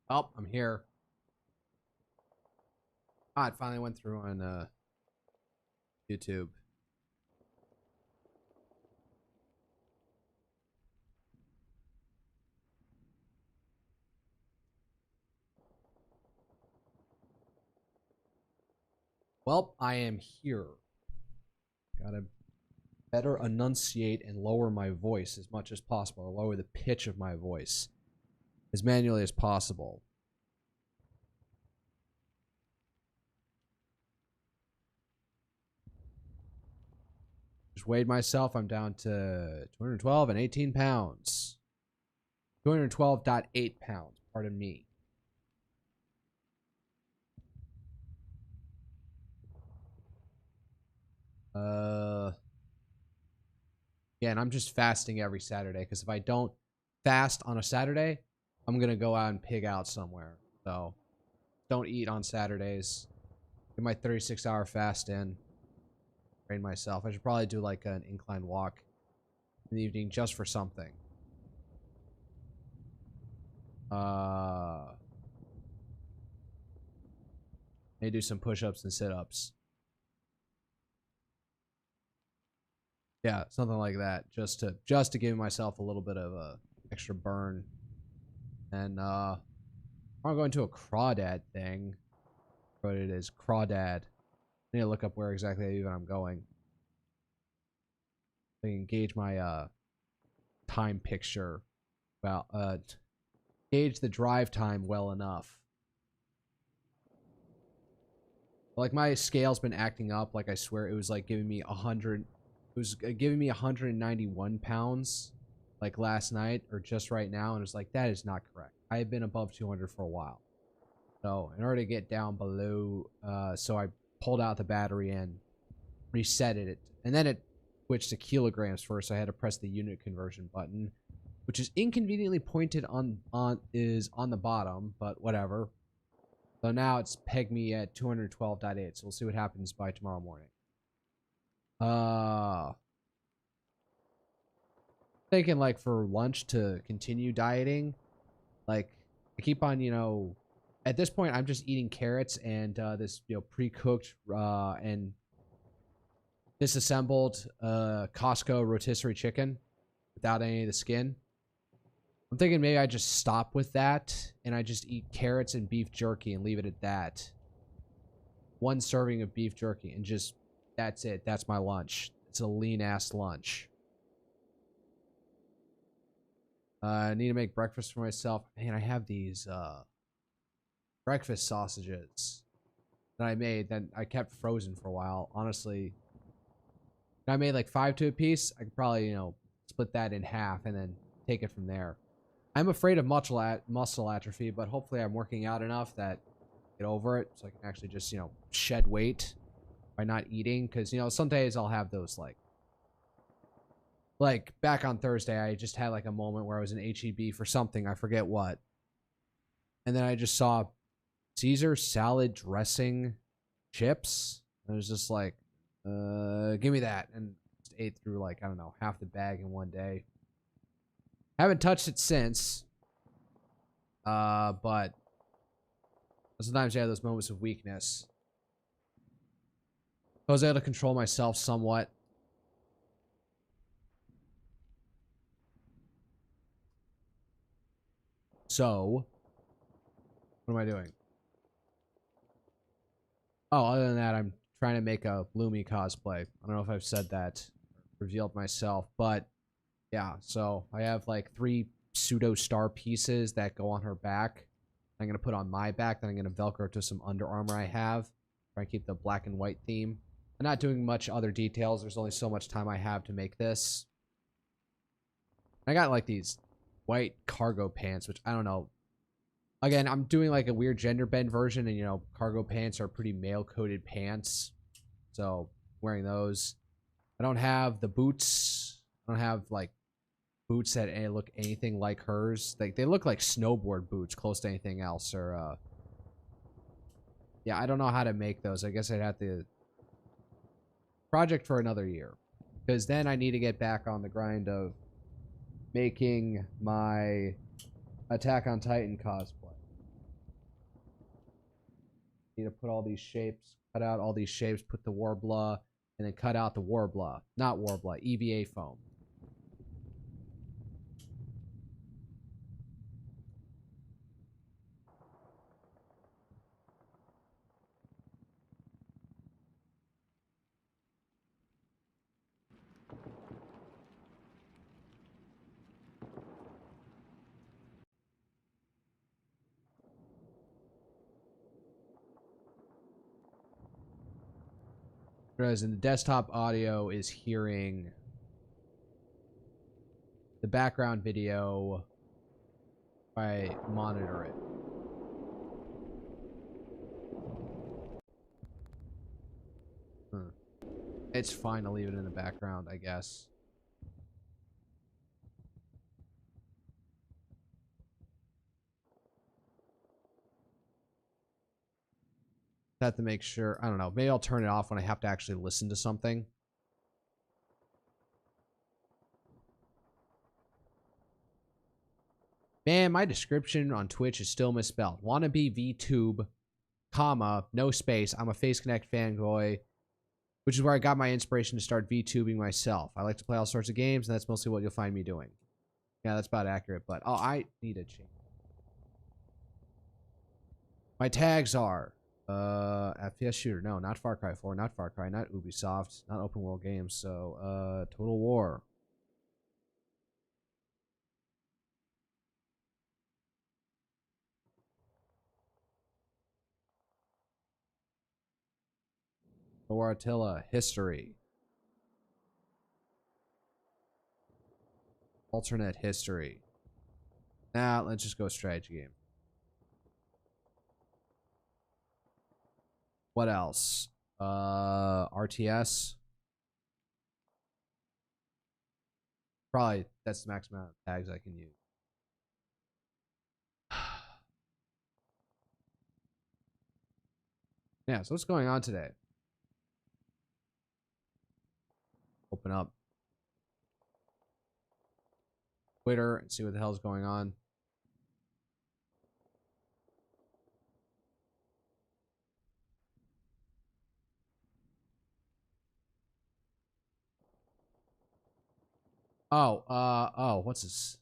Oh, I'm here. Ah, it finally went through on YouTube. Well, I am here. Gotta better enunciate and lower my voice as much as possible, or lower the pitch of my voice as manually as possible. Just weighed myself. I'm down to 212 and 18 pounds. 212.8 pounds. Pardon me. Yeah, and I'm just fasting every Saturday because if I don't fast on a Saturday, I'm gonna go out and pig out somewhere. So don't eat on Saturdays. Get my 36-hour fast in. Train myself. I should probably do like an incline walk in the evening just for something. Maybe do some push-ups and sit-ups. Yeah, something like that. Just to give myself a little bit of a extra burn. And I'm going to a crawdad thing. What it is, crawdad. I need to look up where exactly even I'm going. I can gauge my time picture. Well, gauge the drive time well enough. Like my scale's been acting up. Like I swear it was like giving me 100. It was giving me 191 pounds like last night or just right now, and it's like that is not correct. I have been above 200 for a while. So in order to get down below, so I pulled out the battery and reset it, and then it switched to kilograms first. So I had to press the unit conversion button, which is inconveniently pointed on the bottom, but whatever. So now it's pegged me at 212.8. So we'll see what happens by tomorrow morning. Thinking like for lunch to continue dieting. Like I keep on, at this point I'm just eating carrots and this, pre-cooked and disassembled Costco rotisserie chicken without any of the skin. I'm thinking maybe I just stop with that and I just eat carrots and beef jerky and leave it at that. One serving of beef jerky and just, that's it. That's my lunch. It's a lean-ass lunch. I need to make breakfast for myself. Man, I have these breakfast sausages that I made that I kept frozen for a while. Honestly, if I made like 5 to a piece, I could probably, split that in half and then take it from there. I'm afraid of muscle atrophy, but hopefully I'm working out enough that I get over it so I can actually just, shed weight by not eating. Because, some days I'll have those like back on Thursday, I just had like a moment where I was in HEB for something. I forget what. And then I just saw Caesar salad dressing chips. I was just like, give me that. And just ate through like, I don't know, half the bag in one day. Haven't touched it since. But sometimes you have those moments of weakness. I was able to control myself somewhat. So, what am I doing? Oh, other than that, I'm trying to make a Bloomy cosplay. I don't know if I've said that, revealed myself, but yeah, so I have like 3 pseudo star pieces that go on her back. I'm going to put on my back, then I'm going to Velcro to some Under Armour I have. Try and keep the black and white theme. I'm not doing much other details. There's only so much time I have to make this. I got like these white cargo pants, which I don't know. Again, I'm doing like a weird gender bend version, and cargo pants are pretty male-coded pants. So, wearing those. I don't have the boots. I don't have like boots that look anything like hers. Like they look like snowboard boots close to anything else. Or yeah, I don't know how to make those. I guess I'd have to project for another year, because then I need to get back on the grind of making my Attack on Titan cosplay. Need to put all these shapes, cut out all these shapes, put the Warbler, and then cut out the Warbler. Not Warbler, EVA foam. Whereas in the desktop audio is hearing the background video if I monitor it. It's fine to leave it in the background, I guess. Have to make sure. I don't know. Maybe I'll turn it off when I have to actually listen to something. Man, my description on Twitch is still misspelled. Wannabe VTube, comma, no space. I'm a Face Connect fanboy, which is where I got my inspiration to start VTubing myself. I like to play all sorts of games, and that's mostly what you'll find me doing. Yeah, that's about accurate, but oh, I need to change. My tags are FPS shooter. No, not Far Cry 4, not Far Cry, not Ubisoft, not open world games. So, Total War. War Attila, history. Alternate history. Nah, let's just go strategy game. What else? RTS. Probably that's the max amount of tags I can use. Yeah, so what's going on today? Open up Twitter and see what the hell's going on. Oh, what's this?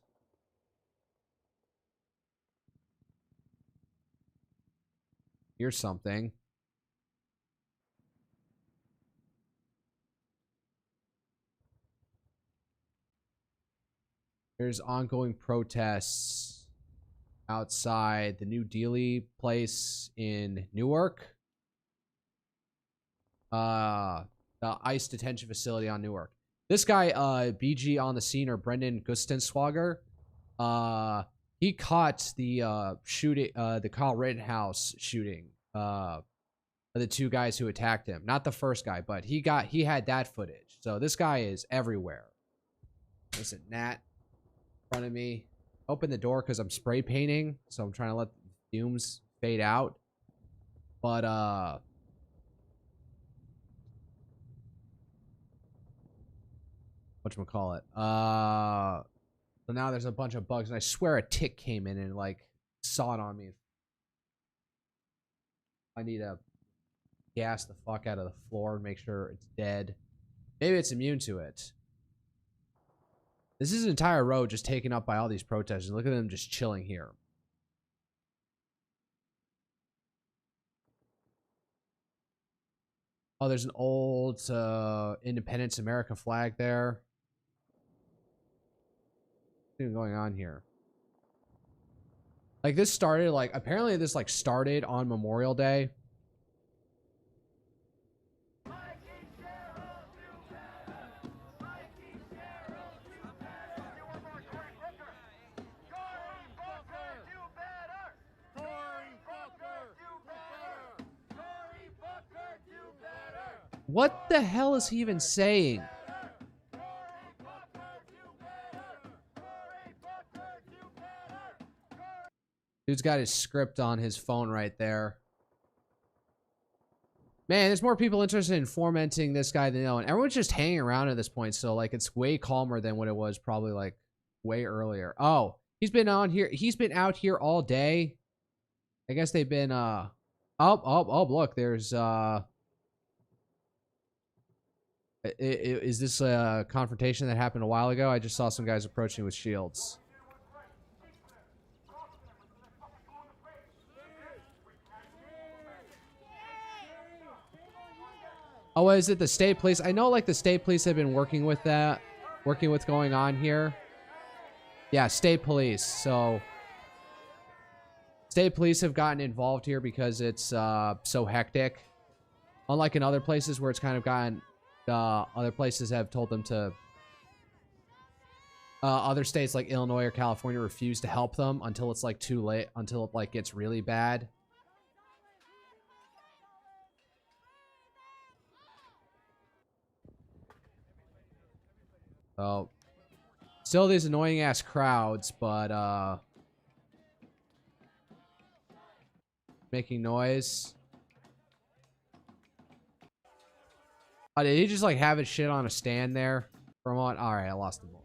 Here's something. There's ongoing protests outside the New Delhi place in Newark. The ICE detention facility on Newark. This guy, BG on the scene, or Brendan Gustenswager, he caught the shooting, the Kyle Rittenhouse shooting, the two guys who attacked him. Not the first guy, but he had that footage. So this guy is everywhere. Listen, Nat, in front of me. Open the door because I'm spray painting, so I'm trying to let the fumes fade out. But whatchamacallit? So now there's a bunch of bugs, and I swear a tick came in and like sawed on me. I need to gas the fuck out of the floor and make sure it's dead. Maybe it's immune to it. This is an entire road just taken up by all these protesters. Look at them just chilling here. Oh, there's an old Independence America flag there. What's even going on here? Like this started, like apparently this like started on Memorial Day. What the hell is he even saying? Dude's got his script on his phone right there. Man, there's more people interested in fomenting this guy than Owen. Everyone's just hanging around at this point, so like it's way calmer than what it was probably like way earlier. Oh, he's been on here. He's been out here all day. I guess they've been Oh, look, there's is this a confrontation that happened a while ago? I just saw some guys approaching with shields. Oh, is it the state police? I know, like, the state police have been working with that, working with going on here. Yeah, state police. So, state police have gotten involved here because it's so hectic. Unlike in other places where it's kind of gotten, other places have told them to, other states like Illinois or California refuse to help them until it's, like, too late, until it, like, gets really bad. So, still these annoying ass crowds, but making noise. Oh, did he just like have his shit on a stand there for a moment? All right, I lost the ball.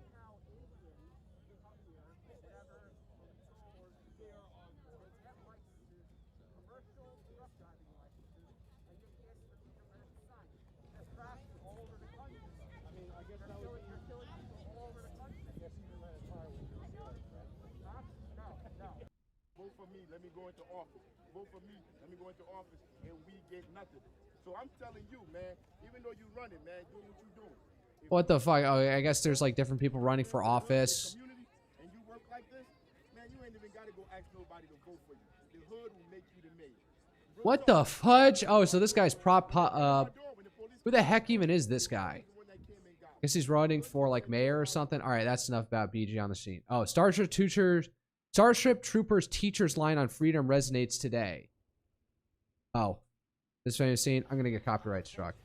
Vote for me, let me go into office. Vote for me, let me go into office, and we get nothing. So I'm telling you, man, even though you running, man, do what you doing. What the fuck? Oh, I guess there's like different people running for office. And you work like this, man, you ain't even gotta go ask nobody to vote for you. The hood will make you the mayor. What the fudge? Oh, so this guy's who the heck even is this guy? I guess he's running for like mayor or something. All right, that's enough about BG on the scene. Oh, Starship Troopers teachers line on freedom resonates today. Oh, this famous scene. I'm gonna get copyright struck.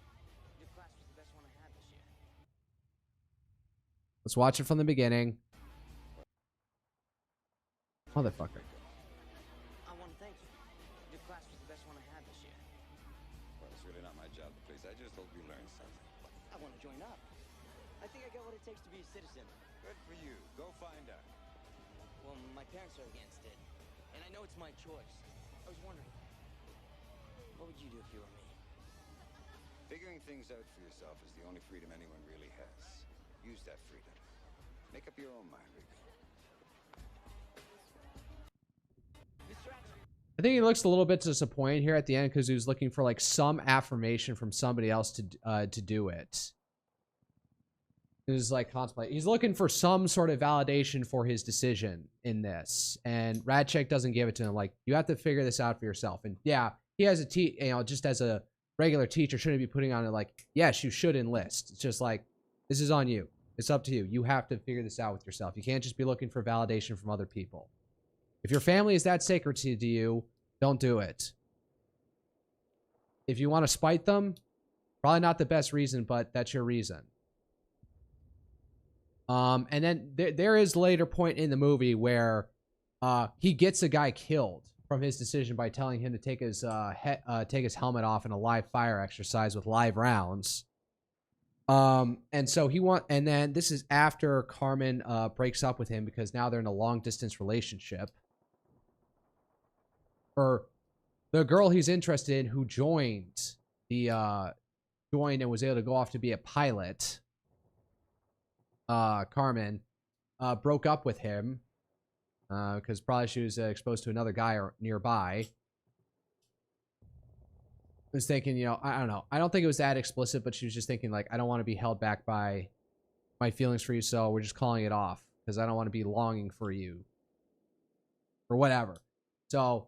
Let's watch it from the beginning. Motherfucker. I want to thank you. Your class was the best one I had this year. Well, it's really not my job, please. I just hope you learn something. I want to join up. I think I got what it takes to be a citizen. Good for you. Go find out. Well, my parents are against it. And I know it's my choice. I was wondering, what would you do if you were me? Figuring things out for yourself is the only freedom anyone really has. Use that freedom. Make up your own mind, Rico. I think he looks a little bit disappointed here at the end because he was looking for like some affirmation from somebody else to do it. He's like contemplating. He's looking for some sort of validation for his decision in this, and Radchek doesn't give it to him. Like, you have to figure this out for yourself. And yeah, he has just as a regular teacher, shouldn't be putting on it like, yes, you should enlist. It's just like, this is on you. It's up to you. You have to figure this out with yourself. You can't just be looking for validation from other people. If your family is that sacred to you, don't do it. If you want to spite them, probably not the best reason, but that's your reason. And then there is later point in the movie where he gets a guy killed from his decision by telling him to take his helmet off in a live fire exercise with live rounds. And so and then this is after Carmen breaks up with him because now they're in a long distance relationship. Or the girl he's interested in who joined and was able to go off to be a pilot, Carmen, broke up with him because probably she was exposed to another guy nearby. Was thinking, I don't know. I don't think it was that explicit, but she was just thinking, like, I don't want to be held back by my feelings for you, so we're just calling it off because I don't want to be longing for you or whatever. So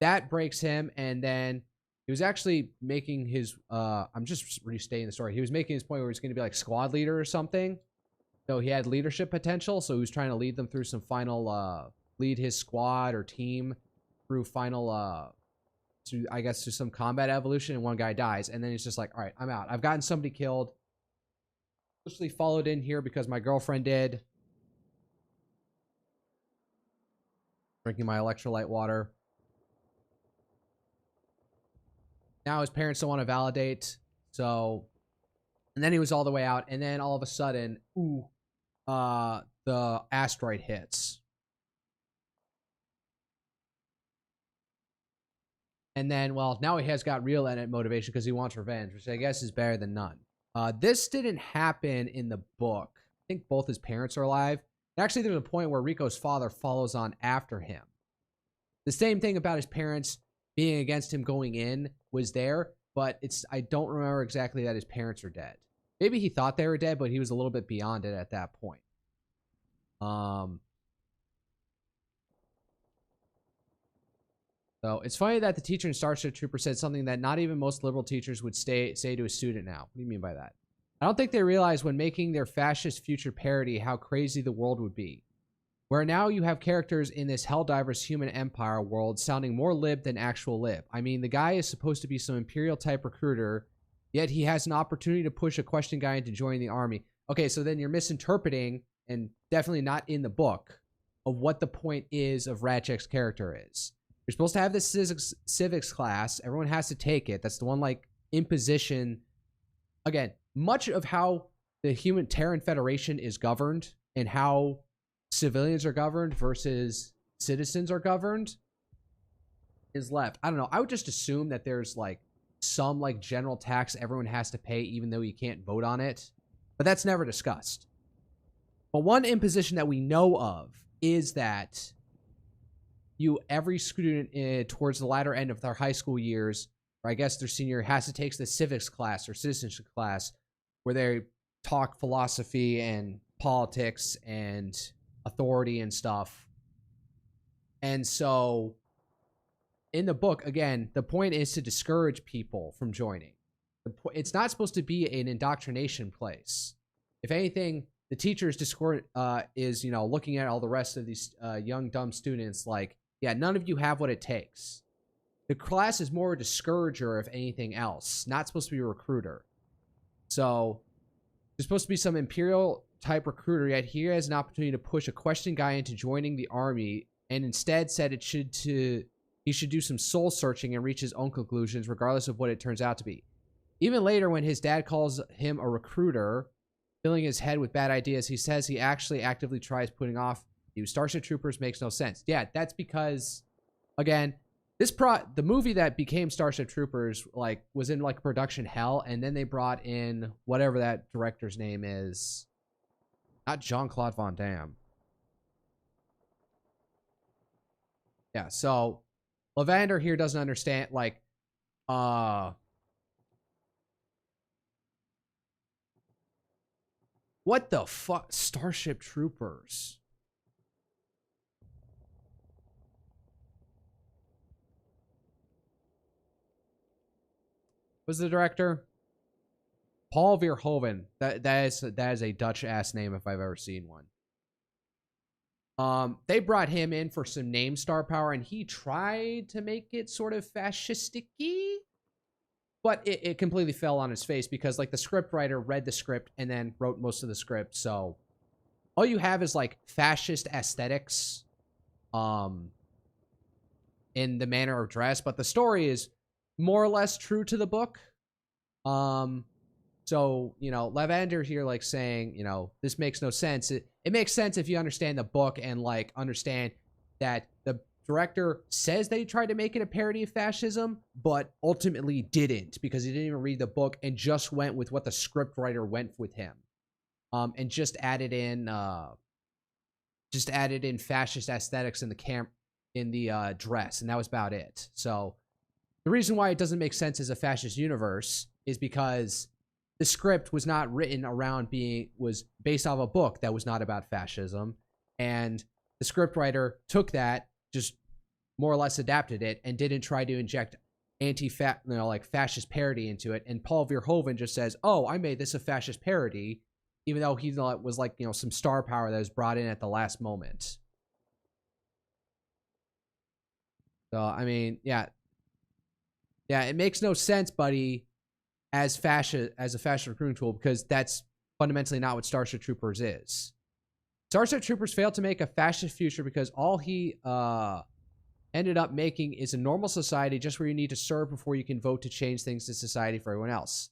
that breaks him, and then he was actually making his, I'm just restating the story. He was making his point where he's going to be like squad leader or something. So he had leadership potential, so he was trying to lead them through some final, lead his squad or team through final, to some combat evolution, and one guy dies, and then he's just like, all right, I'm out. I've gotten somebody killed. Mostly followed in here because my girlfriend did. Drinking my electrolyte water. Now his parents don't want to validate, so... And then he was all the way out, and then all of a sudden, the asteroid hits. And then, well, now he has got real motivation because he wants revenge, which I guess is better than none. This didn't happen in the book. I think both his parents are alive. Actually, there's a point where Rico's father follows on after him. The same thing about his parents being against him going in was there, but I don't remember exactly that his parents are dead. Maybe he thought they were dead, but he was a little bit beyond it at that point. So it's funny that the teacher in Starship Trooper said something that not even most liberal teachers would say to a student now. What do you mean by that? I don't think they realize when making their fascist future parody how crazy the world would be. Where now you have characters in this Helldivers human empire world sounding more lib than actual lib. I mean, the guy is supposed to be some imperial type recruiter, yet he has an opportunity to push a question guy into joining the army. Okay, so then you're misinterpreting, and definitely not in the book, of what the point is of Ratchek's character is. You're supposed to have this civics class. Everyone has to take it. That's the one, like, imposition. Again, much of how the human Terran Federation is governed and how civilians are governed versus citizens are governed is left. I don't know. I would just assume that there's, like, some, like, general tax everyone has to pay even though you can't vote on it. But that's never discussed. But one imposition that we know of is that every student towards the latter end of their high school years, or I guess their senior year, has to take the civics class or citizenship class where they talk philosophy and politics and authority and stuff. And so in the book, again, the point is to discourage people from joining. It's not supposed to be an indoctrination place. If anything, the teacher's discord is, looking at all the rest of these young, dumb students like, yeah, none of you have what it takes. The class is more a discourager of anything else, not supposed to be a recruiter. So there's supposed to be some imperial type recruiter, yet he has an opportunity to push a question guy into joining the army, and instead said he should do some soul searching and reach his own conclusions, regardless of what it turns out to be. Even later, when his dad calls him a recruiter, filling his head with bad ideas, he says he actually actively tries putting off Starship Troopers. Makes no sense. Yeah, that's because, again, the movie that became Starship Troopers was in production hell, and then they brought in whatever that director's name is, not Jean-Claude Van Damme. Yeah, so Lavender here doesn't understand what the fuck? Starship Troopers. Was the director? Paul Verhoeven. That is a Dutch ass name if I've ever seen one. They brought him in for some name star power, and he tried to make it sort of fascistic-y, but it completely fell on his face because the script writer read the script and then wrote most of the script. So all you have is fascist aesthetics in the manner of dress, but the story is more or less true to the book. So, Lavender here saying, this makes no sense. It makes sense if you understand the book and understand that the director says they tried to make it a parody of fascism, but ultimately didn't because he didn't even read the book and just went with what the script writer went with him. And just added in fascist aesthetics in the dress, and that was about it. So the reason why it doesn't make sense as a fascist universe is because the script was not written was based off a book that was not about fascism, and the script writer took that, just more or less adapted it, and didn't try to inject fascist parody into it. And Paul Verhoeven just says, "Oh, I made this a fascist parody," even though he was some star power that was brought in at the last moment. So I mean, yeah, it makes no sense, buddy, as a fascist recruiting tool, because that's fundamentally not what Starship Troopers is. Starship Troopers failed to make a fascist future because all he ended up making is a normal society just where you need to serve before you can vote to change things in society for everyone else.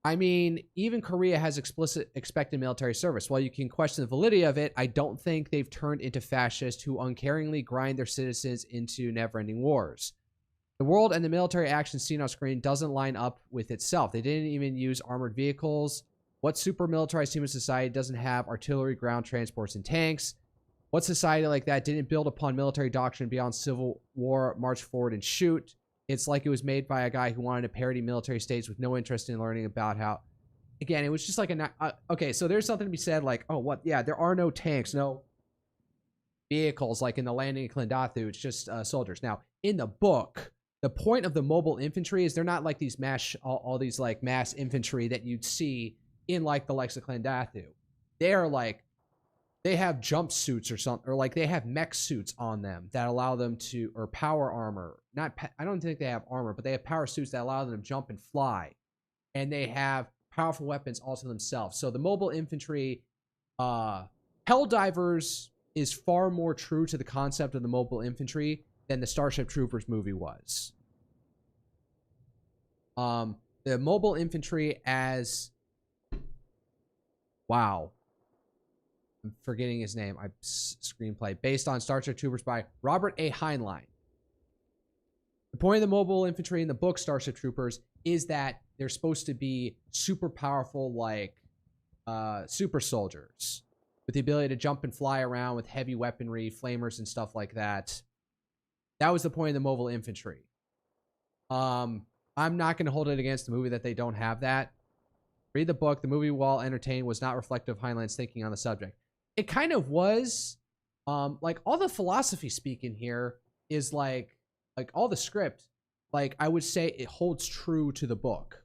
I mean, even Korea has explicit expected military service. While you can question the validity of it, I don't think they've turned into fascists who uncaringly grind their citizens into never-ending wars. The world and the military action seen on screen doesn't line up with itself. They didn't even use armored vehicles. What super militarized human society doesn't have artillery, ground transports, and tanks? What society like that didn't build upon military doctrine beyond civil war, march forward, and shoot? It's like it was made by a guy who wanted to parody military states with no interest in learning about how... Again, it was just like okay, so there's something to be said like, oh, what? Yeah, there are no tanks, no vehicles like in the landing of Klendathu. It's just soldiers. Now, in the book, the point of the mobile infantry is they're not like these all these like mass infantry that you'd see in like the likes of Klendathu. They're like, they have jumpsuits or something, or like they have mech suits on them that allow them to, or power armor. I don't think they have armor, but they have power suits that allow them to jump and fly. And they have powerful weapons also themselves. So the mobile infantry, Helldivers is far more true to the concept of the mobile infantry than the Starship Troopers movie was. The mobile infantry as... Wow. I'm forgetting his name. Screenplay. Based on Starship Troopers by Robert A. Heinlein. The point of the mobile infantry in the book Starship Troopers is that they're supposed to be super powerful, like super soldiers with the ability to jump and fly around with heavy weaponry, flamers, and stuff like that. That was the point of the mobile infantry. I'm not going to hold it against the movie that they don't have that. Read the book. The movie, while entertaining, was not reflective of Heinlein's thinking on the subject. It kind of was. Like, all the philosophy speak in here is like all the script, like, I would say it holds true to the book.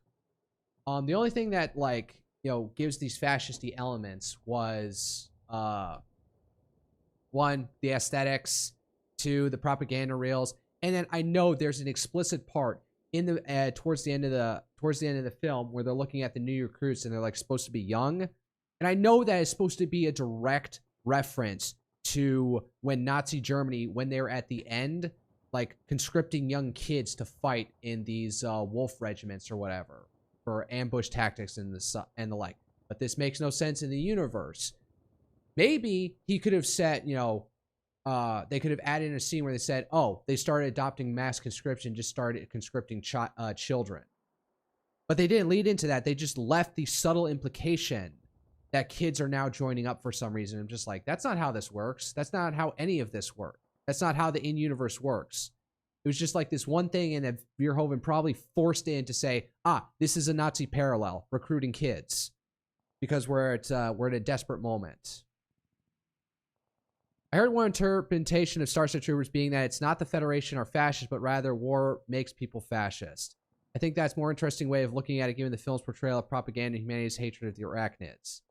The only thing that, like, you know, gives these fascisty elements was, one, the aesthetics, two, the propaganda reels, and then I know there's an explicit part in the towards the end of the film where they're looking at the new recruits and they're like supposed to be young, and I know that it's supposed to be a direct reference to when Nazi Germany, when they were at the end, like conscripting young kids to fight in these wolf regiments or whatever for ambush tactics and the like. But this makes no sense in the universe. Maybe he could have said, you know, they could have added in a scene where they said, oh, they started adopting mass conscription, just started conscripting children. But they didn't lead into that. They just left the subtle implication that kids are now joining up for some reason. I'm just like, that's not how this works. That's not how any of this works. That's not how the in-universe works. It was just like this one thing, and then Verhoeven probably forced in to say, this is a Nazi parallel, recruiting kids, because we're at a desperate moment. I heard one interpretation of Starship Troopers being that it's not the Federation are fascist, but rather war makes people fascist. I think that's a more interesting way of looking at it, given the film's portrayal of propaganda and humanity's hatred of the arachnids.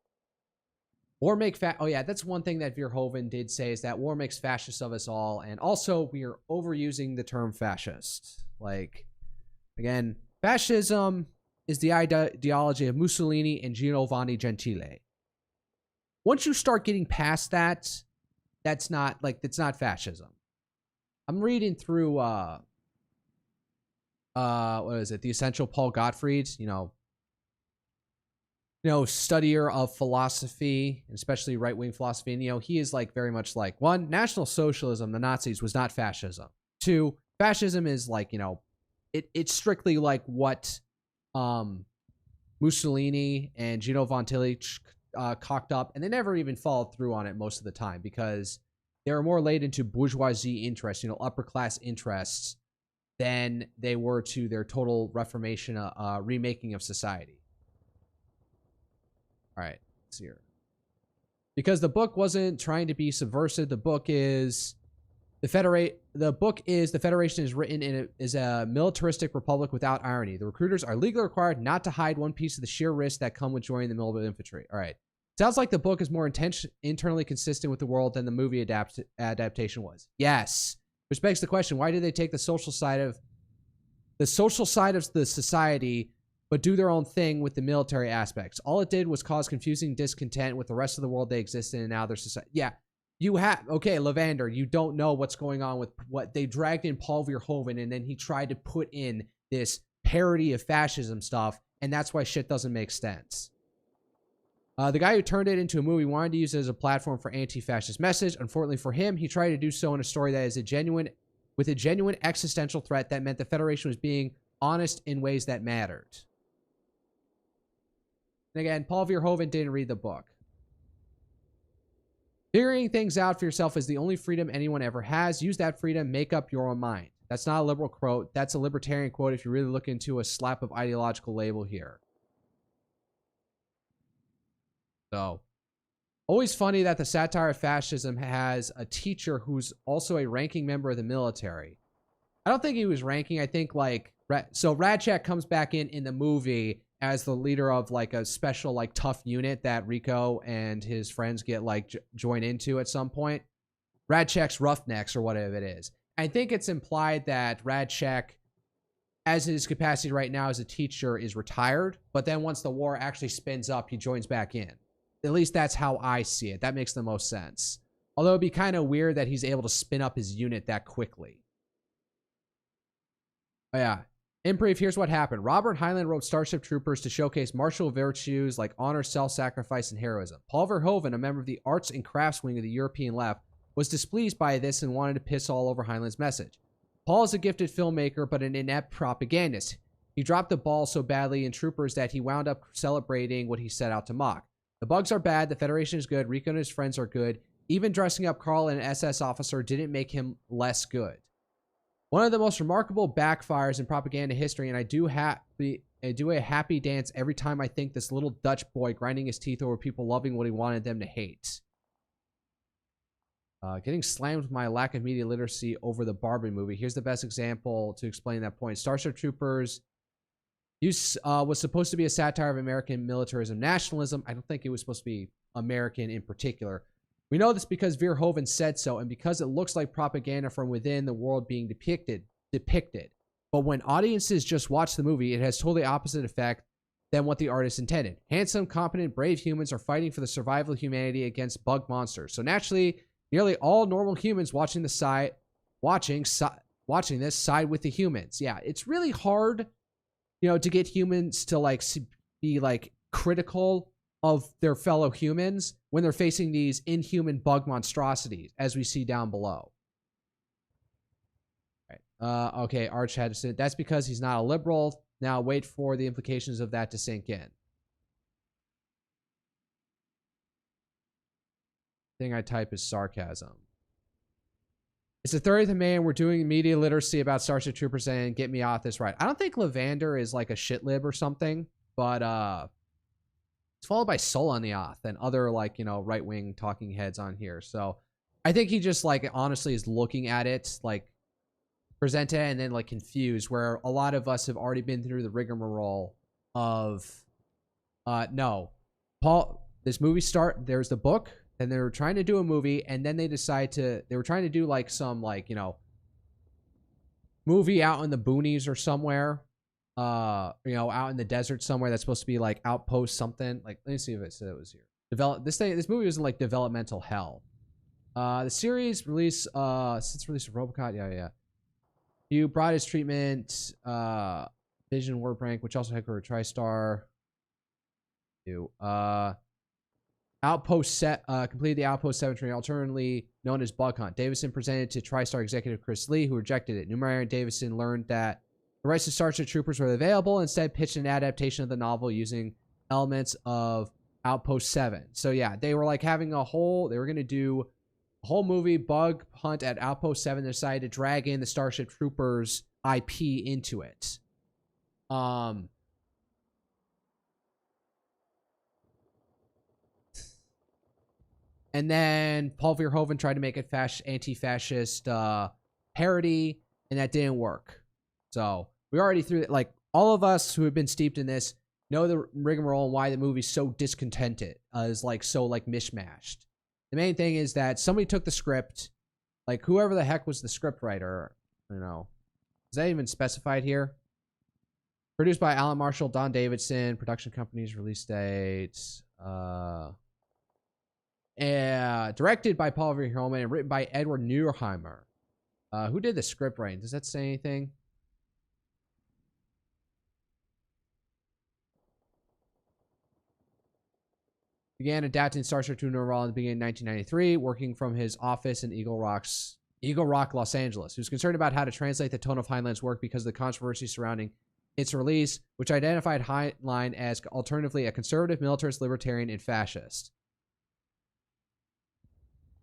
War make oh yeah, that's one thing that Verhoeven did say, is that war makes fascists of us all, and also we are overusing the term fascist. Like, again, fascism is the ideology of Mussolini and Giovanni Gentile. Once you start getting past that, it's not fascism. I'm reading through what is it? The Essential Paul Gottfried, you know, studier of philosophy, especially right-wing philosophy. And, you know, he is like very much like, one, National Socialism, the Nazis, was not fascism. Two, fascism is like, you know, it's strictly like what Mussolini and Gino Vantilli cocked up, and they never even followed through on it most of the time, because they were more laid into bourgeoisie interests, you know, upper class interests, than they were to their total reformation, remaking of society. All right, let's see here. Because the book wasn't trying to be subversive. The book is the Federation is written is a militaristic republic without irony. The recruiters are legally required not to hide one piece of the sheer risks that come with joining the mobile infantry. All right. Sounds like the book is more internally consistent with the world than the movie adaptation was. Yes. Which begs the question, why did they take the social side of the society but do their own thing with the military aspects? All it did was cause confusing discontent with the rest of the world they exist in, and now their society. Yeah, you have... Okay, Lavander, you don't know what's going on with what... They dragged in Paul Verhoeven, and then he tried to put in this parody of fascism stuff, and that's why shit doesn't make sense. The guy who turned it into a movie wanted to use it as a platform for anti-fascist message. Unfortunately for him, he tried to do so in a story that is a genuine with a genuine existential threat that meant the Federation was being honest in ways that mattered. And again, Paul Verhoeven didn't read the book. Figuring things out for yourself is the only freedom anyone ever has. Use that freedom, make up your own mind. That's not a liberal quote. That's a libertarian quote if you really look into a slap of ideological label here. So, always funny that the satire of fascism has a teacher who's also a ranking member of the military. I don't think he was ranking. I think like, so Radchak comes back in the movie as the leader of like a special like tough unit that Rico and his friends get like join into at some point. Radchak's Roughnecks or whatever it is. I think it's implied that Radchak, as in his capacity right now as a teacher, is retired. But then once the war actually spins up, he joins back in. At least that's how I see it. That makes the most sense. Although it'd be kind of weird that he's able to spin up his unit that quickly. Oh, yeah. In brief, here's what happened. Robert Heinlein wrote Starship Troopers to showcase martial virtues like honor, self-sacrifice, and heroism. Paul Verhoeven, a member of the arts and crafts wing of the European left, was displeased by this and wanted to piss all over Heinlein's message. Paul is a gifted filmmaker, but an inept propagandist. He dropped the ball so badly in Troopers that he wound up celebrating what he set out to mock. The bugs are bad, the Federation is good, Rico and his friends are good. Even dressing up Carl and an SS officer didn't make him less good. One of the most remarkable backfires in propaganda history, and I do a happy dance every time I think this little Dutch boy grinding his teeth over people loving what he wanted them to hate. Getting slammed with my lack of media literacy over the Barbie movie. Here's the best example to explain that point. Starship Troopers was supposed to be a satire of American militarism nationalism. I don't think it was supposed to be American in particular. We know this because Verhoeven said so, and because it looks like propaganda from within the world being depicted. But when audiences just watch the movie, it has totally opposite effect than what the artist intended. Handsome, competent, brave humans are fighting for the survival of humanity against bug monsters. So naturally, nearly all normal humans watching this side with the humans. Yeah, it's really hard, to get humans to like be like critical of their fellow humans when they're facing these inhuman bug monstrosities, as we see down below. Right. Okay, Arch had to say that's because he's not a liberal. Now wait for the implications of that to sink in. Thing I type is sarcasm. It's the 30th of May and we're doing media literacy about Starship Troopers and get me off this right. I don't think Lavander is like a shit lib or something, but it's followed by Sol on the Oth and other like, right-wing talking heads on here. So I think he just like honestly is looking at it, like present it and then like confused, where a lot of us have already been through the rigmarole of, no, Paul, this movie there's the book, and they were trying to do a movie, and then they were trying to do like some like, movie out in the boonies or somewhere. Out in the desert somewhere that's supposed to be like outpost something. Like, let me see if it said it was here. This movie was in like developmental hell. The series release since release of Robocop, yeah. You brought his treatment, Vision Warp Rank, which also headquartered TriStar. Outpost set completed the Outpost 7 training, alternately known as Bug Hunt. Davison presented to TriStar executive Chris Lee, who rejected it. Numerian and Davison learned that the rights to Starship Troopers were available. Instead, pitched an adaptation of the novel using elements of Outpost 7. So yeah, they were like having they were going to do a whole movie, Bug Hunt at Outpost 7. They decided to drag in the Starship Troopers IP into it. And then Paul Verhoeven tried to make it anti-fascist parody, and that didn't work. So we already threw it. Like, all of us who have been steeped in this know the rigmarole and why the movie's so discontented, is like so like mishmashed. The main thing is that somebody took the script, like whoever the heck was the script writer. I don't know. Is that even specified here? Produced by Alan Marshall, Don Davidson, production companies, release dates. Directed by Paul Verhoeven and written by Edward Neuheimer. Who did the script writing? Does that say anything? Began adapting Starship to Neural in the beginning of 1993, working from his office in Eagle Rocks, Eagle Rock, Los Angeles, who's concerned about how to translate the tone of Heinlein's work because of the controversy surrounding its release, which identified Heinlein as alternatively a conservative, militarist, libertarian, and fascist.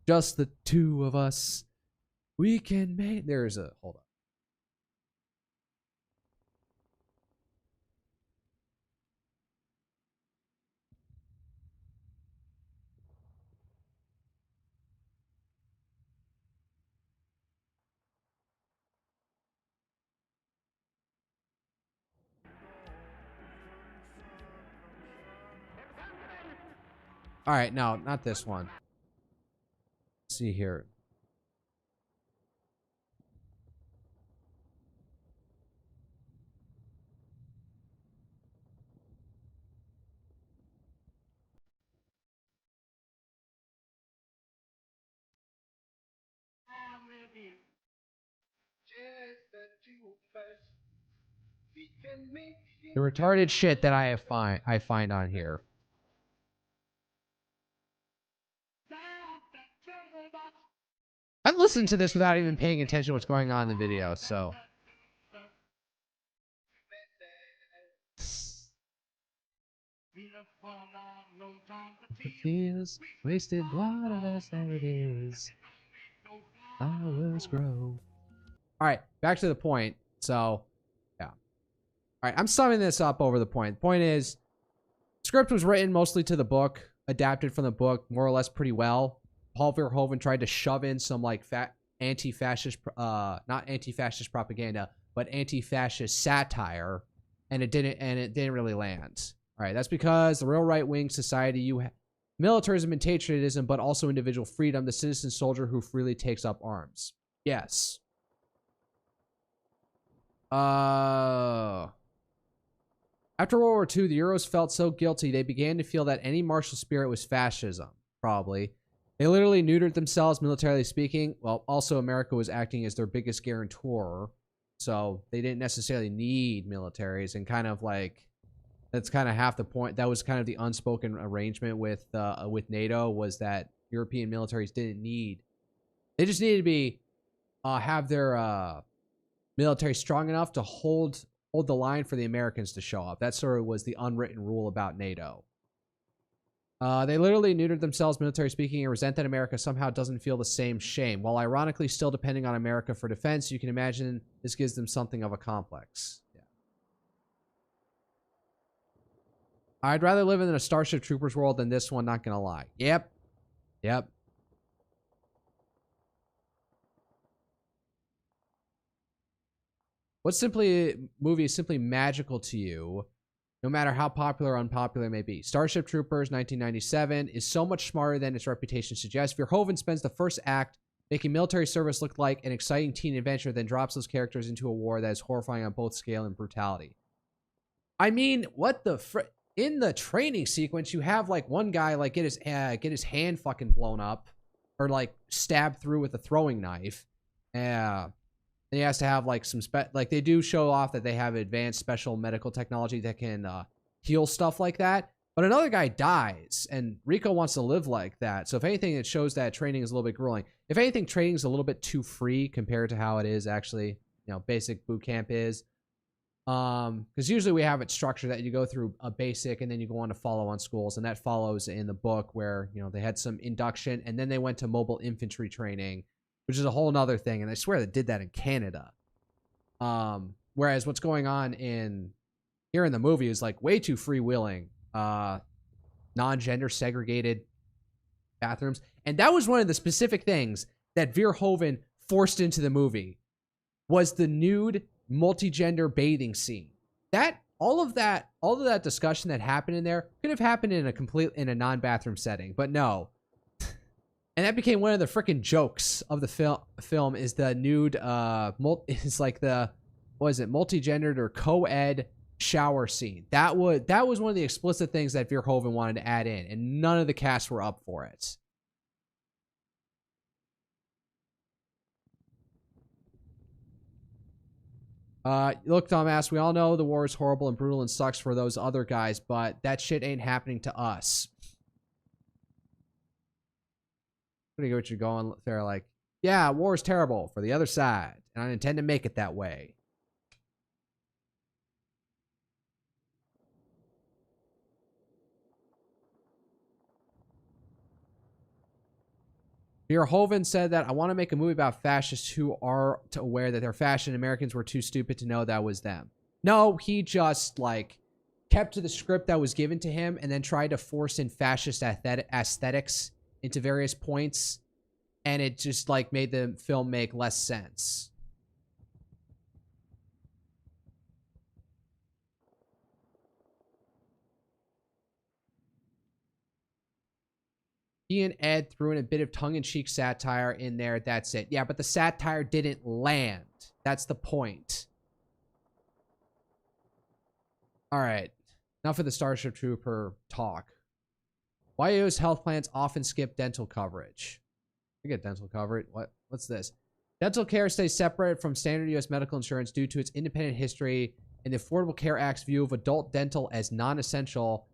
Just the two of us. We can make... There's a... Hold on. All right, no, not this one. Let's see here. The retarded shit that I find on here. I'm listening to this without even paying attention to what's going on in the video, so. Feels wasted blood as it is. Flowers grow. Alright, back to the point. So, yeah. Alright, I'm summing this up over the point. The point is, script was written mostly to the book, adapted from the book, more or less pretty well. Paul Verhoeven tried to shove in some like anti-fascist, not anti-fascist propaganda, but anti-fascist satire, and it didn't really land. All right, that's because the real right-wing society, militarism and patriotism, but also individual freedom, the citizen soldier who freely takes up arms. Yes. After World War II, the Euros felt so guilty they began to feel that any martial spirit was fascism, probably. They literally neutered themselves, militarily speaking. Well, also America was acting as their biggest guarantor, so they didn't necessarily need militaries, and kind of like, that's kind of half the point. That was kind of the unspoken arrangement with NATO, was that European militaries didn't need, they just needed to be, have their military strong enough to hold the line for the Americans to show up. That sort of was the unwritten rule about NATO. They literally neutered themselves, military speaking, and resent that America somehow doesn't feel the same shame. While ironically still depending on America for defense, you can imagine this gives them something of a complex. Yeah. I'd rather live in a Starship Troopers world than this one, not gonna lie. Yep. Yep. What movie is simply magical to you, no matter how popular or unpopular it may be? Starship Troopers, 1997, is so much smarter than its reputation suggests. Verhoeven spends the first act making military service look like an exciting teen adventure, then drops those characters into a war that is horrifying on both scale and brutality. I mean, what the frick? In the training sequence, you have like one guy like get his hand fucking blown up, or like stabbed through with a throwing knife. Yeah. Then he has to have like some like they do show off that they have advanced special medical technology that can heal stuff like that. But another guy dies, and Rico wants to live like that. So if anything, it shows that training is a little bit grueling. If anything, training is a little bit too free compared to how it is actually, basic boot camp is. Because usually we have it structured that you go through a basic and then you go on to follow-on schools, and that follows in the book where, they had some induction and then they went to mobile infantry training, which is a whole nother thing. And I swear they did that in Canada. Whereas what's going on here in the movie is like way too freewheeling, non-gender segregated bathrooms. And that was one of the specific things that Verhoeven forced into the movie, was the nude multi-gender bathing scene. All of that discussion that happened in there could have happened in a non-bathroom setting, but no. And that became one of the freaking jokes of the film is the nude, is like the, what is it, multi-gendered or co-ed shower scene. That was one of the explicit things that Verhoeven wanted to add in, and none of the cast were up for it. Look, dumbass, we all know the war is horrible and brutal and sucks for those other guys, but that shit ain't happening to us. I get what you're going there, like, Yeah, war is terrible for the other side, and I intend to make it that way. Verhoeven said that I want to make a movie about fascists who are aware that they're fascist and Americans were too stupid to know that was them. No, he just, like, kept to the script that was given to him and then tried to force in fascist aesthetics into various points, and it just, like, made the film make less sense. He and Ed threw in a bit of tongue-in-cheek satire in there. That's it. Yeah, but the satire didn't land. That's the point. All right. Enough of the Starship Trooper talk. YO's health plans often skip dental coverage. I get dental coverage. What's this? Dental care stays separate from standard U.S. medical insurance due to its independent history and the Affordable Care Act's view of adult dental as non-essential,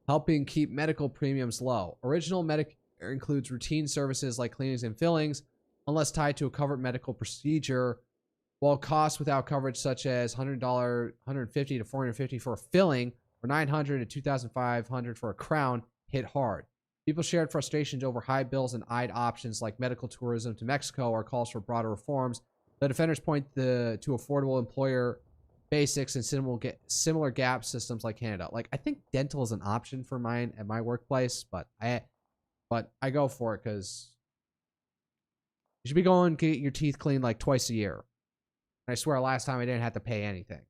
helping keep medical premiums low. Original Medicare includes routine services like cleanings and fillings, unless tied to a covered medical procedure, while costs without coverage such as $100, $150 to $450 for a filling, or $900 to $2,500 for a crown hit hard. People shared frustrations over high bills and eyed options like medical tourism to Mexico or calls for broader reforms. The defenders point to affordable employer basics and similar gap systems like Canada. Like, I think dental is an option for mine at my workplace, but I go for it because you should be going to get your teeth cleaned like twice a year. And I swear last time I didn't have to pay anything.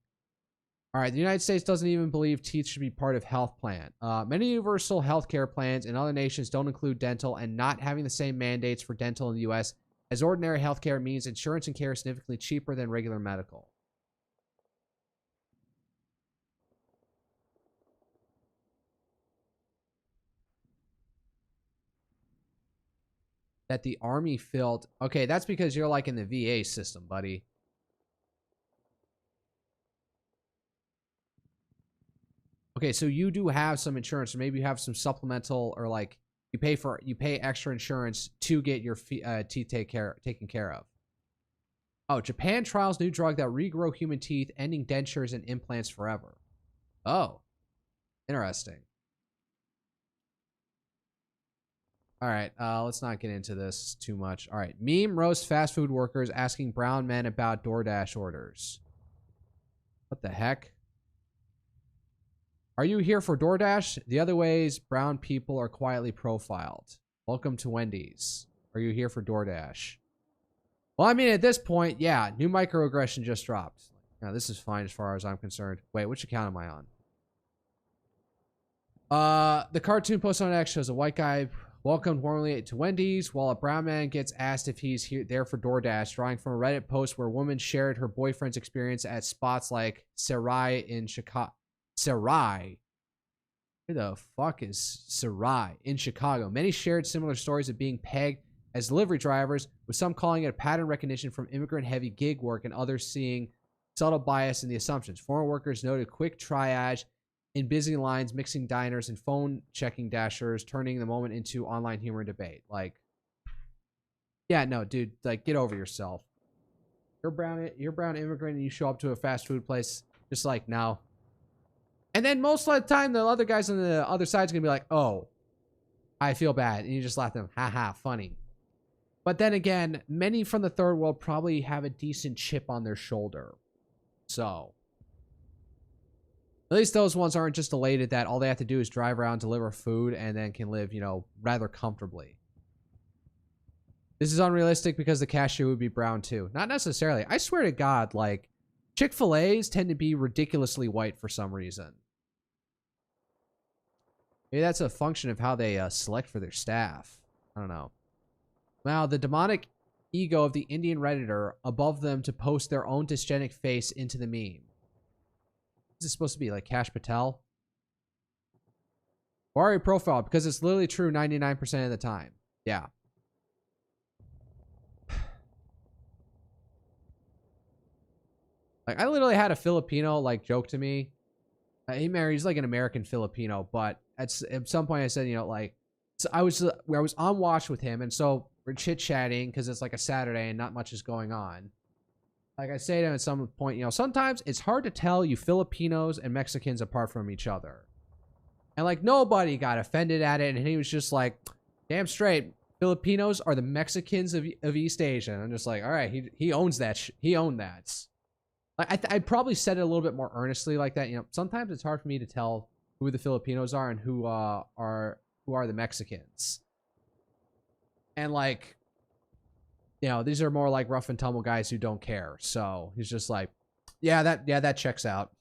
All right, the United States doesn't even believe teeth should be part of health plan. Many universal health care plans in other nations don't include dental, and not having the same mandates for dental in the U.S. as ordinary health care means insurance and care is significantly cheaper than regular medical. That the Army filled... Okay, that's because you're like in the VA system, buddy. Okay, so you do have some insurance, or maybe you have some supplemental, or like you pay extra insurance to get your teeth taken care of. Oh, Japan trials new drug that regrow human teeth, ending dentures and implants forever. Oh, interesting. All right, let's not get into this too much. All right, meme roast fast food workers asking brown men about DoorDash orders. What the heck? Are you here for DoorDash? The other ways brown people are quietly profiled. Welcome to Wendy's. Are you here for DoorDash? Well, I mean, at this point, yeah, new microaggression just dropped. Now, this is fine as far as I'm concerned. Wait, which account am I on? The cartoon post on X shows a white guy welcomed warmly to Wendy's, while a brown man gets asked if he's there for DoorDash, drawing from a Reddit post where a woman shared her boyfriend's experience at spots like Sarai in Chicago. Sarai. Who the fuck is Sarai in Chicago? Many shared similar stories of being pegged as delivery drivers, with some calling it a pattern recognition from immigrant-heavy gig work and others seeing subtle bias in the assumptions. Foreign workers noted quick triage in busy lines, mixing diners and phone-checking dashers, turning the moment into online humor and debate. Like, yeah, no, dude, like, get over yourself. You're brown immigrant and you show up to a fast food place, just like, no. And then most of the time, the other guys on the other side's gonna be like, oh, I feel bad. And you just laugh at them. Haha, funny. But then again, many from the third world probably have a decent chip on their shoulder. So, at least those ones aren't just elated that all they have to do is drive around, deliver food, and then can live, you know, rather comfortably. This is unrealistic because the cashier would be brown too. Not necessarily. I swear to God, like, Chick-fil-A's tend to be ridiculously white for some reason. Maybe that's a function of how they select for their staff. I don't know. Now, the demonic ego of the Indian Redditor above them to post their own dysgenic face into the meme. Is it supposed to be like Cash Patel? Wari profile, because it's literally true 99% of the time. Yeah. Like, I literally had a Filipino, like, joke to me. He's like an American Filipino, but at some point I said, you know, like, so I was on watch with him, and so We're chit-chatting because it's like a Saturday and not much is going on. Like I say to him at some point, you know, sometimes it's hard to tell you Filipinos and Mexicans apart from each other. And like nobody got offended at it, and he was just like, damn straight, Filipinos are the Mexicans of East Asia. And I'm just like, all right, he owns that. He owned that. Like I probably said it a little bit more earnestly like that. You know, sometimes it's hard for me to tell who the Filipinos are and who are the Mexicans. And like, you know, these are more like rough and tumble guys who don't care. So he's just like, yeah, that checks out.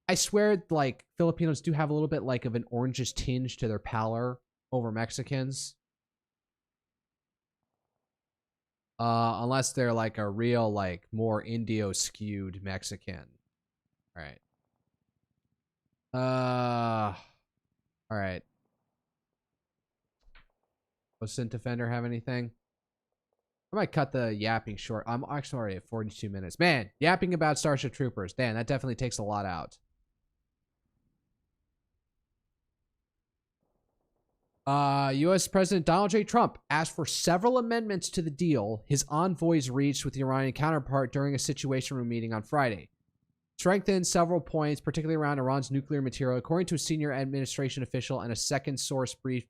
I swear, like, Filipinos do have a little bit like of an orangish tinge to their pallor over Mexicans. Unless they're like a real, like, more Indio skewed Mexican. All right. All right. Does Sint Defender have anything? I might cut the yapping short. I'm actually already at 42 minutes. Man, yapping about Starship Troopers. Damn, that definitely takes a lot out. U.S. President Donald J. Trump asked for several amendments to the deal his envoys reached with the Iranian counterpart during a Situation Room meeting on Friday. Strengthened several points, particularly around Iran's nuclear material, according to a senior administration official and a second source brief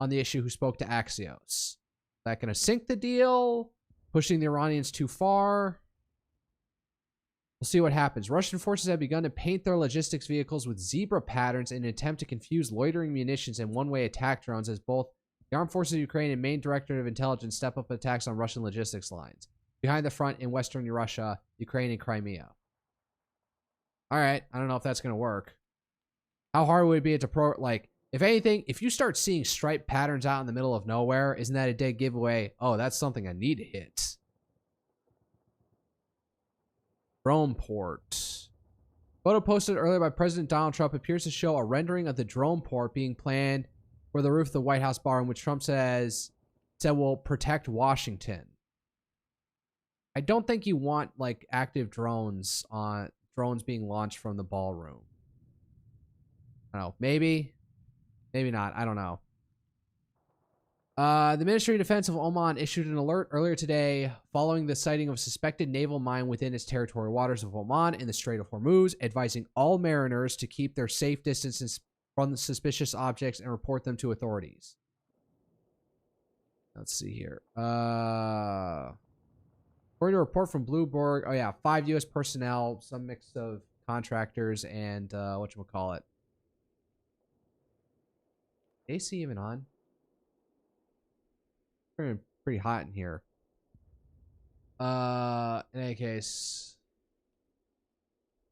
on the issue who spoke to Axios. Is that going to sink the deal? Pushing the Iranians too far? We'll see what happens. Russian forces have begun to paint their logistics vehicles with zebra patterns in an attempt to confuse loitering munitions and one-way attack drones as both the Armed Forces of Ukraine and Main Directorate of Intelligence step up attacks on Russian logistics lines behind the front in western Russia, Ukraine, and Crimea. All right, I don't know if that's going to work. How hard would it be to like, if anything, if you start seeing striped patterns out in the middle of nowhere, isn't that a dead giveaway? Oh, that's something I need to hit. Drone port. Photo posted earlier by President Donald Trump appears to show a rendering of the drone port being planned for the roof of the White House bar, in which Trump said will protect Washington. I don't think you want like active drones being launched from the ballroom. I don't know. Maybe not. I don't know. The Ministry of Defense of Oman issued an alert earlier today following the sighting of a suspected naval mine within its territorial waters of Oman in the Strait of Hormuz, advising all mariners to keep their safe distance from the suspicious objects and report them to authorities. Let's see here. According to a report from Bloomberg, 5 U.S. personnel, some mix of contractors and whatchamacallit. AC even on? Pretty hot in here. In any case.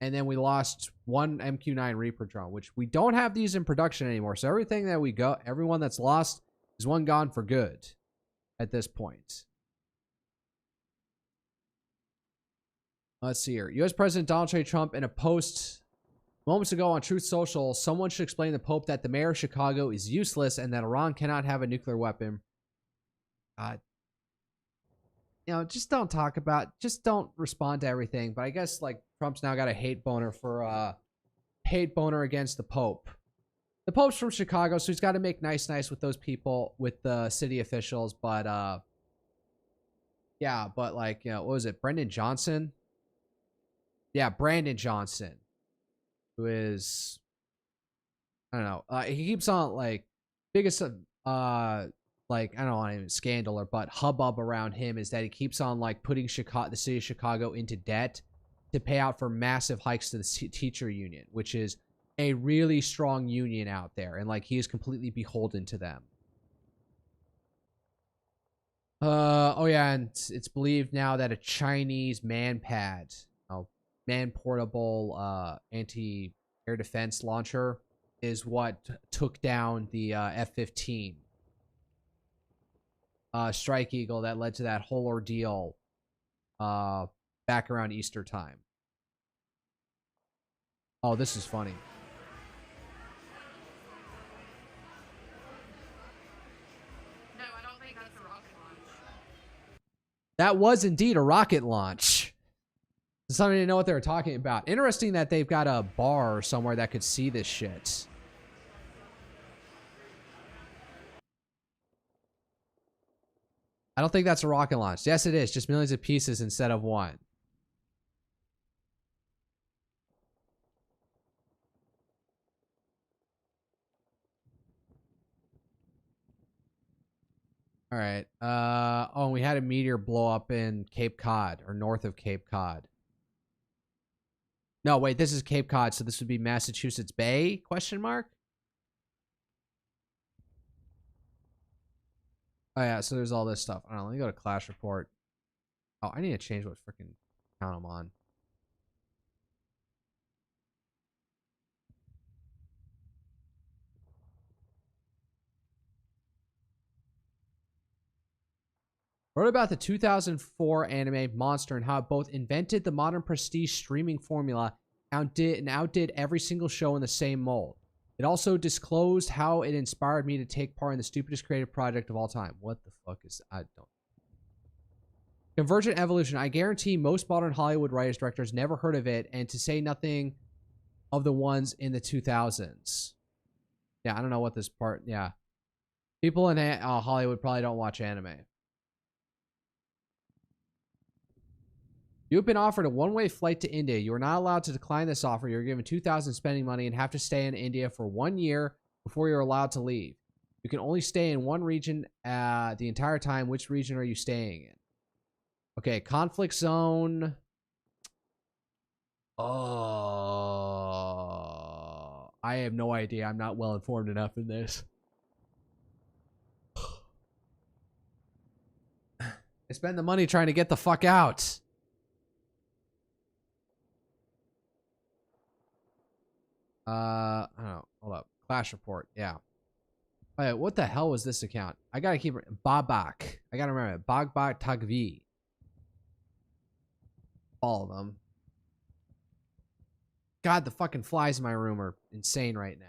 And then we lost one MQ-9 Reaper drone, which we don't have these in production anymore. So everyone that's lost is one gone for good at this point. Let's see here. U.S. President Donald J. Trump in a post moments ago on Truth Social, someone should explain to the Pope that the mayor of Chicago is useless and that Iran cannot have a nuclear weapon. Just don't don't respond to everything. But I guess like Trump's now got a hate boner against the Pope. The Pope's from Chicago, so he's got to make nice with those people, with the city officials. But but like, what was it? Brendan Johnson? Yeah, Brandon Johnson, who is, I don't know. He keeps on like biggest like, I don't want to even scandal but hubbub around him is that he keeps on like putting the city of Chicago into debt to pay out for massive hikes to the teacher union, which is a really strong union out there, and like he is completely beholden to them. And it's believed now that a Chinese man-portable anti-air defense launcher is what took down the F-15 Strike Eagle that led to that whole ordeal back around Easter time. Oh, this is funny. No, I don't think that's a rocket launch. That was indeed a rocket launch. Somebody didn't know what they were talking about. Interesting that they've got a bar somewhere that could see this shit. I don't think that's a rocket launch. Yes, it is. Just millions of pieces instead of one. All right. Oh, and we had a meteor blow up in Cape Cod or north of Cape Cod. No, wait, this is Cape Cod, so this would be Massachusetts Bay? Question mark. Oh yeah, so there's all this stuff. I don't know. Let me go to Clash Report. Oh, I need to change what freaking account I'm on. Wrote about the 2004 anime Monster and how it both invented the modern prestige streaming formula and outdid every single show in the same mold. It also disclosed how it inspired me to take part in the stupidest creative project of all time. What the fuck is... I don't... Convergent Evolution. I guarantee most modern Hollywood writers, directors never heard of it, and to say nothing of the ones in the 2000s. Yeah, I don't know what this part... Yeah. People in Hollywood probably don't watch anime. You've been offered a one-way flight to India. You are not allowed to decline this offer. You're given $2,000 spending money and have to stay in India for 1 year before you're allowed to leave. You can only stay in one region the entire time. Which region are you staying in? Okay, conflict zone. Oh, I have no idea. I'm not well informed enough in this. I spend the money trying to get the fuck out. I don't know. Hold up. Clash Report. Yeah. Wait, what the hell was this account? I gotta keep it. Babak. I gotta remember it. Bagbak Tagvi. All of them. God, the fucking flies in my room are insane right now.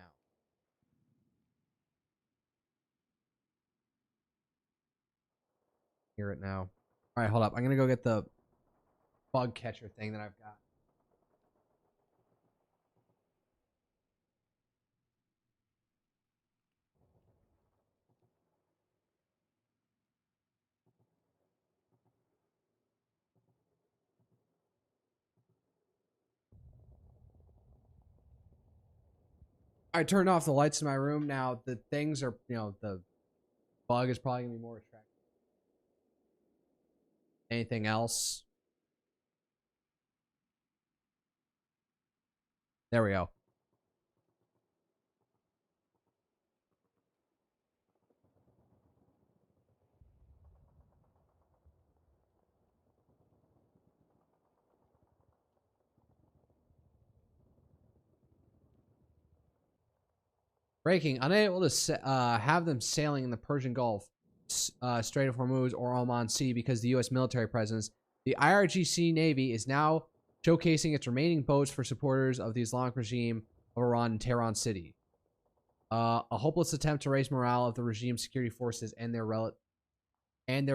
Hear it now. All right, hold up. I'm gonna go get the bug catcher thing that I've got. I turned off the lights in my room. Now the things are, the bug is probably gonna be more attractive. Anything else? There we go. Breaking. Unable to have them sailing in the Persian Gulf, Strait of Hormuz, or Oman Sea because of the U.S. military presence. The IRGC Navy is now showcasing its remaining boats for supporters of the Islamic regime of Iran in Tehran City. A hopeless attempt to raise morale of the regime's security forces and their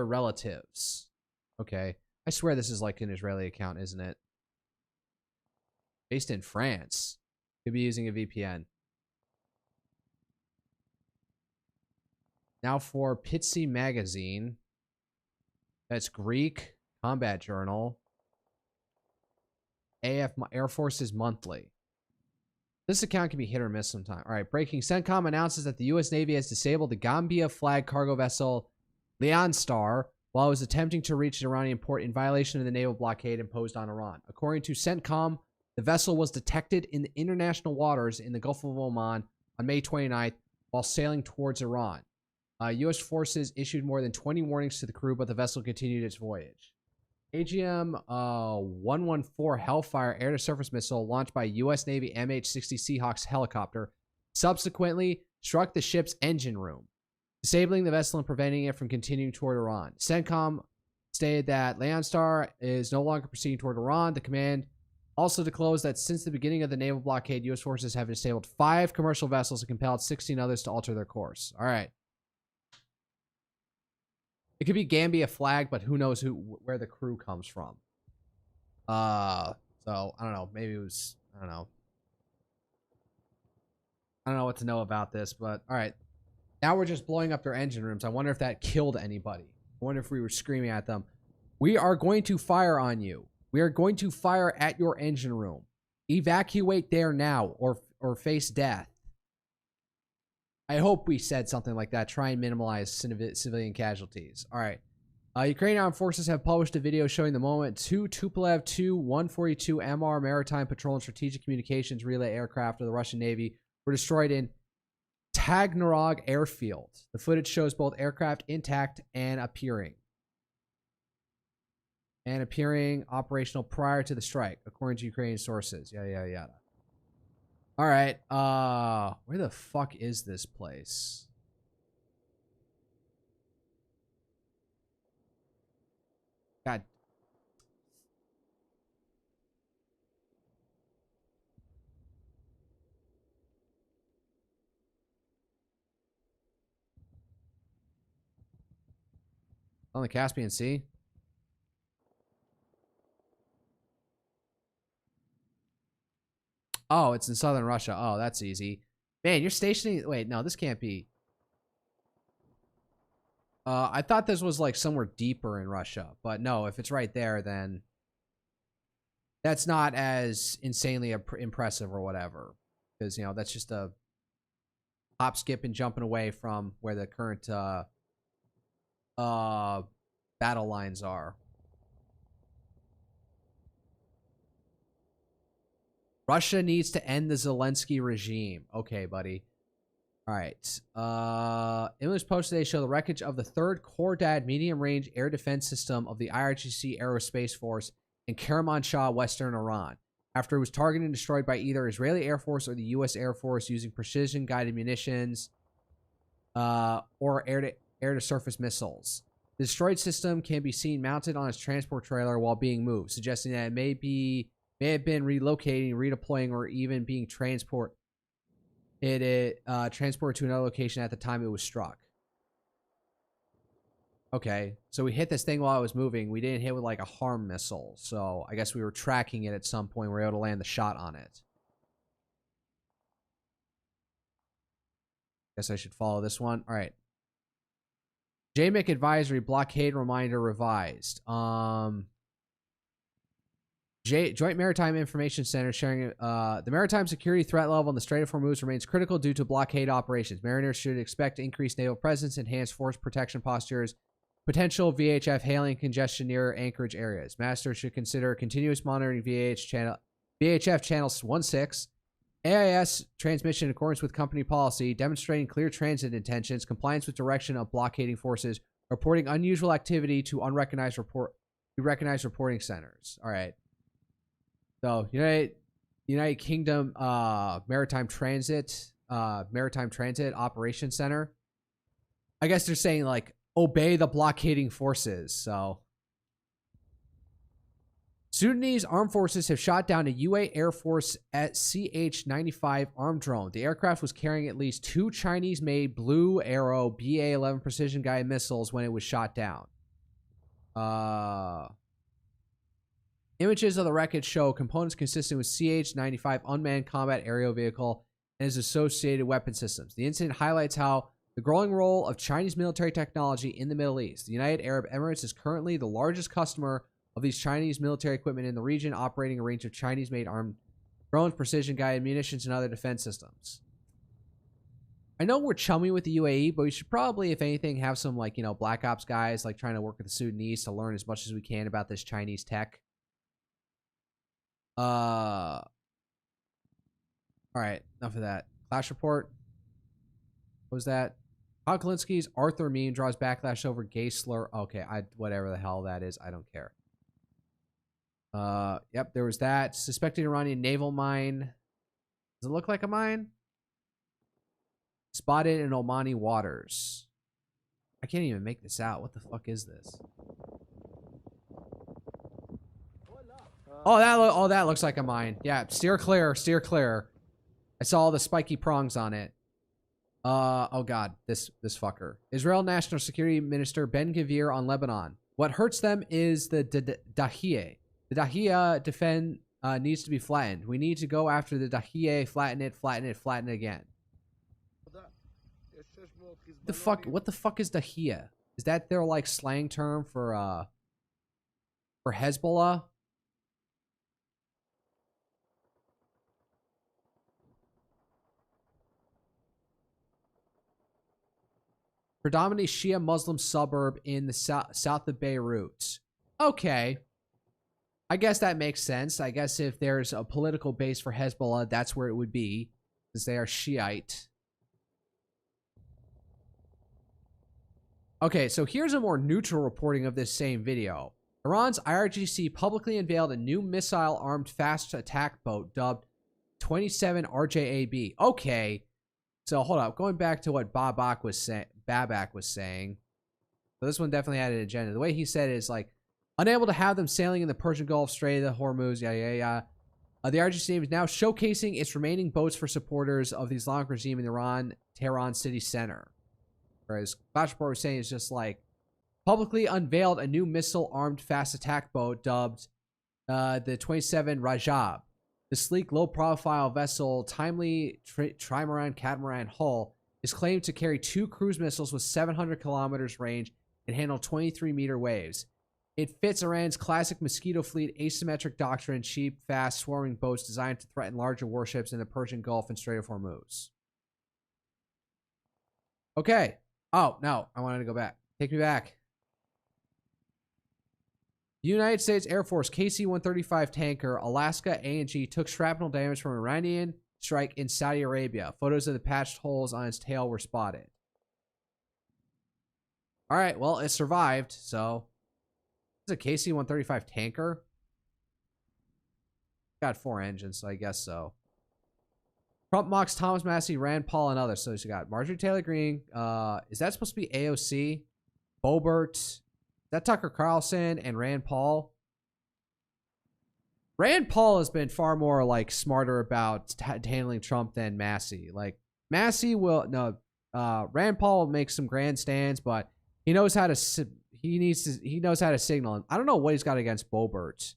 relatives. Okay. I swear this is like an Israeli account, isn't it? Based in France. Could be using a VPN. Now for Pitsy Magazine. That's Greek. Combat Journal. AF Air Forces Monthly. This account can be hit or miss sometime. All right, breaking. CENTCOM announces that the U.S. Navy has disabled the Gambia flag cargo vessel Leon Star while it was attempting to reach an Iranian port in violation of the naval blockade imposed on Iran. According to CENTCOM, the vessel was detected in the international waters in the Gulf of Oman on May 29th while sailing towards Iran. U.S. forces issued more than 20 warnings to the crew, but the vessel continued its voyage. AGM-114 Hellfire air-to-surface missile launched by U.S. Navy MH-60 Seahawks helicopter subsequently struck the ship's engine room, disabling the vessel and preventing it from continuing toward Iran. CENTCOM stated that Leon Star is no longer proceeding toward Iran. The command also disclosed that since the beginning of the naval blockade, U.S. forces have disabled 5 commercial vessels and compelled 16 others to alter their course. All right. It could be Gambia flag, but who knows where the crew comes from. So I don't know. Maybe it was, I don't know. I don't know what to know about this, but all right. Now we're just blowing up their engine rooms. I wonder if that killed anybody. I wonder if we were screaming at them. We are going to fire on you. We are going to fire at your engine room. Evacuate there now or face death. I hope we said something like that. Try and minimize civilian casualties. All right. Ukrainian armed forces have published a video showing the moment two Tupolev Tu-142 MR Maritime Patrol and Strategic Communications Relay aircraft of the Russian Navy were destroyed in Taganrog airfield. The footage shows both aircraft intact and appearing operational prior to the strike, according to Ukrainian sources. Yada, yada, yada. All right. Where the fuck is this place? God. On the Caspian Sea? Oh, it's in southern Russia. Oh, that's easy. Man, you're stationing... Wait, no, this can't be... I thought this was like somewhere deeper in Russia. But no, if it's right there, then... That's not as insanely impressive or whatever. Because, you know, that's just a... hop, skip, and jumping away from where the current... battle lines are. Russia needs to end the Zelensky regime. Okay, buddy. All right. Images posted today show the wreckage of the 3rd Khordad medium-range air defense system of the IRGC Aerospace Force in Kermanshah, Western Iran, after it was targeted and destroyed by either Israeli Air Force or the U.S. Air Force using precision-guided munitions or air-to-surface missiles. The destroyed system can be seen mounted on its transport trailer while being moved, suggesting that it may have been relocating, redeploying, or even being transported to another location at the time it was struck. Okay, so we hit this thing while it was moving. We didn't hit with like a harm missile, so I guess we were tracking it at some point. We were able to land the shot on it. Guess I should follow this one. All right. JMIC advisory blockade reminder revised. Joint Maritime Information Center sharing the maritime security threat level in the Strait of Hormuz remains critical due to blockade operations. Mariners should expect increased naval presence, enhanced force protection postures, potential VHF hailing congestion near anchorage areas. Masters should consider continuous monitoring VHF channel 16, AIS transmission in accordance with company policy, demonstrating clear transit intentions, compliance with direction of blockading forces, reporting unusual activity to unrecognized recognized reporting centers. All right. So United Kingdom Maritime Transit Operations Center. I guess they're saying like obey the blockading forces. So Sudanese armed forces have shot down a UA Air Force at CH-95 armed drone. The aircraft was carrying at least 2 Chinese-made Blue Arrow BA-11 precision-guided missiles when it was shot down. Images of the wreckage show components consistent with CH-95 unmanned combat aerial vehicle and its associated weapon systems. The incident highlights how the growing role of Chinese military technology in the Middle East. The United Arab Emirates is currently the largest customer of these Chinese military equipment in the region, operating a range of Chinese-made armed drones, precision-guided munitions, and other defense systems. I know we're chummy with the UAE, but we should probably, if anything, have some, like, you know, Black Ops guys, like, trying to work with the Sudanese to learn as much as we can about this Chinese tech. All right, enough of that. Clash report. What was that? Todd Kalinski's Arthur meme draws backlash over gay slur. Okay, whatever the hell that is, I don't care. Yep, there was that. Suspected Iranian naval mine. Does it look like a mine? Spotted in Omani waters. I can't even make this out. What the fuck is this? Oh, that looks like a mine. Yeah, steer clear, steer clear. I saw all the spiky prongs on it. Oh god, this fucker. Israel National Security Minister Ben Gvir on Lebanon. What hurts them is the Dahiyeh. The Dahiyeh needs to be flattened. We need to go after the Dahiyeh, flatten it, flatten it, flatten it again. What the fuck is Dahiyeh? Is that their like slang term for Hezbollah? Predominantly Shia Muslim suburb in the south of Beirut. Okay. I guess that makes sense. I guess if there's a political base for Hezbollah, that's where it would be, since they are Shiite. Okay, so here's a more neutral reporting of this same video. Iran's IRGC publicly unveiled a new missile-armed fast attack boat dubbed 27 RJAB. Okay, so hold up. Going back to what Babak was saying. So this one definitely had an agenda. The way he said it is like, unable to have them sailing in the Persian Gulf, Strait of the Hormuz, the IRGC is now showcasing its remaining boats for supporters of the Islamic regime in Iran, Tehran city center. Whereas Flash Report was saying it's just like, publicly unveiled a new missile-armed fast attack boat dubbed the 27 Rajab. The sleek, low-profile vessel, timely trimaran catamaran hull, is claimed to carry 2 cruise missiles with 700 kilometers range and handle 23-meter waves. It fits Iran's classic Mosquito Fleet asymmetric doctrine, cheap, fast, swarming boats designed to threaten larger warships in the Persian Gulf and Strait of Hormuz. Okay. Oh, no. I wanted to go back. Take me back. The United States Air Force KC-135 tanker Alaska A&G took shrapnel damage from an Iranian strike in Saudi Arabia. Photos of the patched holes on its tail were spotted. All right, well, it survived, so... It's a KC-135 tanker. Got 4 engines, so I guess so. Trump mocks Thomas Massie, Rand Paul, and others. So you got Marjorie Taylor Greene. Is that supposed to be AOC? Boebert. Is that Tucker Carlson and Rand Paul? Rand Paul has been far more like smarter about handling Trump than Massie. Like Massie will Rand Paul will make some grandstands, but he knows how to. He knows how to signal. I don't know what he's got against Boebert.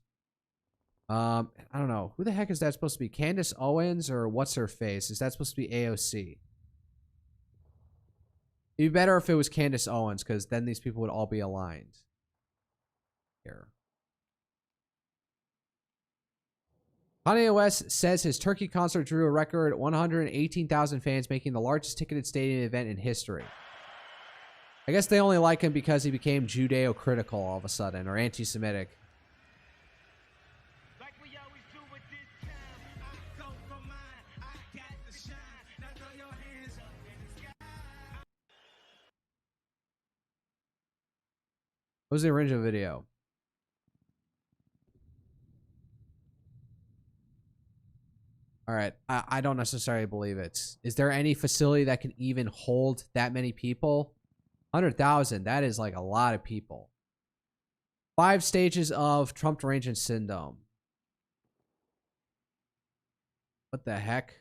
I don't know. Who the heck is that supposed to be? Candace Owens or what's her face? Is that supposed to be AOC? It'd be better if it was Candace Owens, because then these people would all be aligned. Here. Kanye West says his Turkey concert drew a record 118,000 fans, making the largest ticketed stadium event in history. I guess they only like him because he became Judeo-critical all of a sudden, or anti-Semitic. Like we always do with this time, I go for mine, I got the shine. Now throw your hands up in the sky. What was the original video? All right, I don't necessarily believe it. Is there any facility that can even hold that many people? 100,000, that is like a lot of people. 5 stages of Trump derangement syndrome. What the heck?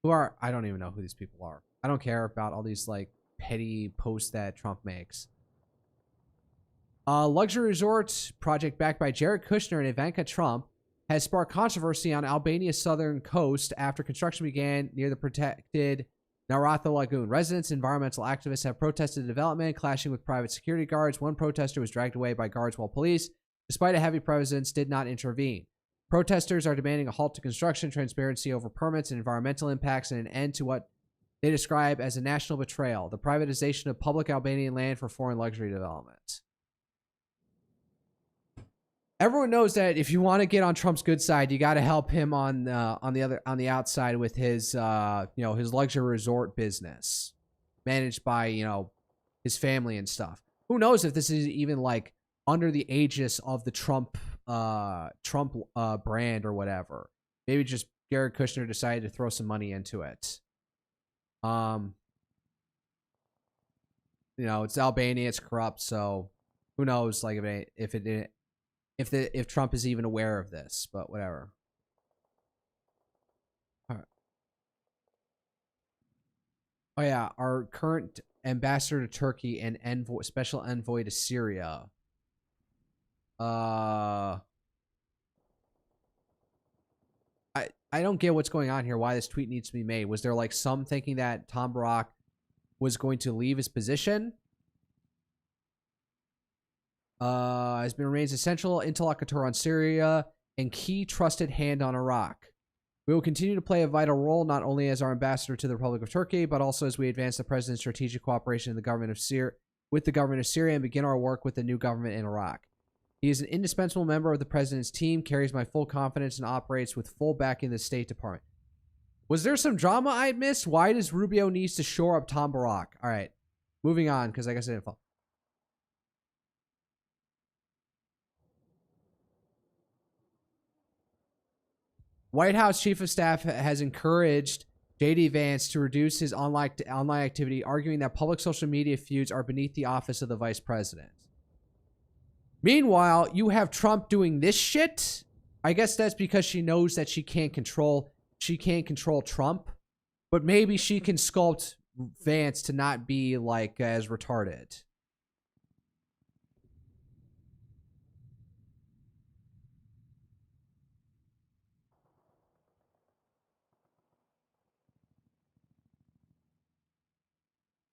Who are... I don't even know who these people are. I don't care about all these like petty posts that Trump makes. Luxury resort project backed by Jared Kushner and Ivanka Trump has sparked controversy on Albania's southern coast after construction began near the protected Naratha Lagoon. Residents and environmental activists have protested the development, clashing with private security guards. One protester was dragged away by guards while police, despite a heavy presence, did not intervene. Protesters are demanding a halt to construction, transparency over permits and environmental impacts, and an end to what they describe as a national betrayal, the privatization of public Albanian land for foreign luxury development. Everyone knows that if you want to get on Trump's good side, you got to help him on the outside with his his luxury resort business, managed by his family and stuff. Who knows if this is even like under the aegis of the Trump brand or whatever. Maybe just Jared Kushner decided to throw some money into it. It's Albania, it's corrupt, so who knows like if Trump is even aware of this, but whatever. All right. Oh yeah, our current ambassador to Turkey and special envoy to Syria. I don't get what's going on here. Why this tweet needs to be made? Was there like some thinking that Tom Brock was going to leave his position? has been remains essential interlocutor on Syria and key trusted hand on Iraq. We will continue to play a vital role not only as our ambassador to the Republic of Turkey, but also as we advance the president's strategic cooperation in the government of with the government of Syria and begin our work with the new government in Iraq. He is an indispensable member of the president's team, carries my full confidence, and operates with full backing of the State Department. Was there some drama I missed? Why does Rubio needs to shore up Tom Barak? All right, moving on, because I guess I didn't follow. White House Chief of Staff has encouraged J.D. Vance to reduce his online activity, arguing that public social media feuds are beneath the office of the vice president. Meanwhile, you have Trump doing this shit. I guess that's because she knows that she can't control Trump, but maybe she can sculpt Vance to not be like as retarded.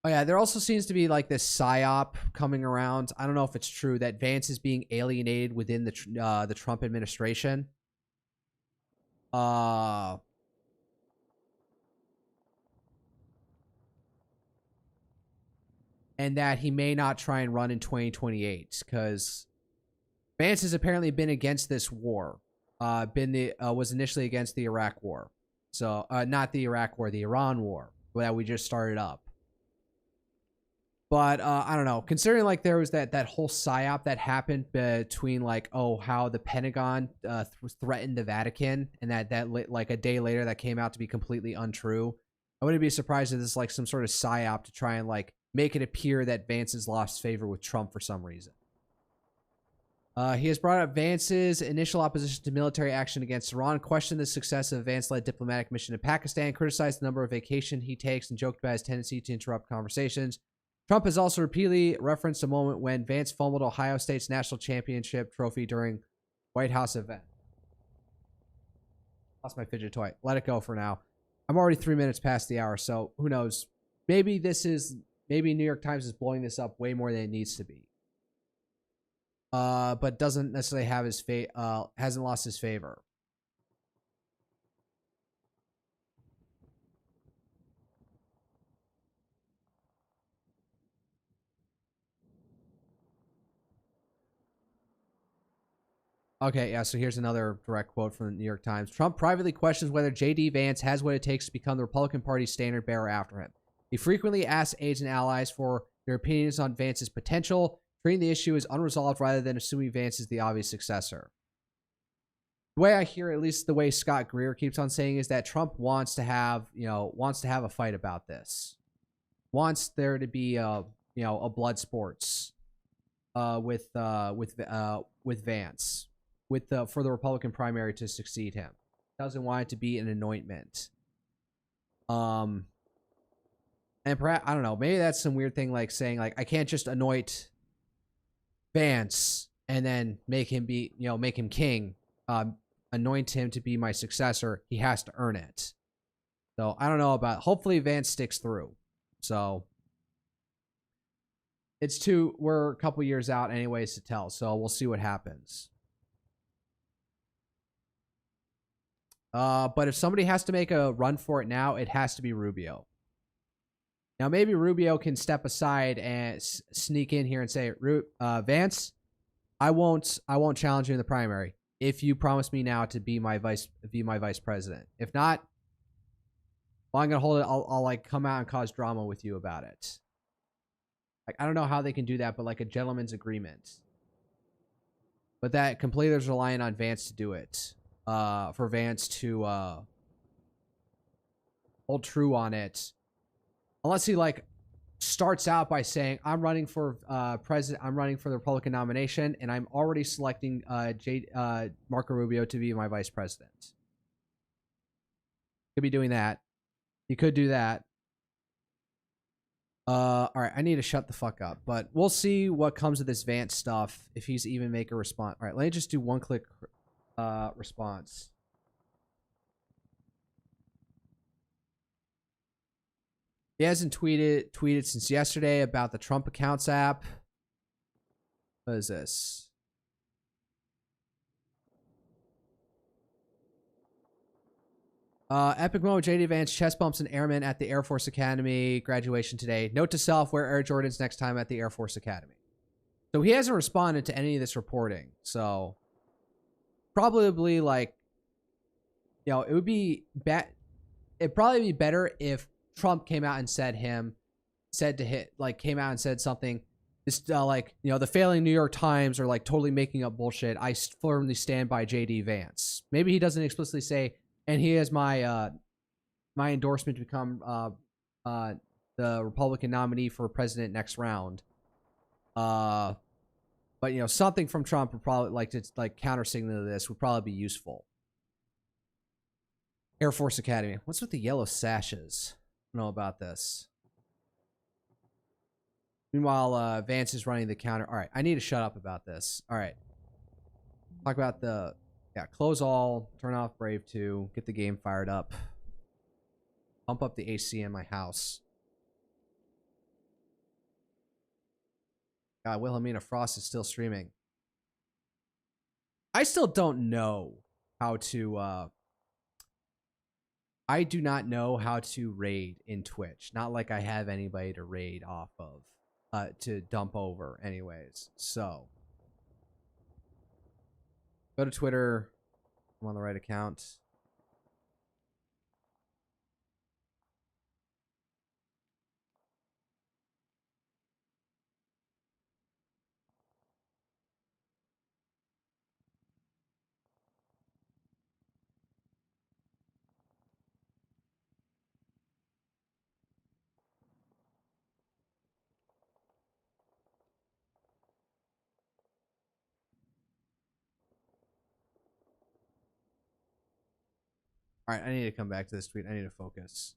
Oh yeah, there also seems to be like this psyop coming around. I don't know if it's true that Vance is being alienated within the Trump administration. And that he may not try and run in 2028 because Vance has apparently been against this war. Was initially against the Iraq war. So not the Iraq war, the Iran war that we just started up. But I don't know. Considering like there was that whole psyop that happened between like how the Pentagon threatened the Vatican, and that like a day later that came out to be completely untrue. I wouldn't be surprised if this is like some sort of psyop to try and like make it appear that Vance has lost favor with Trump for some reason. He has brought up Vance's initial opposition to military action against Iran, questioned the success of a Vance-led diplomatic mission in Pakistan, criticized the number of vacations he takes, and joked about his tendency to interrupt conversations. Trump has also repeatedly referenced a moment when Vance fumbled Ohio State's national championship trophy during White House event. Lost my fidget toy. Let it go for now. I'm already 3 minutes past the hour, so who knows? Maybe New York Times is blowing this up way more than it needs to be. But doesn't necessarily have his hasn't lost his favor. Okay, yeah, so here's another direct quote from the New York Times. Trump privately questions whether J.D. Vance has what it takes to become the Republican Party's standard bearer after him. He frequently asks aides and allies for their opinions on Vance's potential, treating the issue as unresolved rather than assuming Vance is the obvious successor. The way I hear, at least the way Scott Greer keeps on saying, is that Trump wants to have a fight about this. Wants there to be a blood sports with Vance. For the Republican primary to succeed him. Doesn't want it to be an anointment. And perhaps, I don't know, maybe that's some weird thing like saying like I can't just anoint Vance and then make him king. Anoint him to be my successor. He has to earn it. So I don't know hopefully Vance sticks through. So we're a couple years out anyways to tell. So we'll see what happens. But if somebody has to make a run for it now, it has to be Rubio. Now, maybe Rubio can step aside and sneak in here and say, Vance, I won't challenge you in the primary if you promise me now to be my vice president. If not, well, I'm gonna hold it. I'll like come out and cause drama with you about it. Like I don't know how they can do that, but like a gentleman's agreement. But that completely is relying on Vance to do it. For Vance to hold true on it, unless he like starts out by saying, "I'm running for president. I'm running for the Republican nomination, and I'm already selecting Marco Rubio to be my vice president." Could be doing that. He could do that. All right, I need to shut the fuck up, but we'll see what comes of this Vance stuff if he's even make a response. All right, let me just do one click. Response. He hasn't tweeted since yesterday about the Trump Accounts app. What is this? Epic moment, JD Vance chest bumps an airman at the Air Force Academy graduation today. Note to self, wear Air Jordans next time at the Air Force Academy. So he hasn't responded to any of this reporting. So probably like, you know, it would be bad. It'd probably be better if Trump came out and came out and said something. It's like, you know, the failing New York Times are like totally making up bullshit. I firmly stand by JD Vance. Maybe he doesn't explicitly say, and he has my my endorsement to become the Republican nominee for president next round. But you know, something from Trump would probably like counter signal to this would probably be useful. Air Force Academy. What's with the yellow sashes? I don't know about this. Meanwhile, Vance is running the counter. All right, I need to shut up about this. All right. Talk about the, yeah, close all, turn off Brave 2, get the game fired up. Pump up the AC in my house. God, Wilhelmina Frost is still streaming. I still don't know how to, I do not know how to raid in Twitch. Not like I have anybody to raid off of. To dump over anyways. So go to Twitter. I'm on the right account. All right, I need to come back to this tweet. I need to focus.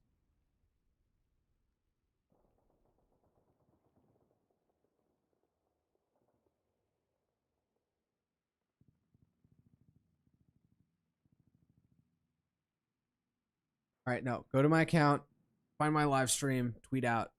All right, no, go to my account, find my live stream, tweet it out.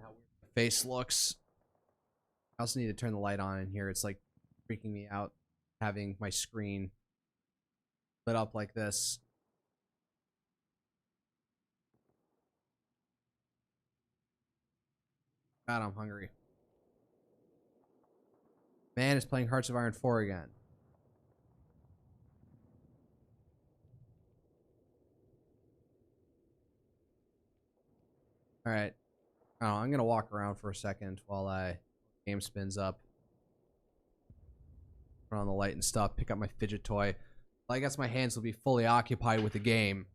How weird my face looks. I also need to turn the light on in here. It's like freaking me out having my screen lit up like this. God, I'm hungry. Man is playing Hearts of Iron 4 again. All right. Oh, I'm going to walk around for a second while game spins up. Turn on the light and stuff. Pick up my fidget toy. I guess my hands will be fully occupied with the game.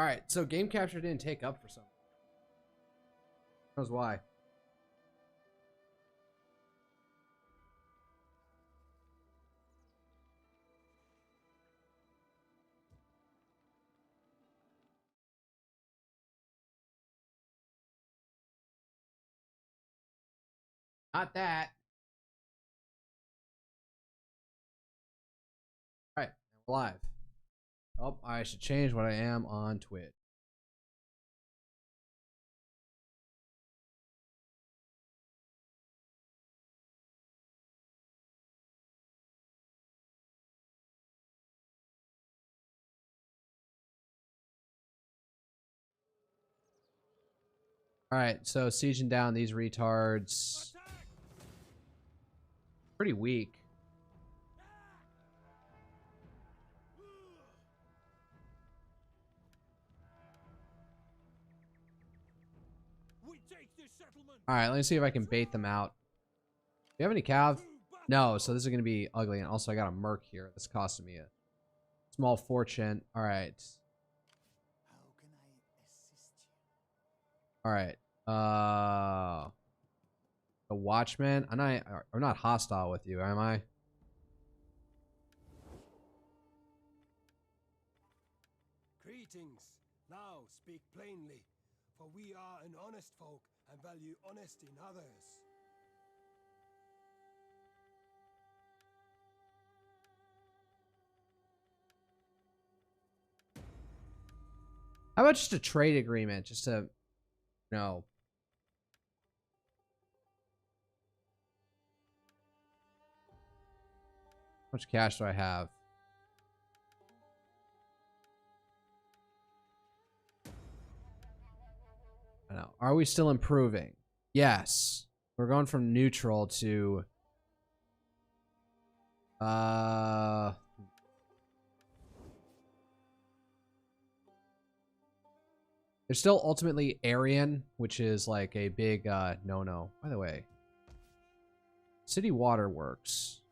Alright, so game capture didn't take up for some. Who knows why? Not that. Alright, we're live. Oh, I should change what I am on Twitch. Alright, so sieging down these retards. Pretty weak. Alright, let me see if I can bait them out. Do you have any cav? No, so this is going to be ugly. And also, I got a merc here. That's costing me a small fortune. Alright. Alright. The Watchman. I'm not hostile with you, am I? Greetings. Now speak plainly, for we are an honest folk and value honesty in others. How about just a trade agreement? Just to, no. How much cash do I have? I know. Are we still improving? Yes. We're going from neutral to they're still ultimately Aryan, which is like a big no-no. By the way, city waterworks.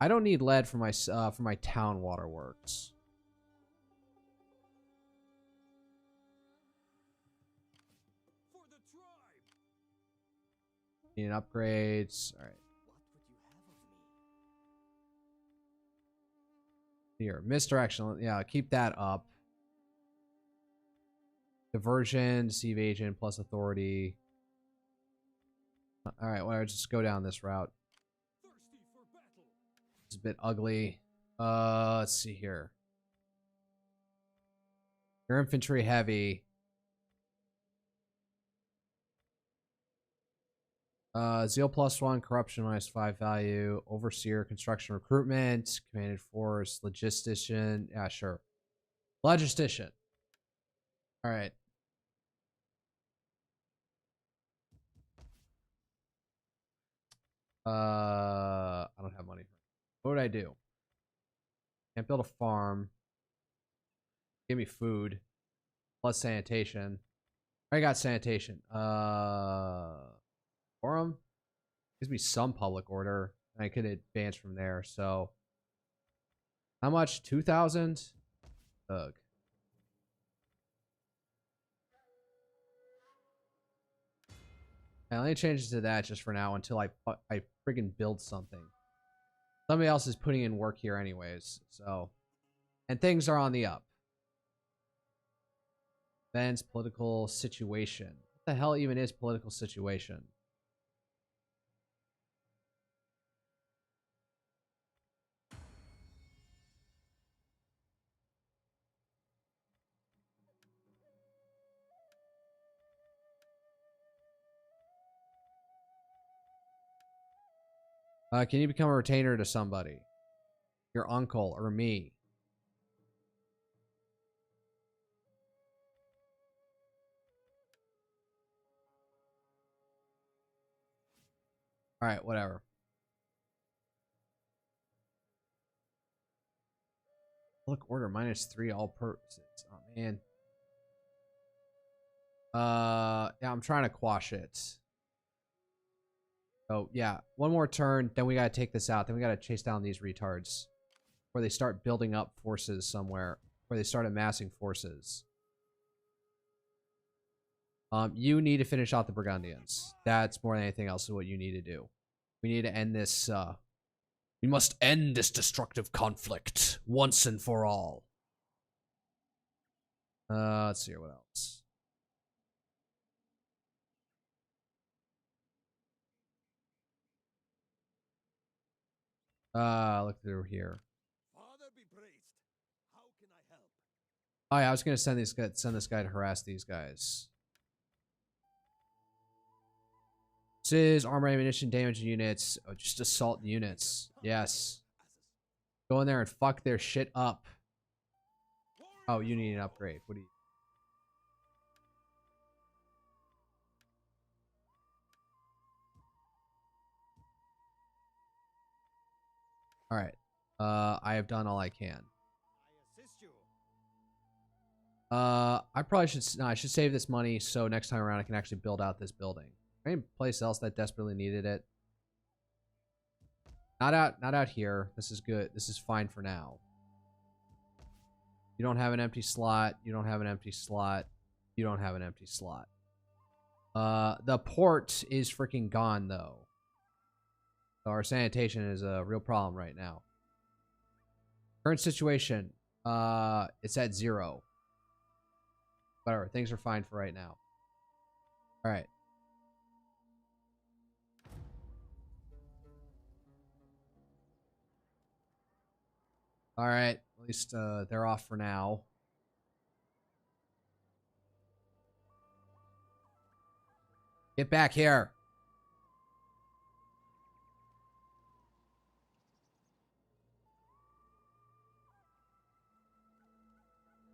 I don't need lead for my town waterworks. Need upgrades. All right. Here, misdirection. Yeah, keep that up. Diversion, deceive agent, plus authority. All right, well, I'll just go down this route. It's a bit ugly. Let's see here. Your infantry heavy. Zeal +1, corruption -5 value, overseer, construction, recruitment, commanded force, logistician. Yeah, sure. Logistician. All right. I don't have money. What would I do? Can't build a farm. Give me food. Plus sanitation. I got sanitation. Forum? Gives me some public order. And I could advance from there. So how much? 2,000? Ugh. And let me change it to that just for now until I friggin' build something. Somebody else is putting in work here anyways. So, and things are on the up. Events, political situation. What the hell even is political situation? Can you become a retainer to somebody? Your uncle or me? Alright, whatever. Look, order -3 all purposes. Oh, man. Yeah, I'm trying to quash it. Oh, yeah. One more turn, then we gotta take this out. Then we gotta chase down these retards. Where they start building up forces somewhere. where they start amassing forces. You need to finish out the Burgundians. That's more than anything else is what you need to do. We need to end this, we must end this destructive conflict once and for all. Let's see here, what else? Look through here. Father be praised. How can I help? Oh yeah, I was gonna send this guy to harass these guys. This is armor, ammunition, damage units. Oh, just assault units. Yes. Go in there and fuck their shit up. Oh, you need an upgrade. What do you? All right. I have done all I can. I assist you. I probably should. No, I should save this money so next time around I can actually build out this building. Any place else that desperately needed it? Not out here. This is good. This is fine for now. You don't have an empty slot. You don't have an empty slot. You don't have an empty slot. The port is freaking gone though. So our sanitation is a real problem right now. Current situation. It's at 0. Whatever. Things are fine for right now. All right. All right. At least they're off for now. Get back here.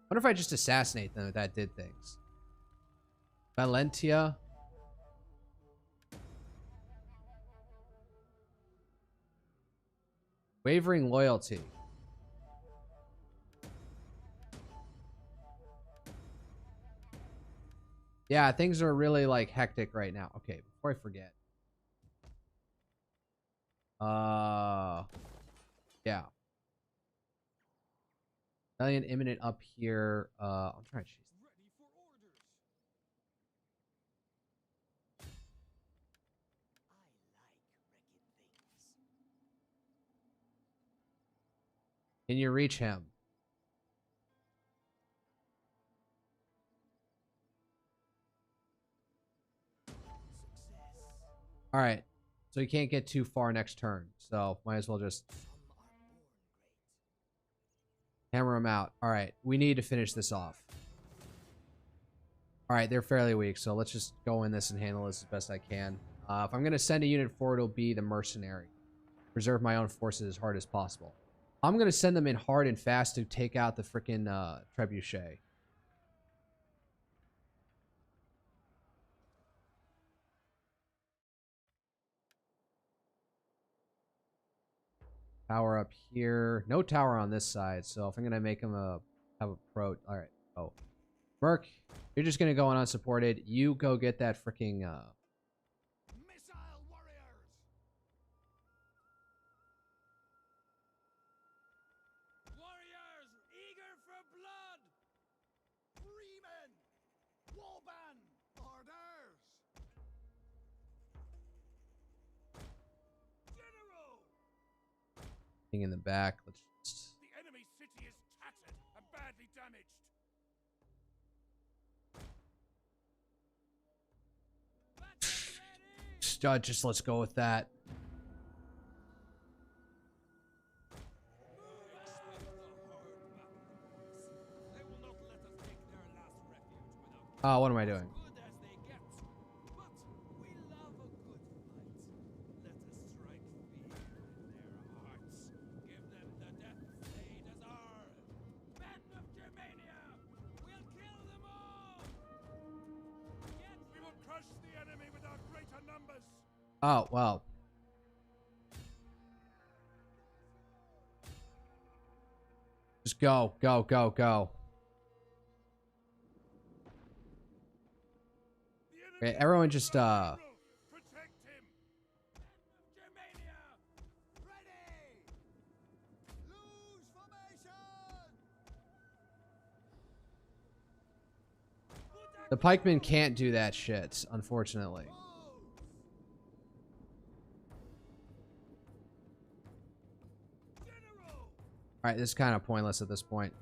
What if I just assassinate them if that did things? Valentia. Wavering loyalty. Yeah, things are really like hectic right now. Okay, before I forget. Yeah. Rebellion imminent up here. I'm trying to chase. Ready for orders. I like wrecking things. Can you reach him? All right. So you can't get too far next turn. So might as well just hammer him out. All right. We need to finish this off. All right. They're fairly weak. So let's just go in this and handle this as best I can. If I'm going to send a unit forward, it'll be the mercenary. Preserve my own forces as hard as possible. I'm going to send them in hard and fast to take out the freaking trebuchet. Tower up here. No tower on this side. So if I'm going to make him have a pro. All right. Oh. Merc, you're just going to go on unsupported. You go get that freaking... Missile warriors. Warriors eager for blood. Freemen. Warband. Orders. General. thing in the back. Let's just... The enemy city is tattered and badly damaged. Just let's go with that. Oh, what am I doing? Oh, well. Just go, go, go, go. Okay, everyone just, Protect him. Ready. Lose formation. The pikemen can't do that shit, unfortunately. Alright, this is kind of pointless at this point.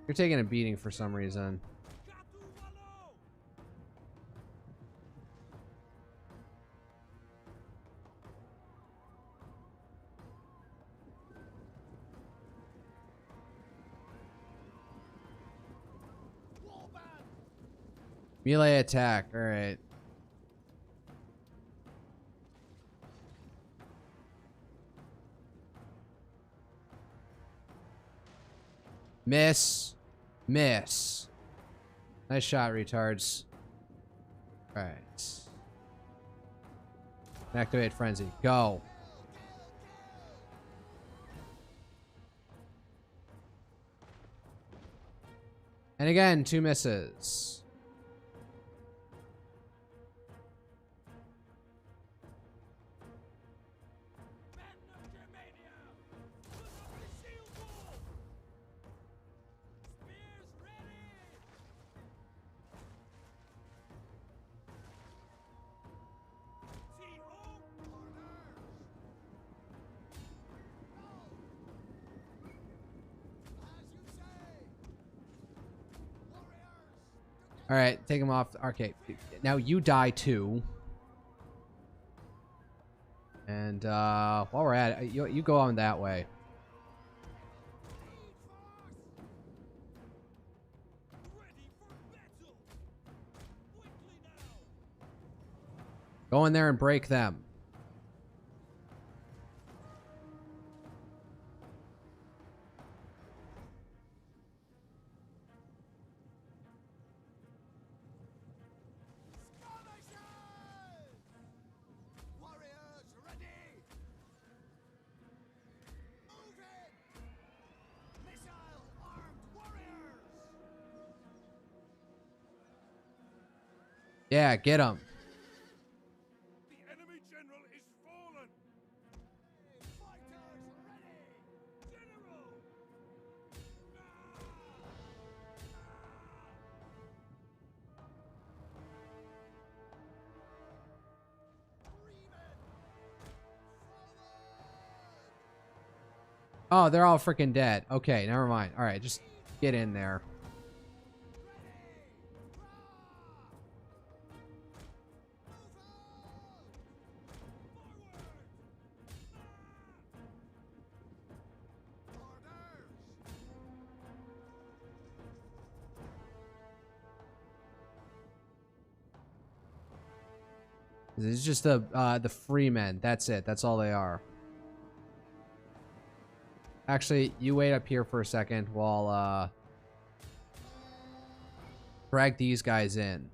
You're taking a beating for some reason. Melee attack, alright. Miss. Miss. Nice shot, retards. Alright. Activate frenzy. Go. And again, 2 misses. All right, take him off. Okay, now you die too. And while we're at it, you go on that way. Go in there and break them. Yeah, get him. The enemy general is fallen. Fighters ready. General. Oh, they're all freaking dead. Okay, never mind. All right, just get in there. This is just the freemen. That's it. That's all they are. Actually, you wait up here for a second while drag these guys in.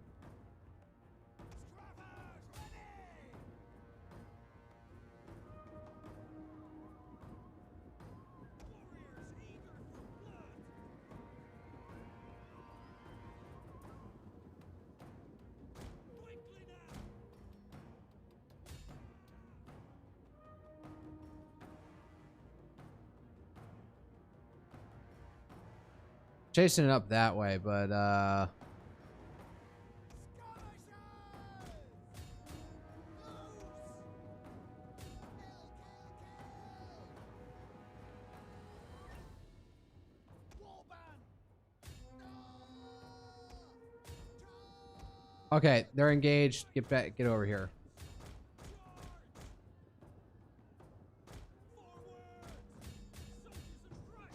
Chasing it up that way, but okay, they're engaged. Get back, get over here.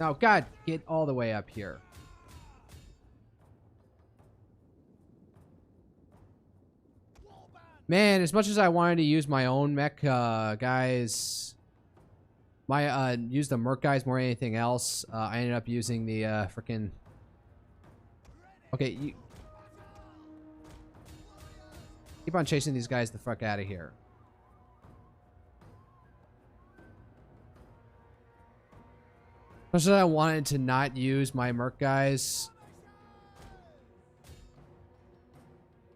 No, God, get all the way up here. Man, as much as I wanted to use my own mech guys, use the merc guys more than anything else, I ended up using the freaking. Okay, you Keep on chasing these guys the fuck out of here. Much as I wanted to not use my merc guys,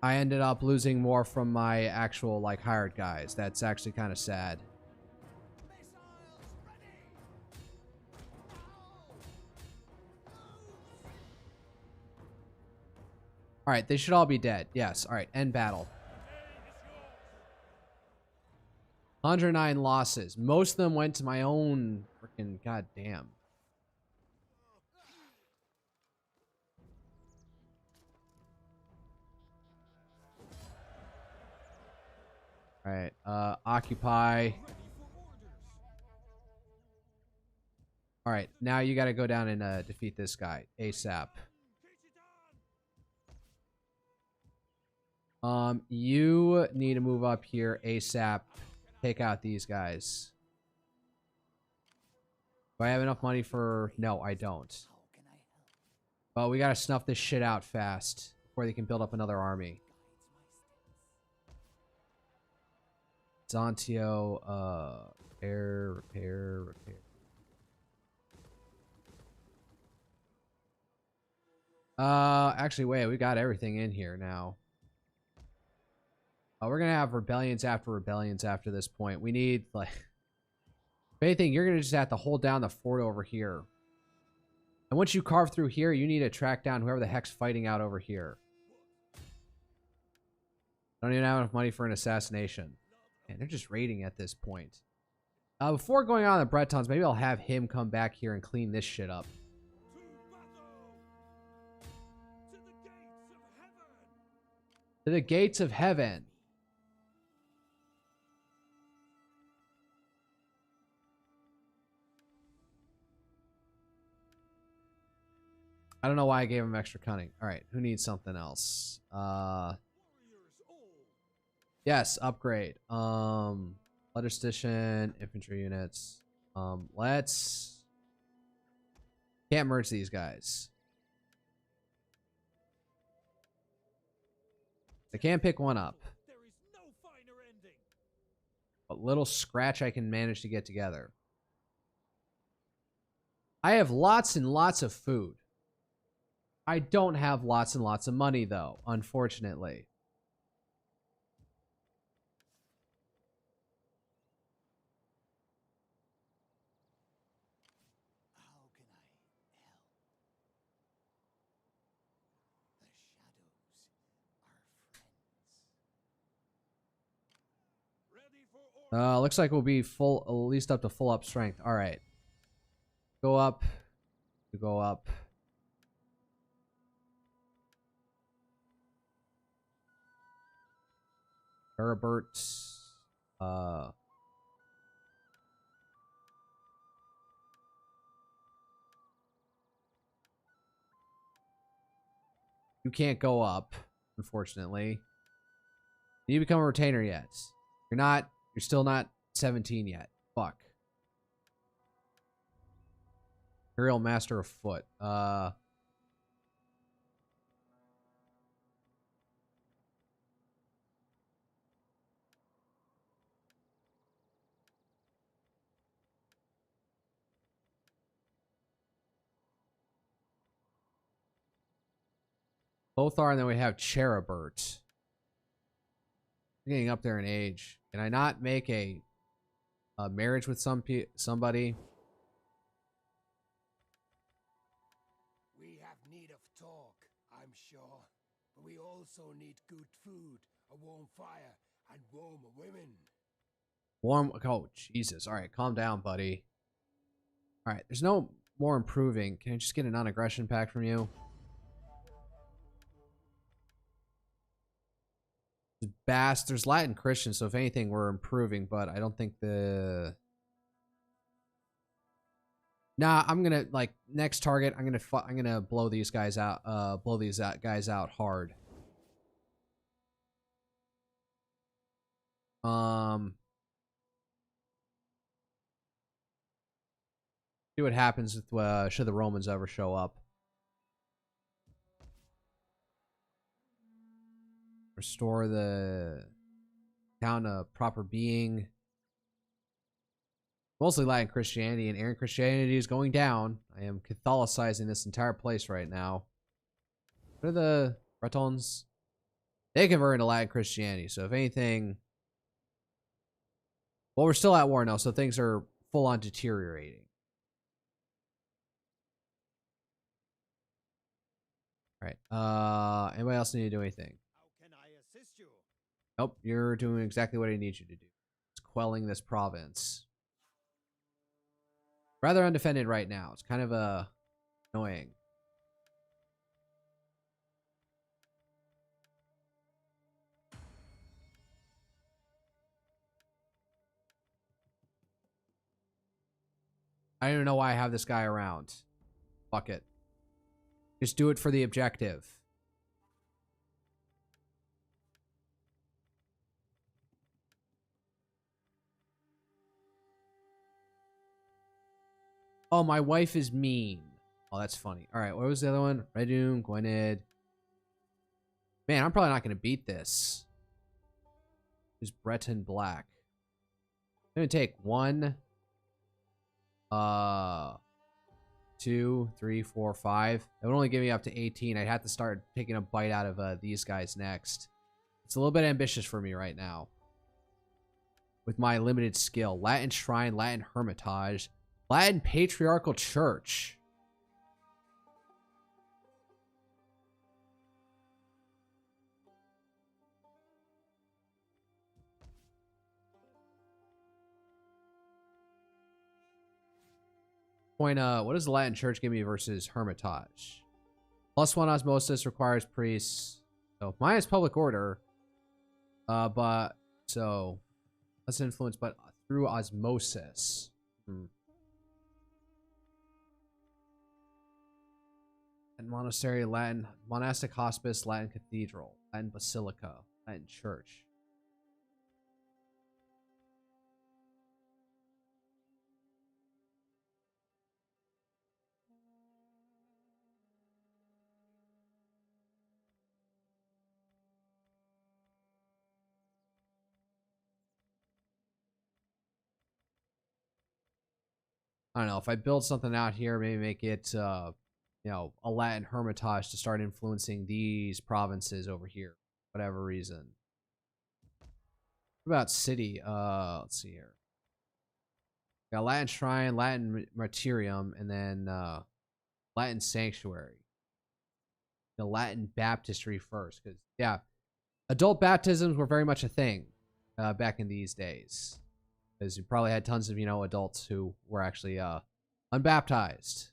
I ended up losing more from my actual, like, hired guys. That's actually kind of sad. Alright, they should all be dead. Yes, alright, end battle. 109 losses. Most of them went to my own freaking goddamn. Alright, occupy. Alright, now you gotta go down and defeat this guy ASAP. You need to move up here ASAP. Take out these guys. Do I have enough money for... No, I don't. But we gotta snuff this shit out fast before they can build up another army. Zontio, repair. Actually, wait, we got everything in here now. We're gonna have rebellions after this point. We need, like... If anything, you're gonna just have to hold down the fort over here. And once you carve through here, you need to track down whoever the heck's fighting out over here. Don't even have enough money for an assassination. Man, they're just raiding at this point. Before going on the Bretons, maybe I'll have him come back here and clean this shit up. To the gates of heaven. I don't know why I gave him extra cunning. Alright, who needs something else? Yes, upgrade. Legislation, infantry units. Let's... Can't merge these guys. I can't pick one up. There is no finer ending. A little scratch I can manage to get together. I have lots and lots of food. I don't have lots and lots of money, though, unfortunately. How can I help? The shadows are friends. Ready for order. Looks like we'll be full, at least up to full up strength. All right. Go up. You go up. Herbert. You can't go up, unfortunately. You become a retainer yet. You're still not 17 yet. Fuck. Imperial Master of Foot. Both are, and then we have Cherubert. Getting up there in age. Can I not make a marriage with somebody? We have need of talk, I'm sure. But we also need good food, a warm fire, and warmer women. Oh, Jesus. All right, calm down, buddy. All right, there's no more improving. Can I just get a non-aggression pack from you? There's Latin Christian, so if anything, we're improving, but I don't think the... Nah, I'm gonna, like, next target, I'm gonna blow these guys out, guys out hard. See what happens with, should the Romans ever show up. Restore the town to proper being. Mostly Latin Christianity, and Arian Christianity is going down. I am Catholicizing this entire place right now. What are the Bretons? They convert into Latin Christianity, so if anything... Well, we're still at war now, so things are full-on deteriorating. Alright, anybody else need to do anything? How can I assist you? Nope, you're doing exactly what I need you to do. It's quelling this province. Rather undefended right now. It's kind of annoying. I don't even know why I have this guy around. Fuck it. Just do it for the objective. Oh, my wife is mean. Oh, that's funny. Alright, what was the other one? Redun, Gwynedd. Man, I'm probably not going to beat this. Who's Breton Black? I'm going to take 1, 2, 3, 4, 5. It would only give me up to 18. I'd have to start taking a bite out of these guys next. It's a little bit ambitious for me right now. With my limited skill. Latin Shrine, Latin Hermitage, Latin Patriarchal Church. What does the Latin Church give me versus Hermitage? +1 osmosis requires priests. So mine is public order. But so less influence, but through osmosis. And monastery, Latin monastic hospice, Latin cathedral, Latin basilica, Latin church. I don't know, if I build something out here, maybe make it, you know, a Latin Hermitage to start influencing these provinces over here, whatever reason. What about city? Let's see here. Got Latin Shrine, Latin Martyrium, and then Latin Sanctuary. The Latin Baptistry first, because yeah, adult baptisms were very much a thing back in these days. Because you probably had tons of, you know, adults who were actually unbaptized.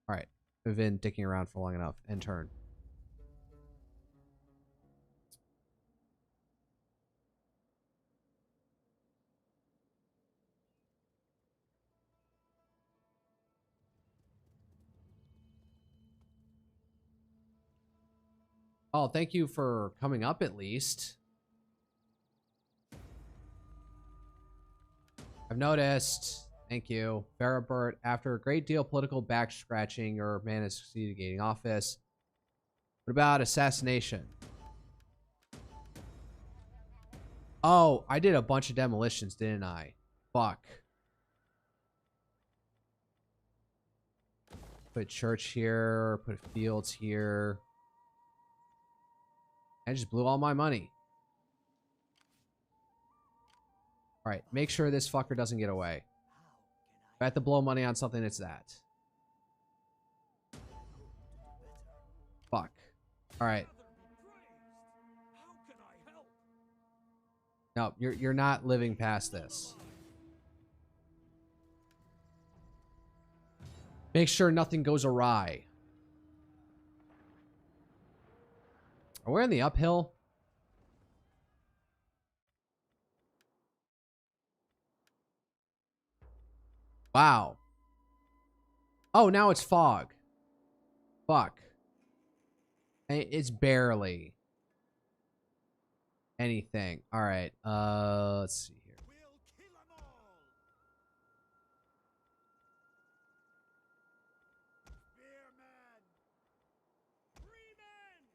Alright. We've been dicking around for long enough. End turn. Oh, thank you for coming up at least. I've noticed. Thank you. Farabert, after a great deal of political back scratching, your man has succeeded in gaining office. What about assassination? Oh, I did a bunch of demolitions, didn't I? Fuck. Put a church here, put fields here. I just blew all my money. Alright, make sure this fucker doesn't get away. If I have to blow money on something, it's that. Fuck. Alright. No, you're not living past this. Make sure nothing goes awry. Are we on the uphill? Wow. Oh, now it's fog. Fuck. It's barely anything. All right. Let's see here. We'll kill 'em all. Spearman! Freeman!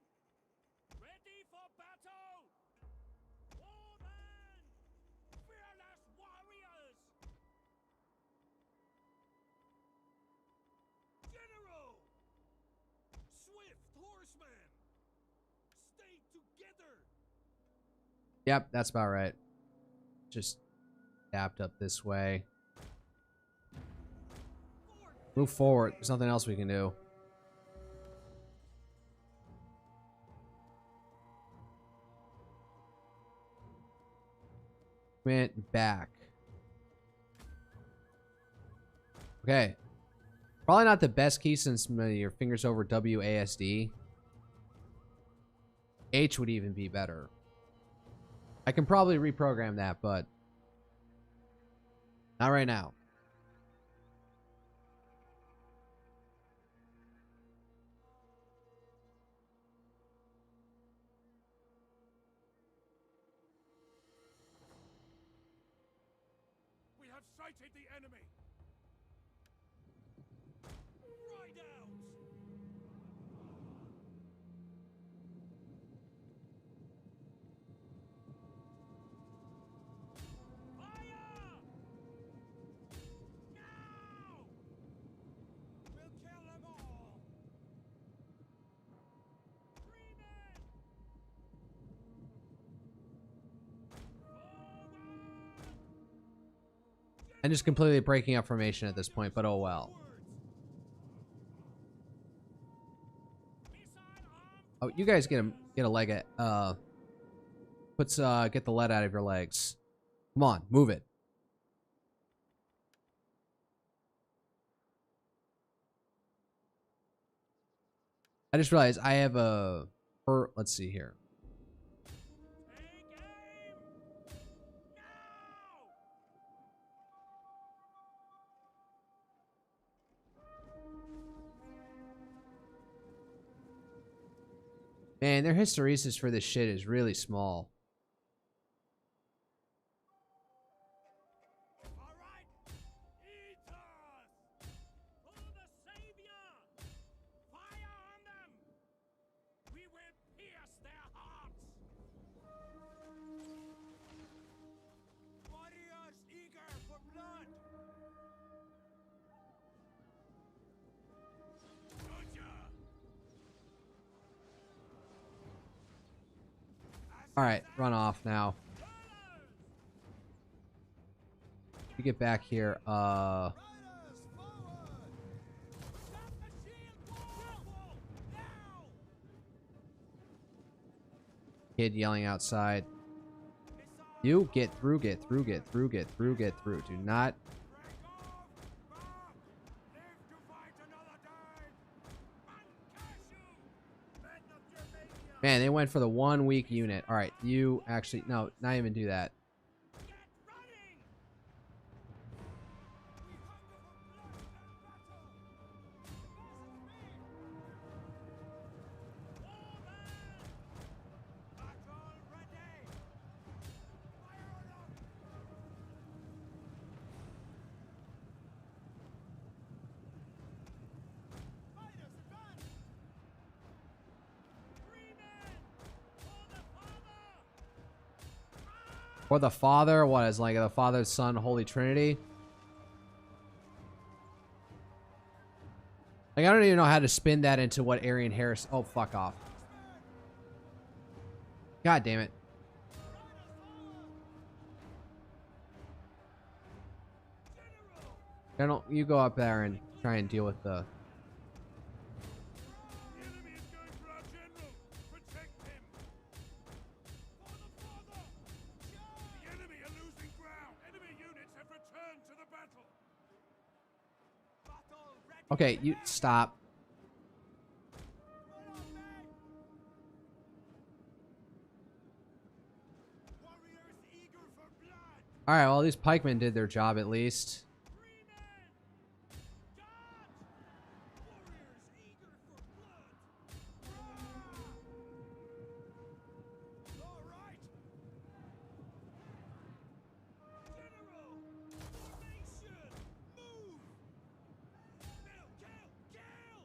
Ready for Englishman! Stay together! Yep, that's about right. Just adapt up this way. Move forward. There's nothing else we can do. Went back. Okay. Probably not the best key since your fingers over WASD. H would even be better. I can probably reprogram that, but not right now. We have sighted the enemy! Ride out! Fire! Now! We'll kill them all! Three men! I'm just completely breaking up formation at this point, but oh well. Oh, you guys get a leg at get the lead out of your legs. Come on, move it. I just realized I have a let's see here. Take aim! Now! Man, their hysteresis for this shit is really small. All right, eat us! For the savior! Fire on them! We will pierce their hearts! Warriors eager for blood! All right, run off now. You get back here. Riders forward! Stop the shield wall! Now! Kid yelling outside. You get through, get through, get through, get through, get through. Do not. Break off! Back! Live to fight another day! Uncurse you! Men of Germania! Man, they went for the 1 weak unit. All right, you actually no, not even do that. Get running! We hunger for blood and battle! War man! Battle ready! Fire on them! Fighters advance! Three men! For the father! For the Father, what is like the Father, Son, Holy Trinity? Like I don't even know how to spin that into what Arian Harris. Oh, fuck off! God damn it! General, you go up there and try and deal with the. The enemy is going for our general! Protect him! For the father! The enemy are losing ground! Enemy units have returned to the battle! Battle ready! Okay, you stop. Follow me! Warriors eager for blood! All right, well these pikemen did their job at least. Three men! Charge! Warriors eager for blood! All right! General! Formation! Move! Kill!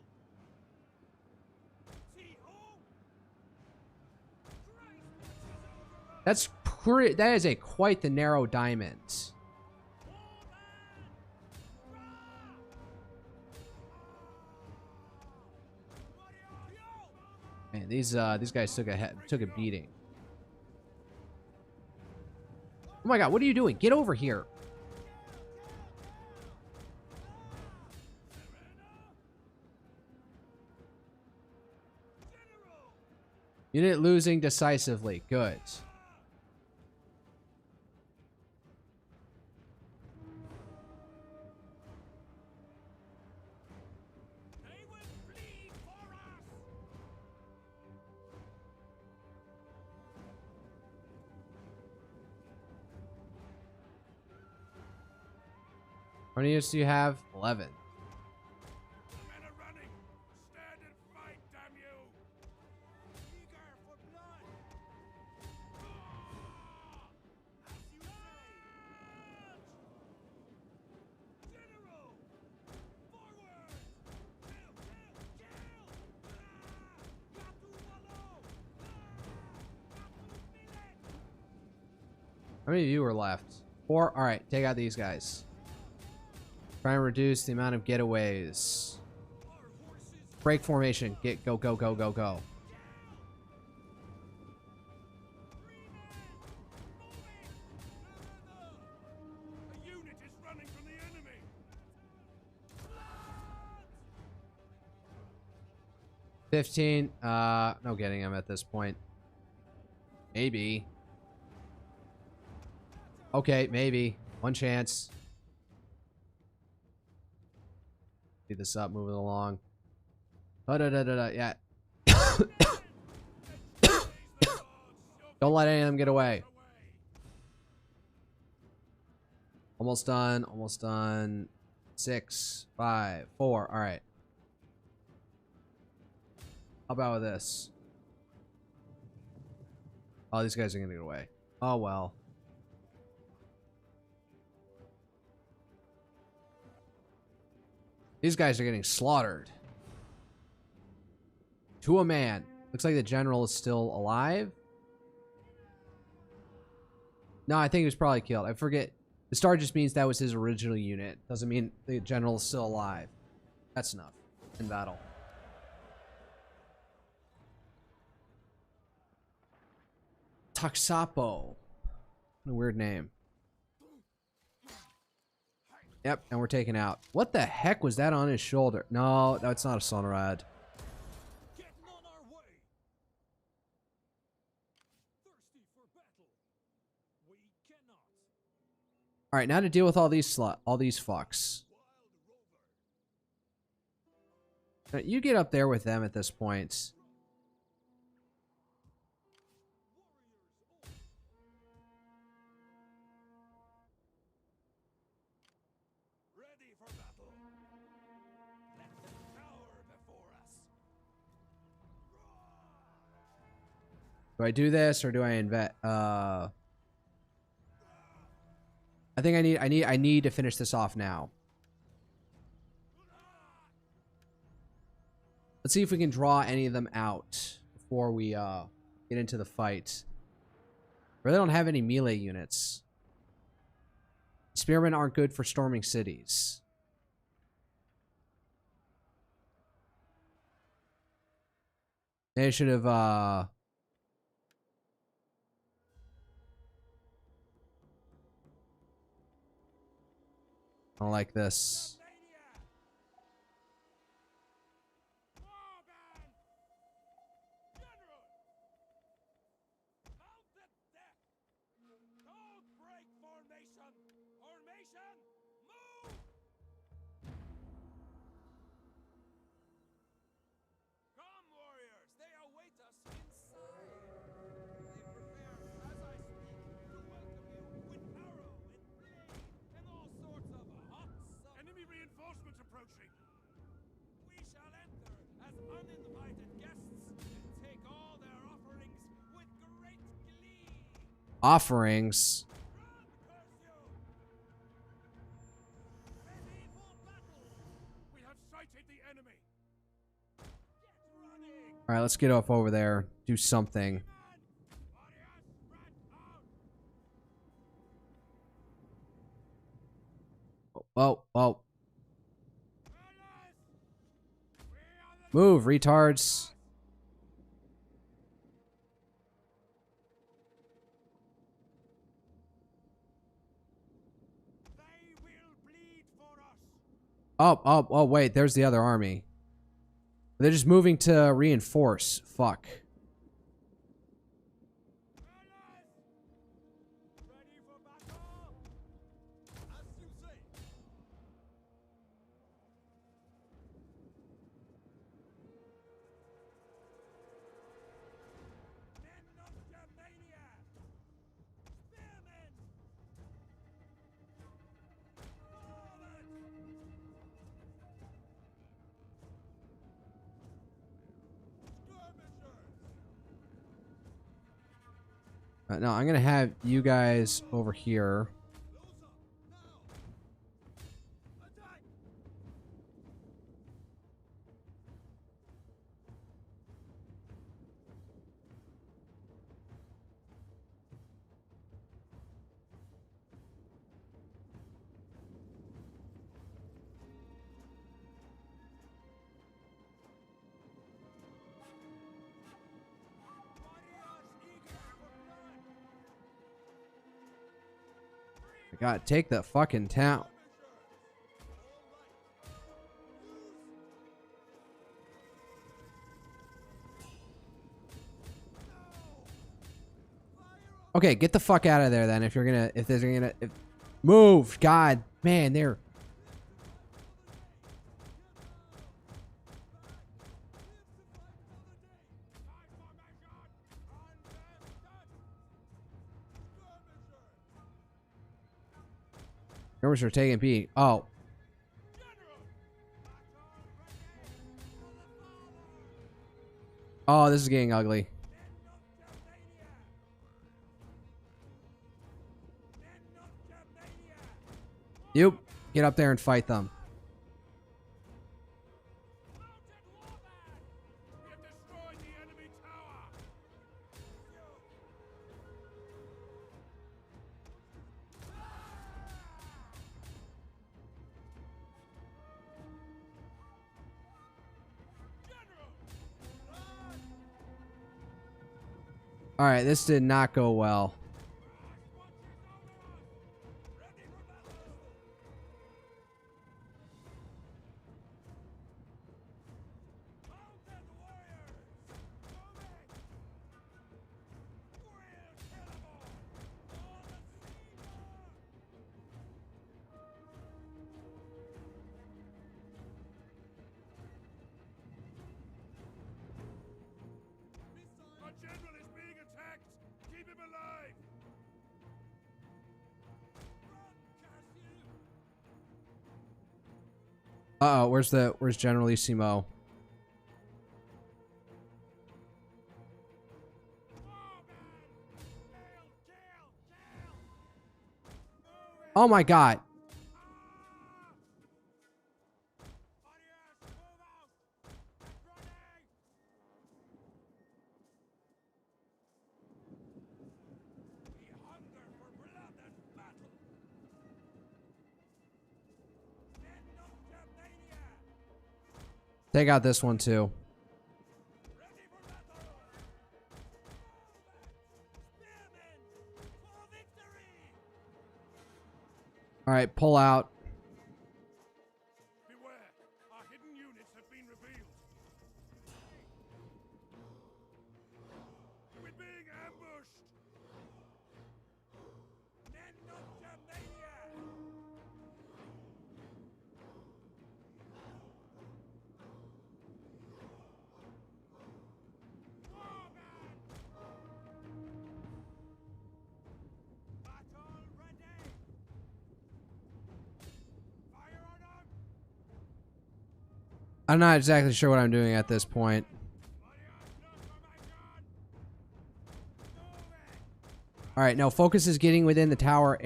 See who? Christ watches over us! That is a quite the narrow diamond. Man, these guys took a beating. Oh my god, what are you doing? Get over here. Unit losing decisively. Good. They will flee for us. How many units do you have? 11. The men are running. Stand and fight, damn you! Eager for blood. As you say. General, forward! Kill, kill, kill! Gatu Malo! Gatu Millet! How many of you are left? 4? Alright, take out these guys. Try and reduce the amount of getaways. Break formation. Go, go, go, go, go. A unit is running from the enemy. 15. No getting him at this point. Maybe. Okay, maybe. One chance. Speed this up, moving along. Yeah. Don't let any of them get away. Almost done. Almost done. 6, 5, 4. All right. How about with this? Oh, these guys are gonna get away. Oh well. These guys are getting slaughtered. To a man. Looks like the general is still alive. No, I think he was probably killed. I forget. The star just means that was his original unit. Doesn't mean the general is still alive. That's enough. In battle. Taxapo. What a weird name. Yep, and we're taken out. What the heck was that on his shoulder? No, that's not a Sonarad. Getting on our way. Thirsty for battle. We cannot. All right, now to deal with all these fucks. Now, you get up there with them at this point. Ready for battle. Let them cower before us. Do I do this or do I invest? I think I need to finish this off now. Let's see if we can draw any of them out before we get into the fight. Really don't have any melee units. Spearmen aren't good for storming cities. They should have I don't like this. Reinforcements approaching. We shall enter as uninvited guests and take all their offerings with great glee. Offerings. Run, curse you! Ready for battle. We have sighted the enemy. Get running. All right, let's get up over there. Do something. Whoa, whoa. Move, retards. Oh, wait, there's the other army. They're just moving to reinforce. Fuck. Ready for battle? As you say. Men of Germania! Spearmen! Forward! Skirmishers! No, I'm gonna have you guys over here. Close up! Now! Attack! Warriors eager for blood! I gotta take the fucking town. Okay, get the fuck out of there then. If you're gonna, move. God, man, they're. Skirmishers are taking beat. Oh. Oh, this is getting ugly. You get up there and fight them. We have destroyed the enemy tower! All right, this did not go well. Our general is being attacked! Keep him alive! Uh-oh, where's Generalissimo? Oh my god. Take out this one too. All right, pull out. Beware! Our hidden units have been revealed. We're being ambushed! Men of Germania! Battle ready! Fire on them! I'm not exactly sure what I'm doing at this point. All right, no, focus is getting within the tower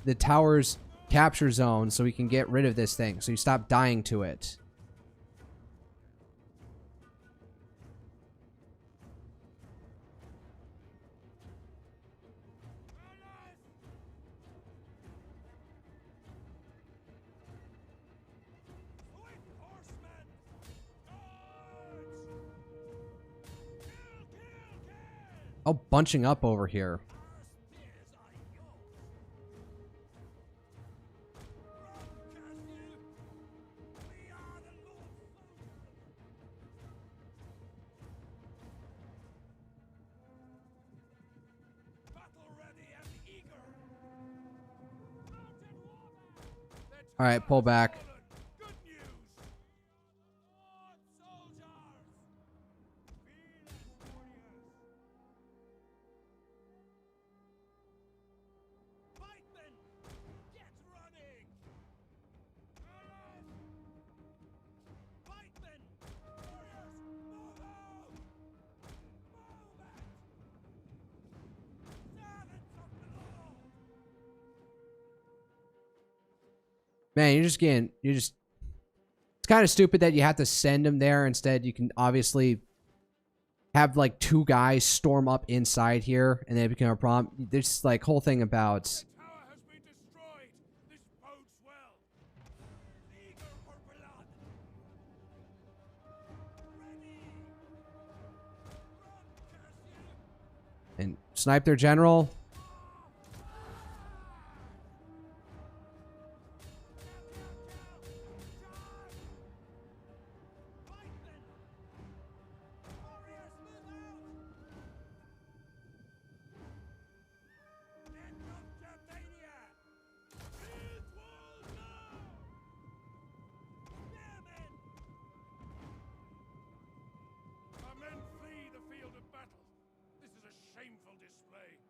the tower's capture zone so we can get rid of this thing. So you stop dying to it. Swift horsemen! Guards! Kill! Oh, bunching up over here. Our spears are yours! From Castle! All right, pull back. Good news. Forward, soldiers. Fearless warriors. Pikemen, get running. Pikemen, warriors, move out. Move it. Servants of the Lord. Man, it's kind of stupid that you have to send them there. Instead, you can obviously have like 2 guys storm up inside here and they become a problem. This like whole thing about The tower has been destroyed. This bodes well. Eager for blood. Ready. Run, curse you. and snipe their general.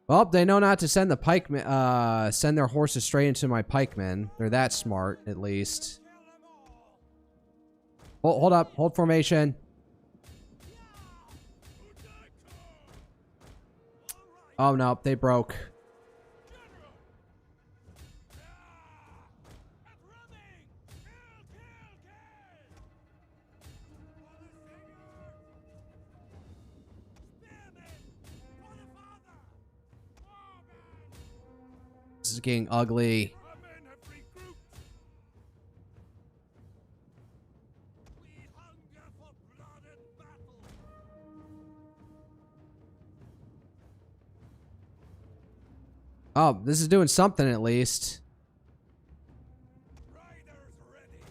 Well, they know not to send the pikemen, send their horses straight into my pikemen. They're that smart, at least. Hold up. Hold formation. Oh, no. They broke. This is getting ugly. Our men have regrouped. We hunger for blood and battle. Oh, this is doing something at least. Riders ready.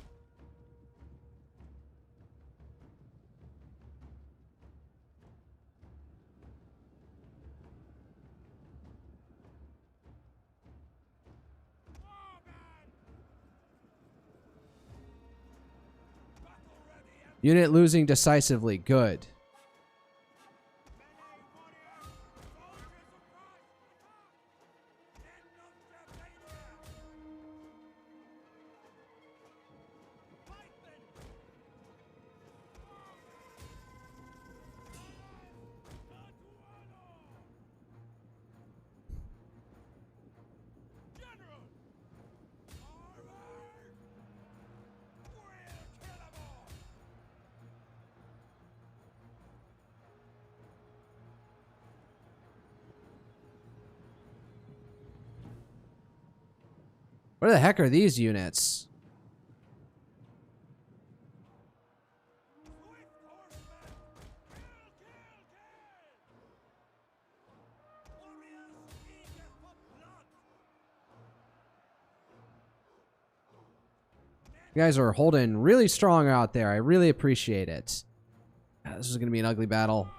Unit losing decisively. Good. What the heck are these units? You guys are holding really strong out there. I really appreciate it. This is going to be an ugly battle.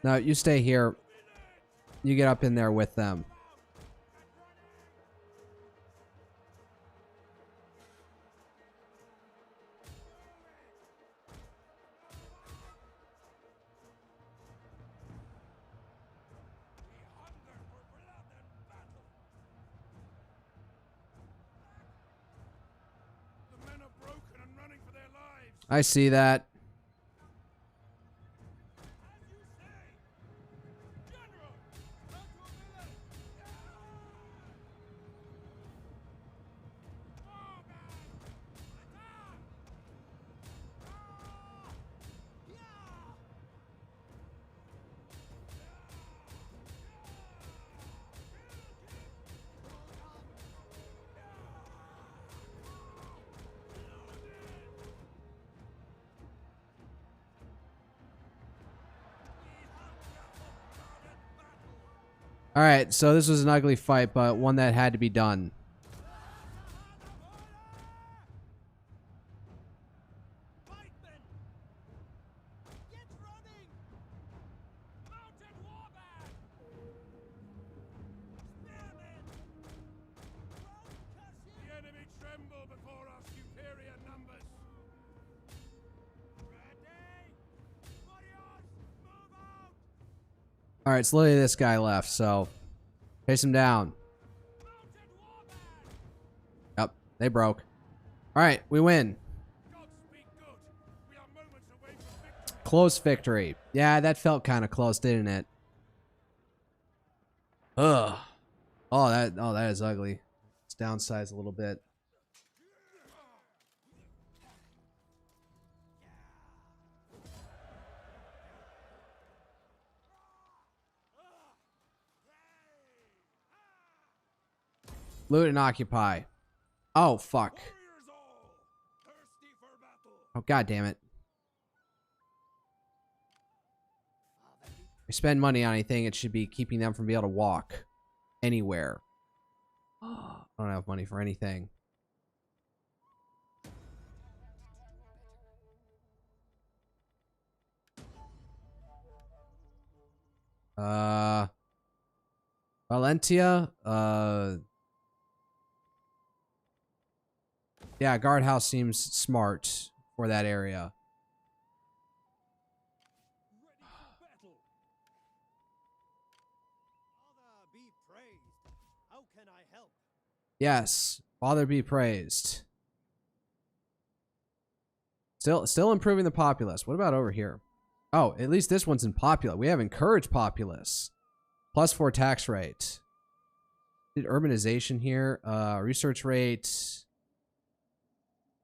No, you stay here. You get up in there with them. The men are broken and running for their lives. I see that. Alright, so this was an ugly fight, but one that had to be done. Pikemen! Get running! Mounted warband! Spearmen! The enemy tremble before our superior numbers. Ready? Warriors, move out! Alright, so literally this guy left, so chase him down. Mounted warband! Yep, they broke. Alright, we win. God speak good. We are moments away from victory. Close victory. Yeah, that felt kind of close, didn't it? Ugh. Oh, that is ugly. Let's downsize a little bit. Loot and occupy. Oh, fuck. Warriors all, thirsty for battle. Oh, god damn it. If we spend money on anything, it should be keeping them from being able to walk anywhere. I don't have money for anything. Valentia, yeah, guardhouse seems smart for that area. Ready for battle. Father be praised. How can I help? Yes, Father be praised. Still improving the populace. What about over here? Oh, at least this one's in populace. We have encouraged populace. +4 tax rate. Did urbanization here. Research rate.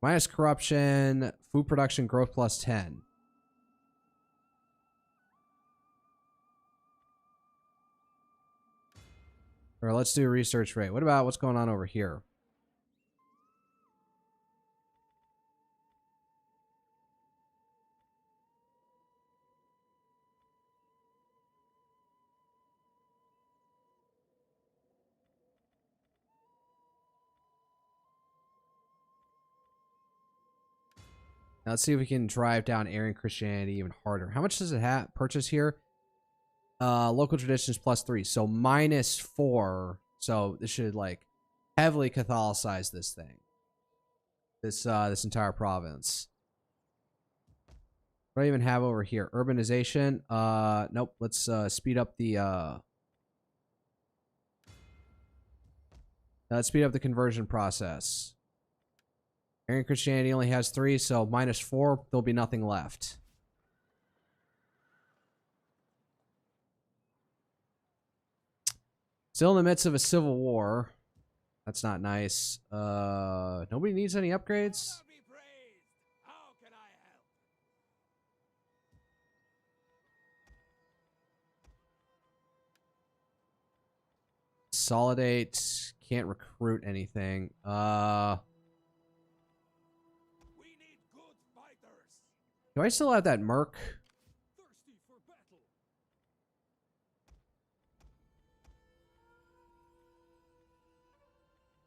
Minus corruption. Food production growth +10. Or let's do research rate. What about what's going on over here? Now let's see if we can drive down Aryan Christianity even harder. How much does it have purchase here? Local traditions +3, so -4. So this should like heavily Catholicize this thing. This entire province. What do I even have over here? Urbanization. Nope. Let's speed up the let's speed up the conversion process. Aryan Christianity only has 3, so -4, there'll be nothing left. Still in the midst of a civil war. That's not nice. Nobody needs any upgrades? Father be praised. How can I help? Consolidate. Can't recruit anything. We need good fighters. Do I still have that merc? Thirsty for battle.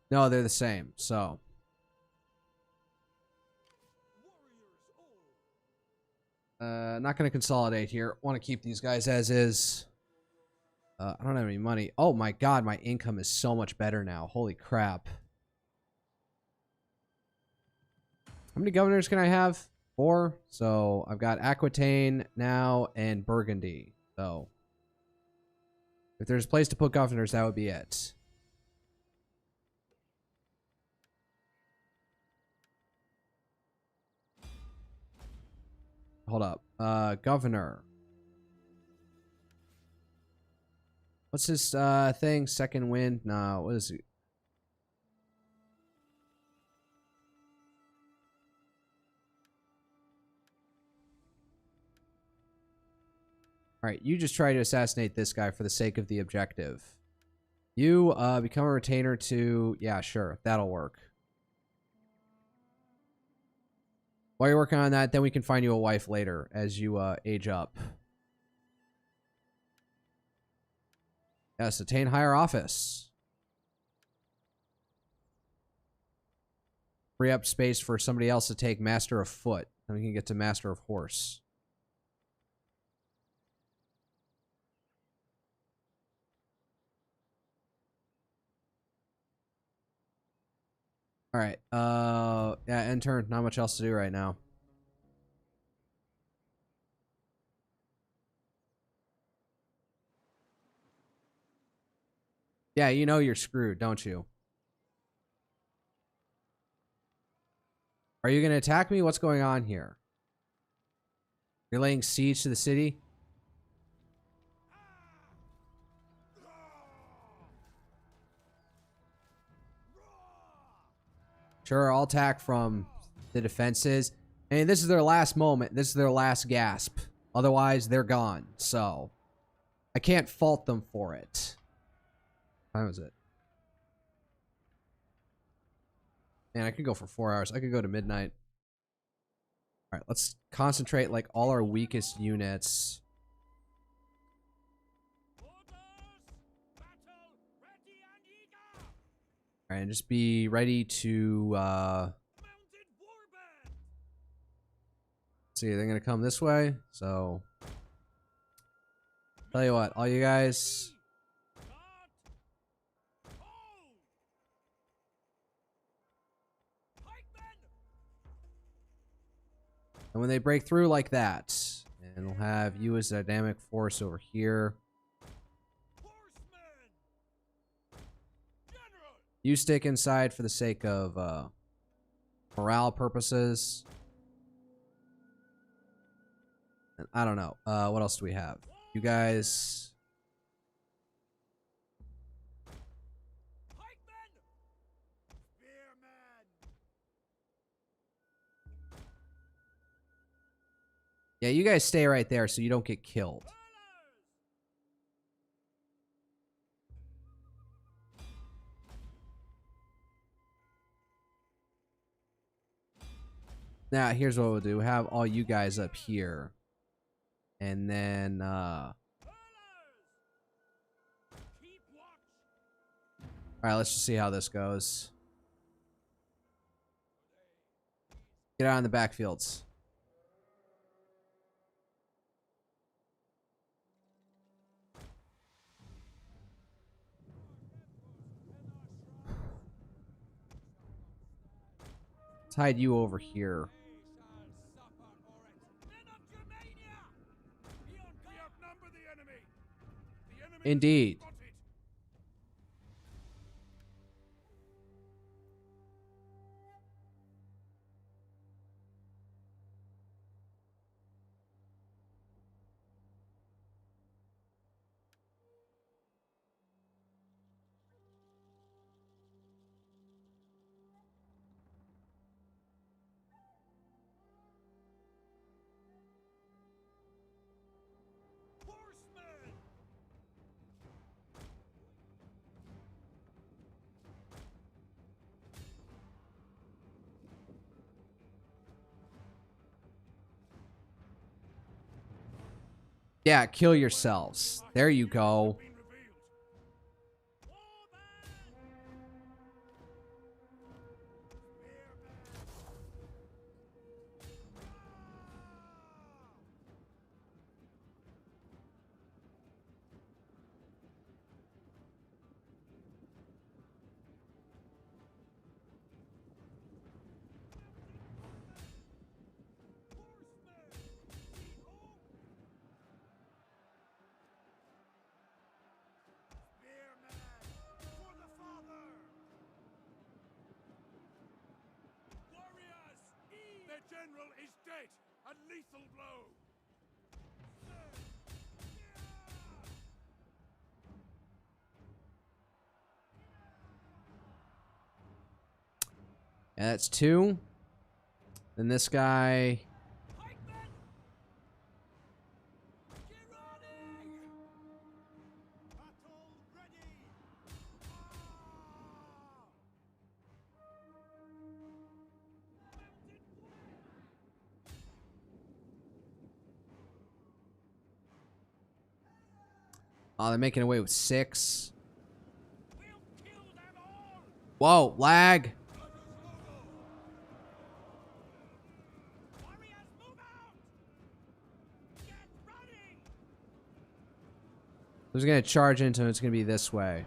No, they're the same, so. Warriors all. Not going to consolidate here. Want to keep these guys as is. I don't have any money. Oh my god, my income is so much better now. Holy crap. How many governors can I have? 4. So I've got Aquitaine now and Burgundy. So if there's a place to put governors, that would be it. Hold up. Governor. What's this thing? Second wind? No, what is it? Alright, you just try to assassinate this guy for the sake of the objective. You become a retainer to... Yeah, sure. That'll work. While you're working on that, then we can find you a wife later as you age up. Yes, attain higher office. Free up space for somebody else to take Master of Foot. Then we can get to Master of Horse. Alright. Yeah, end turn. Not much else to do right now. Yeah, you know you're screwed, don't you? Are you going to attack me? What's going on here? You're laying siege to the city? Sure, I'll attack from the defenses. And this is their last moment. This is their last gasp. Otherwise, they're gone. So, I can't fault them for it. What time is it? Man, I could go for 4 hours. I could go to midnight. Alright, let's concentrate like all our weakest units. Alright, and just be ready to see, they're gonna come this way, so tell you what, all you guys, and when they break through like that, and we'll have you as a dynamic force over here. You stick inside for the sake of morale purposes. And I don't know. What else do we have? You guys. Yeah, you guys stay right there so you don't get killed. Now, here's what we'll do. Have all you guys up here. And then, alright, let's just see how this goes. Get out in the backfields. Let's hide you over here. Indeed. Yeah, kill yourselves. There you go. General is dead! A lethal blow! Yeah, that's 2. Then this guy. Oh, they're making away with 6. We'll kill them all. Whoa, lag. Warriors, move out. Get ready. Who's gonna charge into it? It's gonna be this way.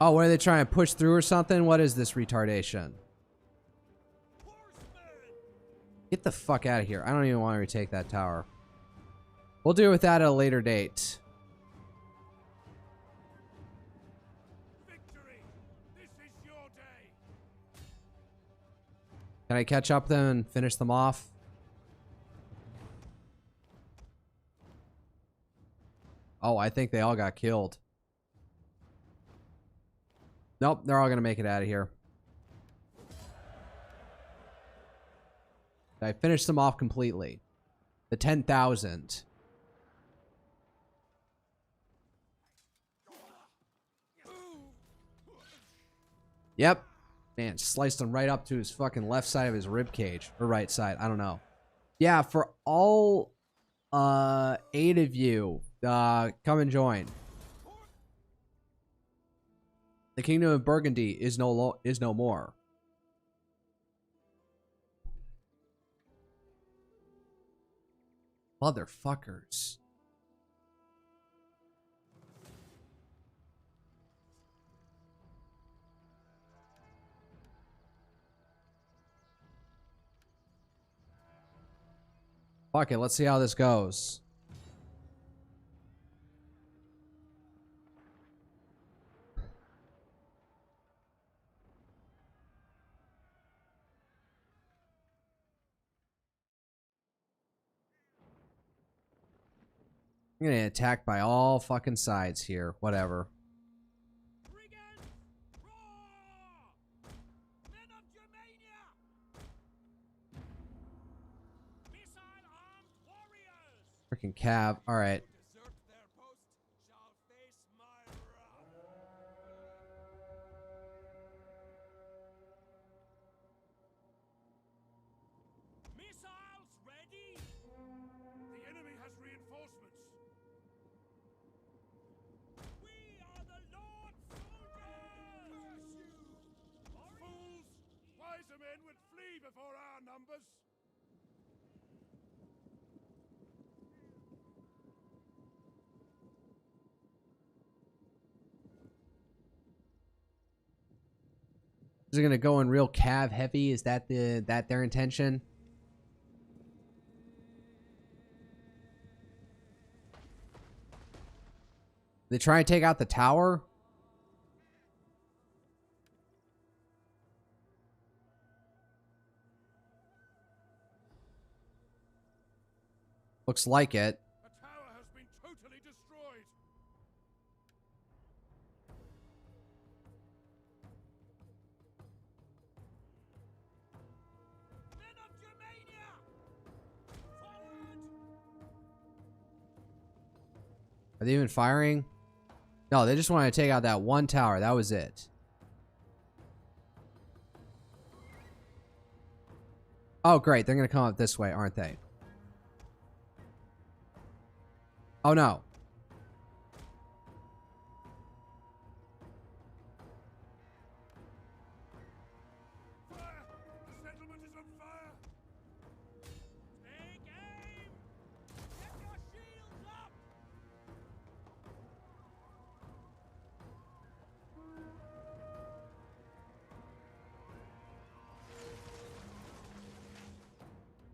Oh, what are they trying to push through or something? What is this retardation? Horsemen. Get the fuck out of here. I don't even want to retake that tower. We'll deal with that at a later date. Victory. This is your day. Can I catch up them and finish them off? Oh, I think they all got killed. Nope, they're all gonna make it out of here. I finished them off completely. The 10,000. Yep. Man, sliced him right up to his fucking left side of his rib cage. Or right side, I don't know. Yeah, for all 8 of you, come and join. The Kingdom of Burgundy is no more. Motherfuckers. Fuck it, let's see how this goes. I'm gonna get attacked by all fucking sides here. Whatever. Brigands, roar! Men of Germania! Missile-armed warriors! Freaking Cav. Alright. Desert their post shall face my wrath. Missiles ready! The enemy has reinforcements. We are the Lord soldiers! Curse you! Fools! Wiser men would flee before our numbers. Is it gonna go in real Cav heavy? Is that their intention? They try and take out the tower? Looks like it. A tower has been totally destroyed. Men of Germania! Forward! Are they even firing? No, they just wanted to take out that one tower. That was it. Oh, great. They're going to come up this way, aren't they? Oh, no. Fire! The settlement is on fire! Take aim! Get your shields up!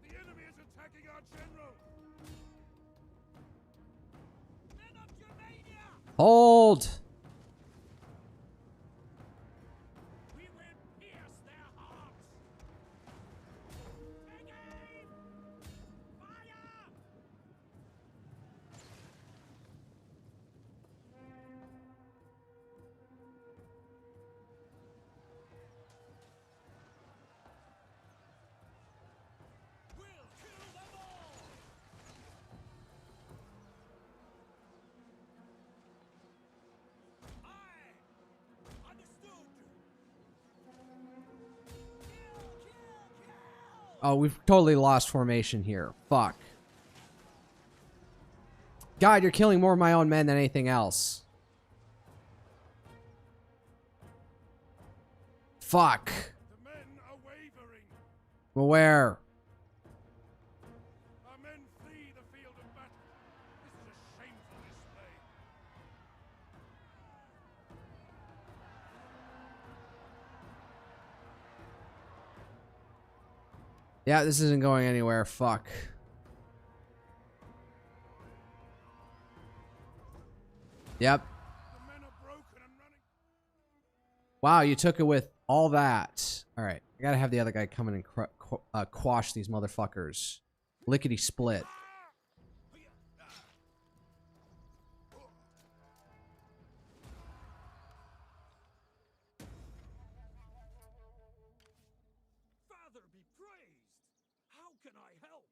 The enemy is attacking our general! Men of Germania! Hold! We will pierce their hearts! Take aim! Fire! We'll kill them all! Aye! Understood! Kill! Oh, we've totally lost formation here. Fuck. God, you're killing more of my own men than anything else. Fuck. The men are wavering. I'm aware. Our men flee the field of battle. This is a shameful display. Yeah, this isn't going anywhere. Fuck. Yep. The men are broken and running. Wow, you took it with all that. All right, I gotta have the other guy come in and quash these motherfuckers. Lickety split. Father be praised. How can I help?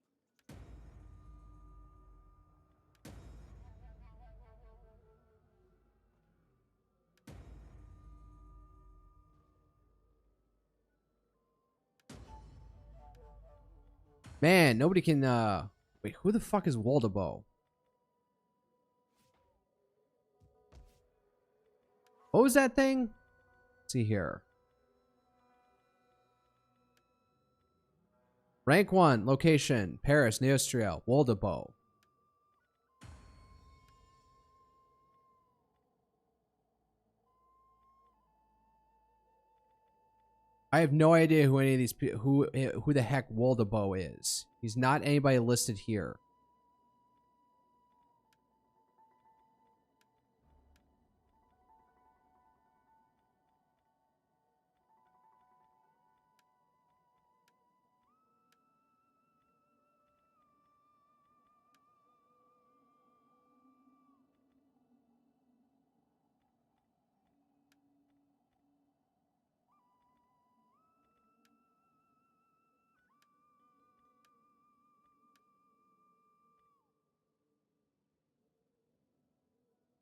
Man, nobody can, wait, who the fuck is Waldebo? What was that thing? Let's see here. Rank 1, location, Paris, Neustria, Waldebo. I have no idea who any of these people, who the heck Waldebo is. He's not anybody listed here.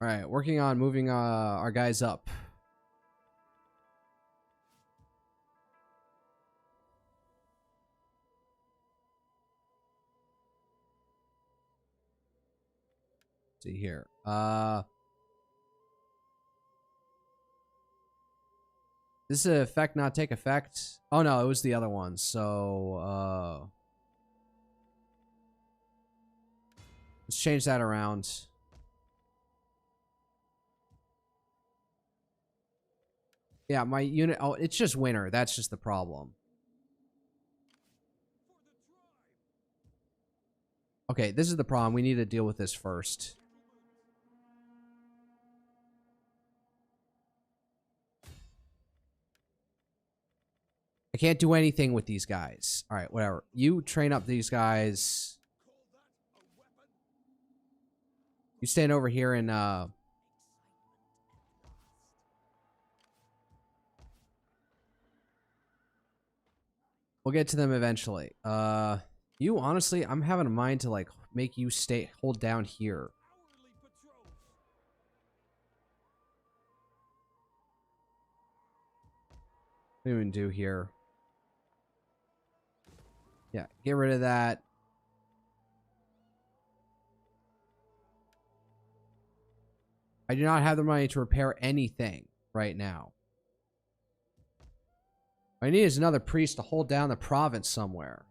All right, working on moving our guys up. Let's see here. This is effect not take effect. Oh no, it was the other one. So let's change that around. Yeah, my unit. Oh, it's just winter. That's just the problem. Okay, this is the problem. We need to deal with this first. I can't do anything with these guys. All right, whatever. You train up these guys. You stand over here and we'll get to them eventually. You honestly, I'm having a mind to like make you hold down here. What do we even do here? Yeah, get rid of that. I do not have the money to repair anything right now. What I need is another priest to hold down the province somewhere.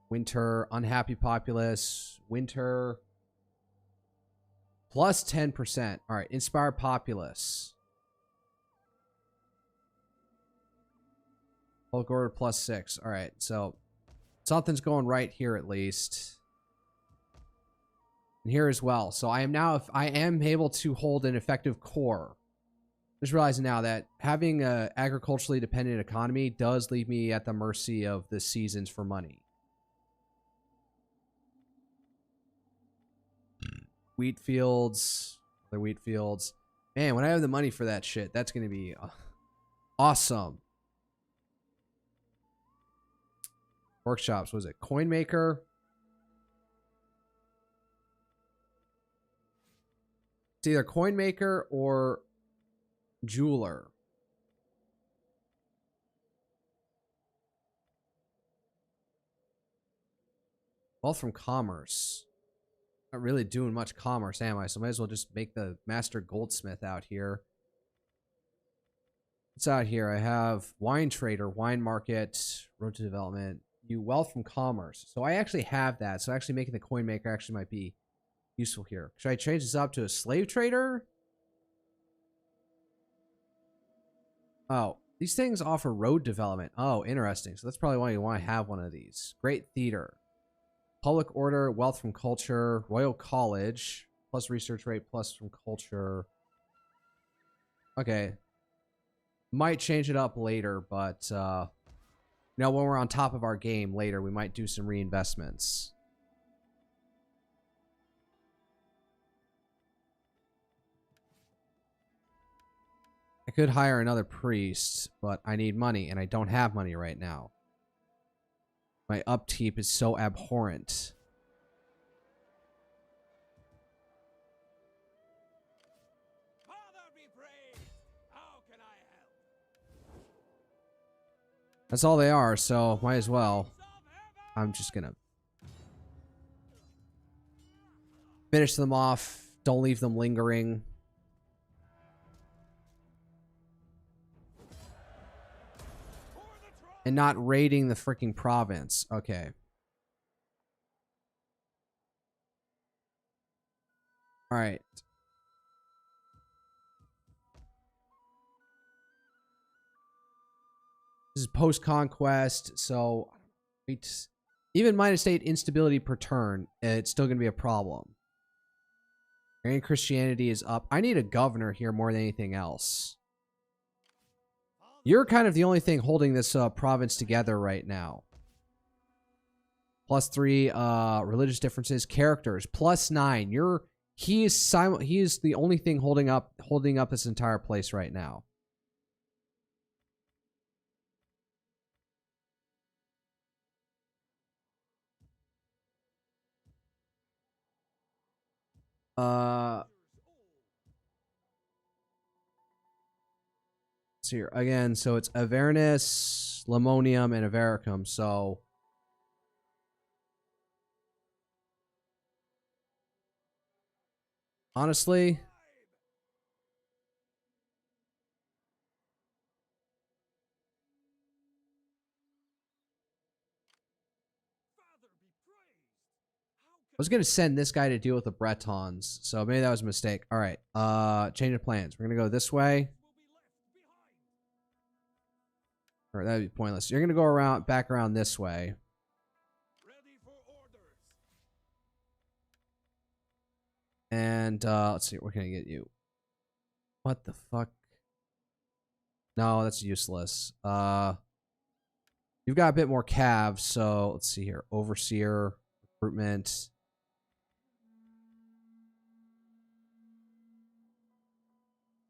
Winter, unhappy populace. Winter. Plus 10%. All right, inspire populace. Bulk order plus 6. All right, so something's going right here at least. And here as well. So I am now, if I am able to hold an effective core. Just realizing now that having a agriculturally dependent economy does leave me at the mercy of the seasons for money. Wheat fields, other wheat fields. Man, when I have the money for that shit, that's going to be awesome. Workshops, was it coin maker? It's either coin maker or jeweler. Wealth from commerce. Not really doing much commerce, am I? So might as well just make the master goldsmith out here. What's out here? I have wine trader, wine market, road to development, you wealth from commerce. So I actually have that. So actually making the coin maker actually might be useful here. Should I change this up to a slave trader? Oh, these things offer road development. Oh, interesting. So that's probably why you want to have one of these. Great theater. Public order, wealth from culture, Royal College, plus research rate, plus from culture. Okay. Might change it up later, but you know, when we're on top of our game later, we might do some reinvestments. I could hire another priest, but I need money, and I don't have money right now. My upkeep is so abhorrent. Father be praised! How can I help? That's all they are, so might as well. I'm just gonna finish them off. Don't leave them lingering. And not raiding the freaking province. Okay. Alright. This is post-conquest, so even -8 instability per turn, it's still going to be a problem. And Christianity is up. I need a governor here more than anything else. You're kind of the only thing holding this province together right now. +3 religious differences, characters +9. He is the only thing holding up this entire place right now. Here again, so it's Avernus, Lemonium, and Avaricum. So honestly, I was gonna send this guy to deal with the Bretons, so maybe that was a mistake. All right, change of plans. We're gonna go this way. Or that'd be pointless. You're gonna go back around this way. Ready for orders. And let's see, what can I get you? What the fuck? No, that's useless. You've got a bit more calves, so let's see here. Overseer, recruitment.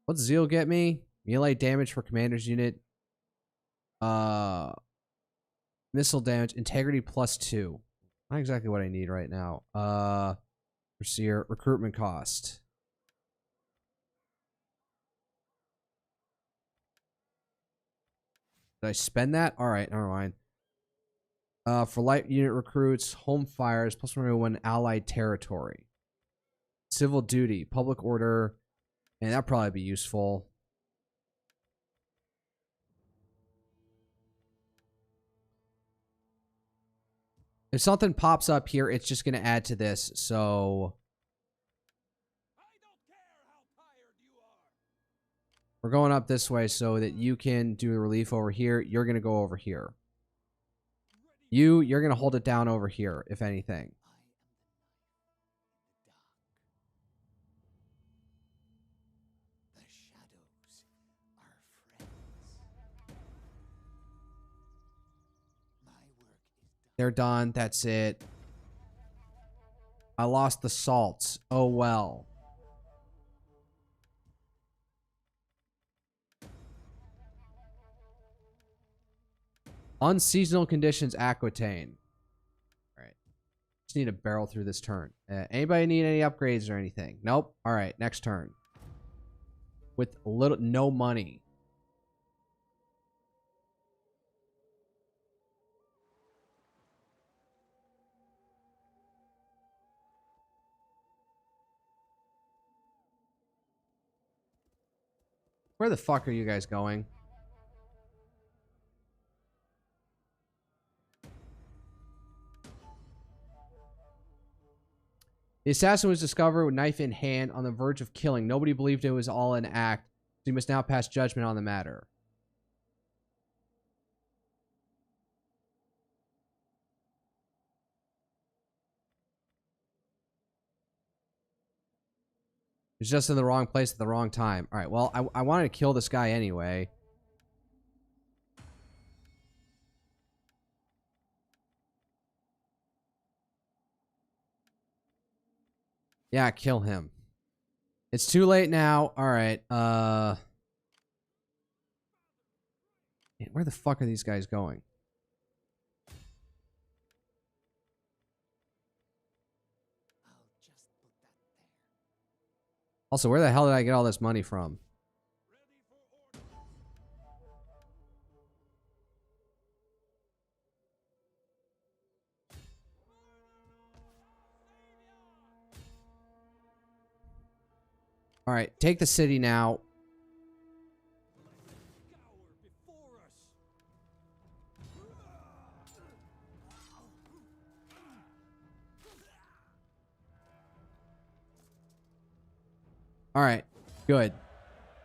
What's Zeal get me? Melee damage for commander's unit. Missile damage, integrity +2. Not exactly what I need right now. Overseer, recruitment cost. Did I spend that? All right, never mind. For light unit recruits, home fires, +1 allied territory. Civil duty, public order, and that'd probably be useful. If something pops up here, it's just going to add to this, so I don't care how tired you are. we're going up this way so that you can do a relief over here. You're going to go over here. You're going to hold it down over here, if anything. The shadows are friends. My work is done. They're done. That's it. I lost the salts. Oh, well. Unseasonal conditions, Aquitaine. All right. Just need to barrel through this turn. Anybody need any upgrades or anything? Nope. All right. Next turn. With no money. Where the fuck are you guys going? The assassin was discovered with knife in hand on the verge of killing. Nobody believed it was all an act, so you must now pass judgment on the matter. He's just in the wrong place at the wrong time. All right, well, I wanted to kill this guy anyway. Yeah, kill him. It's too late now. All right. Man, where the fuck are these guys going? Also, where the hell did I get all this money from? All right, take the city now. All right, good.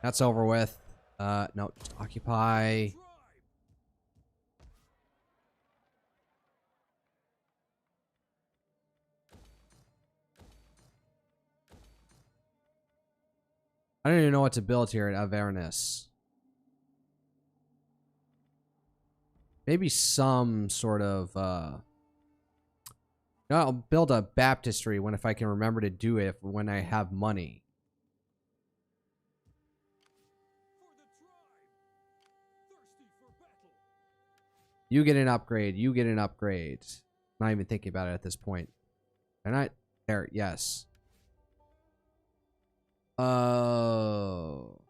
That's over with. No, just occupy. I don't even know what to build here at Avernus. Maybe some sort of, no, I'll build a baptistry if I can remember to do it when I have money. You get an upgrade. You get an upgrade. Not even thinking about it at this point. They're not there. Yes. Oh.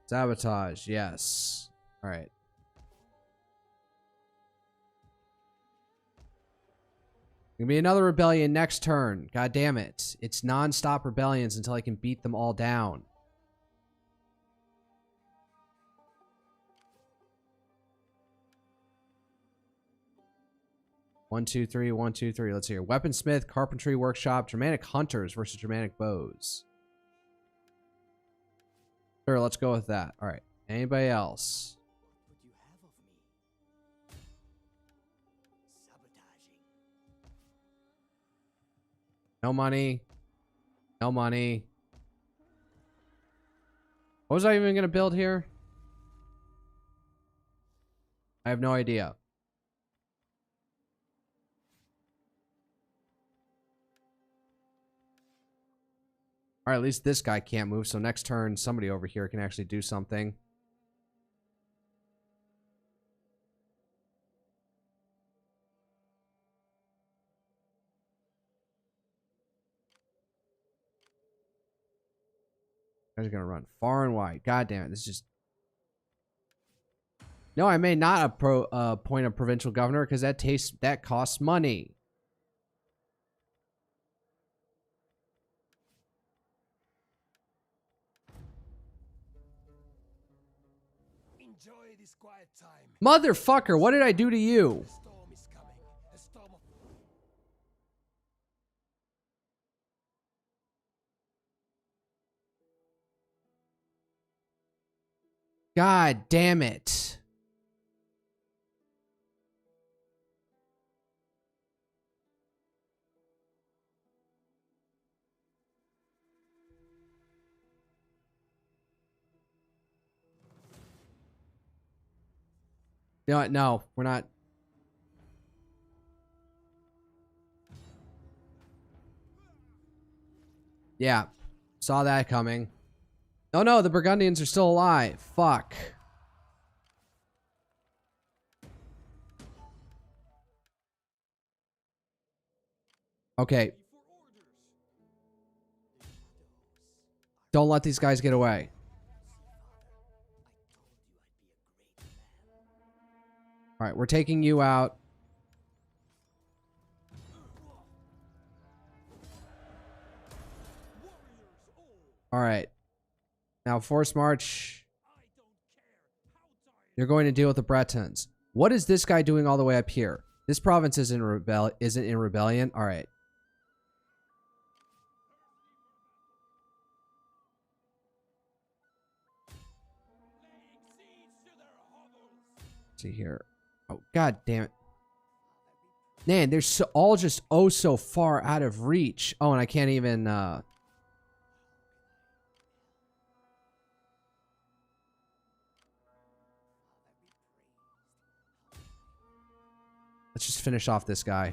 Sabotage. Yes. All right. Gonna be another rebellion next turn. God damn it. It's non-stop rebellions until I can beat them all down. One, two, three. 1, 2, 3. Let's hear. Weaponsmith, carpentry workshop, Germanic hunters versus Germanic bows. Sure, let's go with that. All right. Anybody else? What would you have of me? Sabotaging. No money. No money. What was I even going to build here? I have no idea. All right, at least this guy can't move, so next turn, somebody over here can actually do something. Guys are gonna run far and wide. God damn it, this is just... No, I may not appoint a provincial governor because that costs money. Enjoy this quiet time. Motherfucker, what did I do to you? A storm is coming. A storm of... God damn it. You know what? No, we're not. Yeah, saw that coming. Oh no, the Burgundians are still alive. Fuck. Okay. Don't let these guys get away. All right, we're taking you out. All right. Now, force march. You're going to deal with the Bretons. What is this guy doing all the way up here? This province isn't in rebellion. All right. Let's see here. Oh, god damn it. Man, they're all just oh so far out of reach. Oh, and I can't even let's just finish off this guy.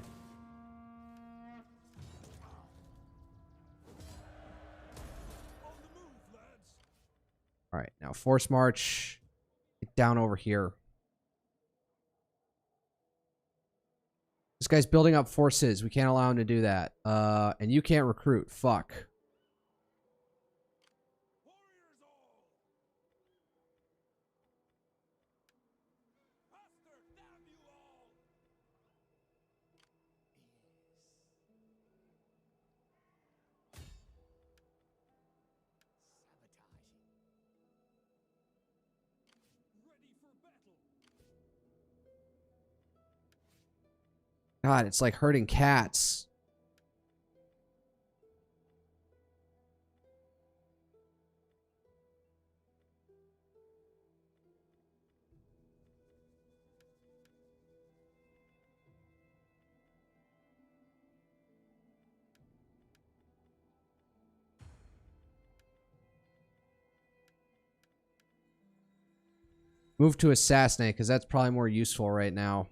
All right, now force march. Get down over here. This guy's building up forces. We can't allow him to do that. And you can't recruit. Fuck. God, it's like herding cats. Move to assassinate, because that's probably more useful right now.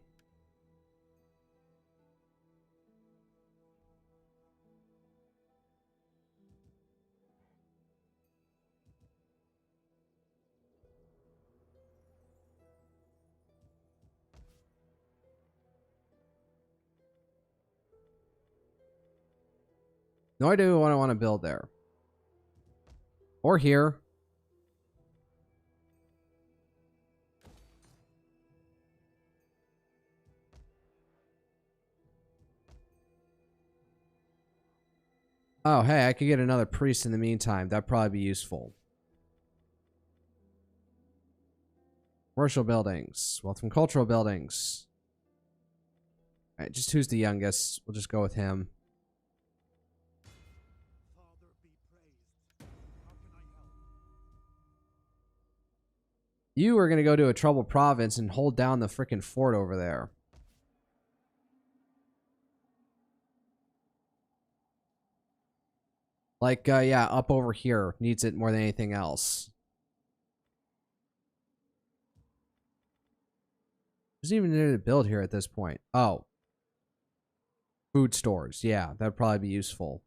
No idea what I want to build there. Or here. Oh, hey, I could get another priest in the meantime. That'd probably be useful. Commercial buildings. Wealth from cultural buildings. Alright, just who's the youngest? We'll just go with him. You are going to go to a troubled province and hold down the frickin' fort over there. Like, yeah, up over here. Needs it more than anything else. Doesn't even need to build here at this point. Oh. Food stores. Yeah, that'd probably be useful.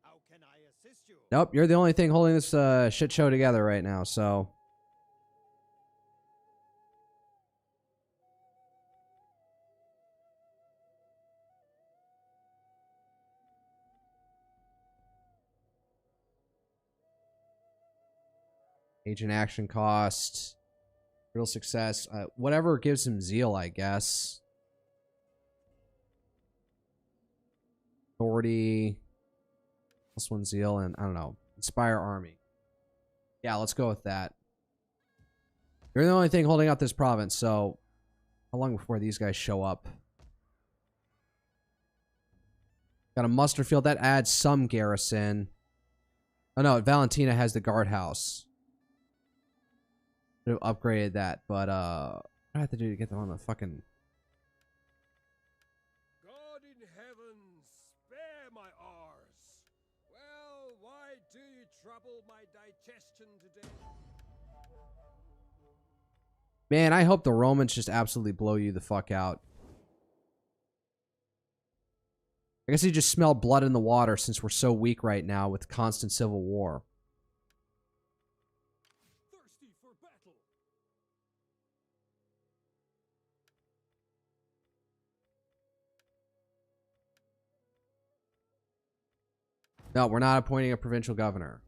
How can I assist you? Nope, you're the only thing holding this shit show together right now, so... Agent action cost. Real success. Whatever gives him zeal, I guess. Authority. +1 zeal and, I don't know, inspire army. Yeah, let's go with that. You're the only thing holding out this province, so how long before these guys show up? Got a muster field. That adds some garrison. Oh no, Valentina has the guardhouse. Should have upgraded that, but what do I have to do to get them on the fucking... God in heaven, spare my arse. Well, why do you trouble my digestion today? Man, I hope the Romans just absolutely blow you the fuck out. I guess you just smell blood in the water since we're so weak right now with constant civil war. Thirsty for battle. No, we're not appointing a provincial governor.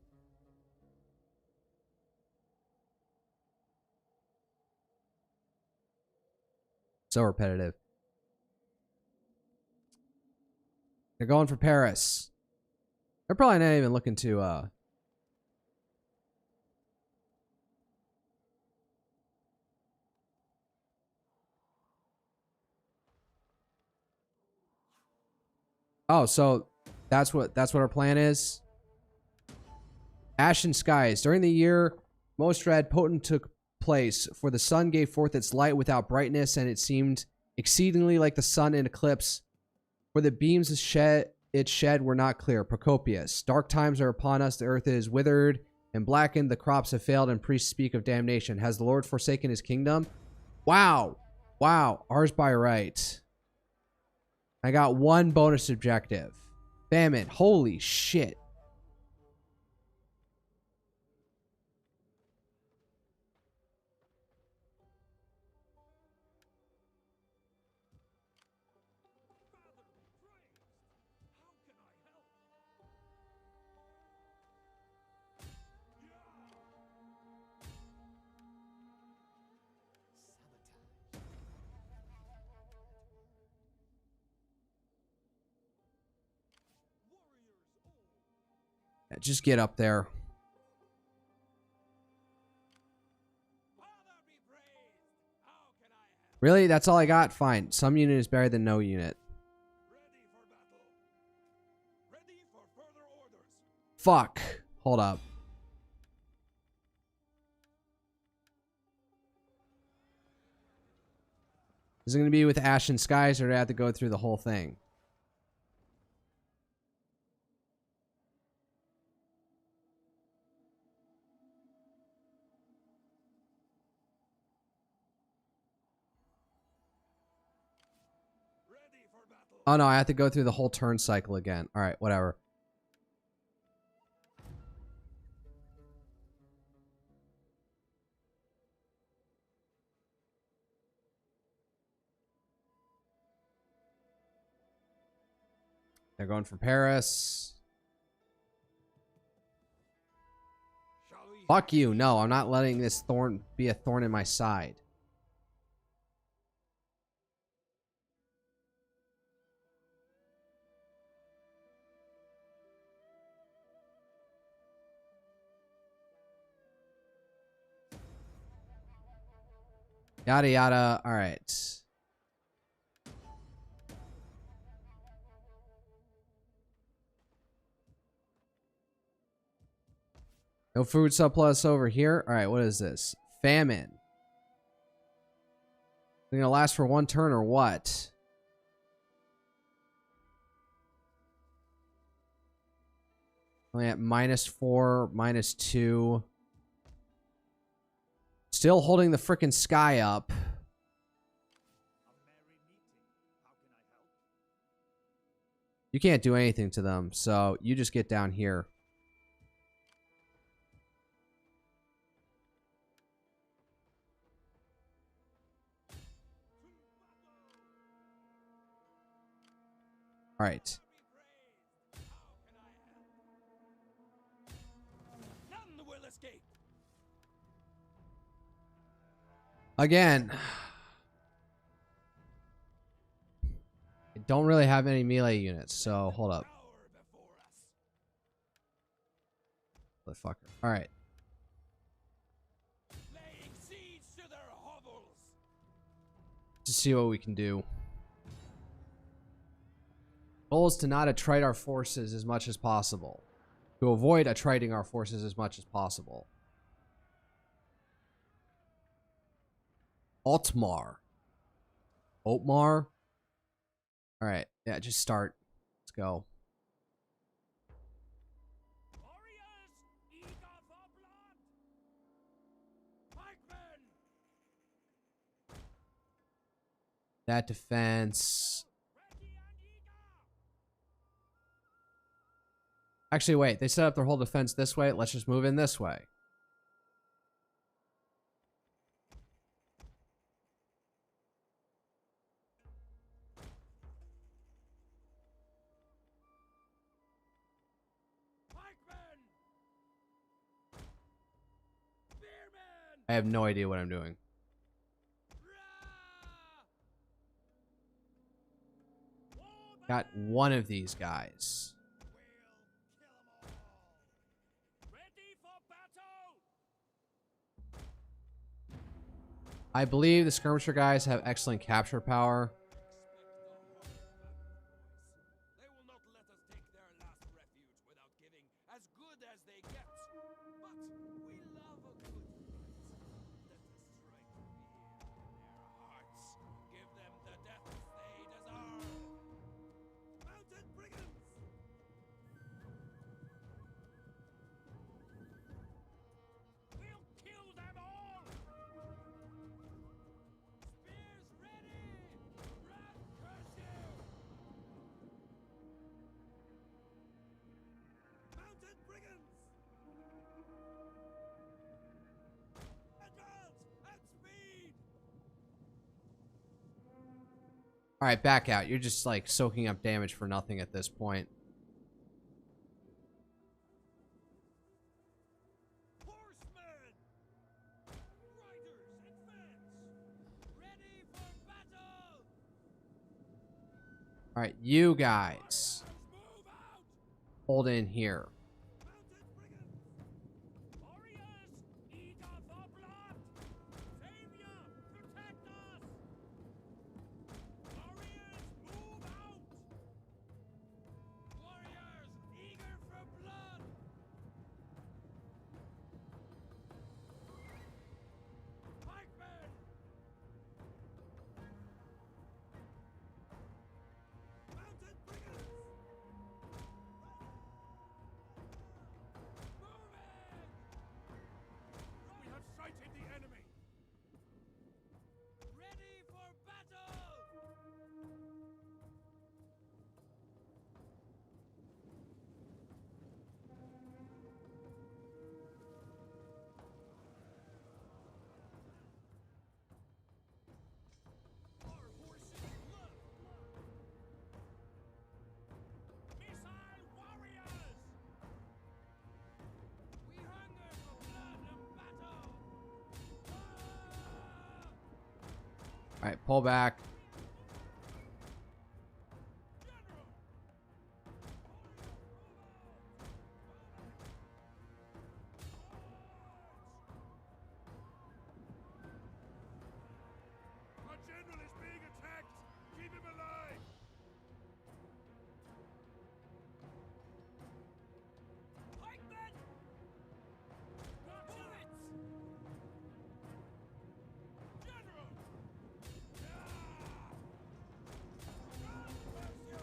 So repetitive. They're going for Paris. They're probably not even looking to Oh, so that's what our plan is. Ashen skies. During the year most dread potent took place, for the sun gave forth its light without brightness, and it seemed exceedingly like the sun in eclipse, for the beams it shed were not clear. Procopius. Dark times are upon us, the earth is withered and blackened, the crops have failed, and priests speak of damnation. Has the Lord forsaken his kingdom? Wow. Wow. Ours by right. I got one bonus objective. Famine. Holy shit. Just get up there. Really? That's all I got? Fine. Some unit is better than no unit. Fuck. Hold up. Is it going to be with Ashen Skies, or do I have to go through the whole thing? Oh no, I have to go through the whole turn cycle again. Alright, whatever. They're going for Paris. Fuck you. No, I'm not letting this thorn be a thorn in my side. Yada yada. All right. No food surplus over here. All right, what is this? Famine. They're gonna last for one turn or what? Only at -4, -2. Still holding the frickin' sky up. You can't do anything to them, so you just get down here. All right. Again, I don't really have any melee units, so hold up. Motherfucker. All right. To see what we can do. Goal is to not attrite our forces as much as possible. To avoid attriting our forces as much as possible. Otmar. Otmar? Alright, yeah, just start. Let's go. That defense. Actually, wait. They set up their whole defense this way. Let's just move in this way. I have no idea what I'm doing. Got one of these guys. Ready for battle! I believe the skirmisher guys have excellent capture power. They will not let us take their last refuge without giving as good as they get. But we love a good fight. Let us strike fear in their hearts. Give them the death they deserve. Mounted brigands! We'll kill them all! Spears ready! Run, curse you! Mounted brigands! Advance at speed! All right, back out. You're just like soaking up damage for nothing at this point. Horsemen! Riders advance! Ready for battle! All right, you guys Move out! hold in here. Mounted brigands! Warriors, eager for blood! Savior, protect us! Warriors, move out! Warriors, eager for blood! Pikemen! Mounted brigands! Moving! We have sighted the enemy! Ready for battle! Our horses love blood! Missile warriors! We hunger for blood and battle! All right, pull back. General! Our general is being attacked! Keep him alive! Pikemen! Bullets! General! God bless you!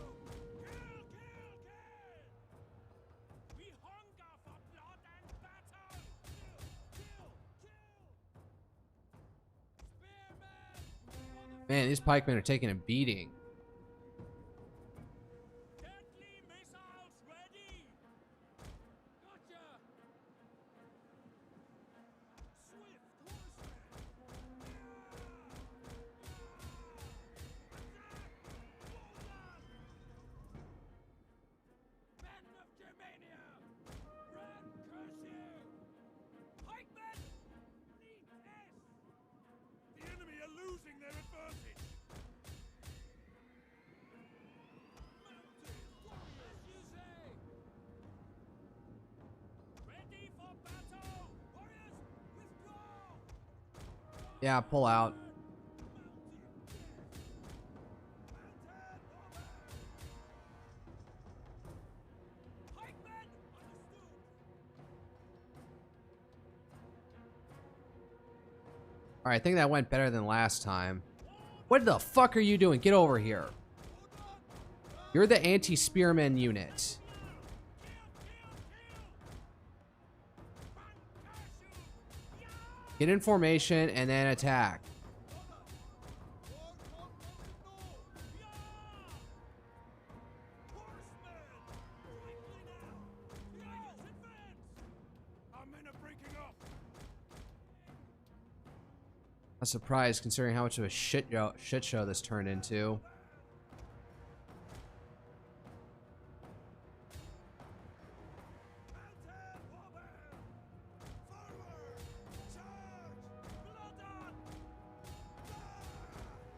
Kill, kill, kill! We hunger for blood and battle! Kill, kill, kill! Spearmen! For the Man, these pikemen are taking a beating. deadly missiles ready! Gotcha! Swift horsemen! Attack! Bulldog! Men of Germania! Run, curse you! Pikemen! Lead S! The enemy are losing their advantage! Mounted warriors, you say? Ready for battle! Warriors, withdraw! Yeah, pull out. Pikemen, understood! All right, I think that went better than last time. What the fuck are you doing? Get over here. You're the anti-spearman unit. Get in formation and then attack. I'm surprised considering how much of a shit show this turned into.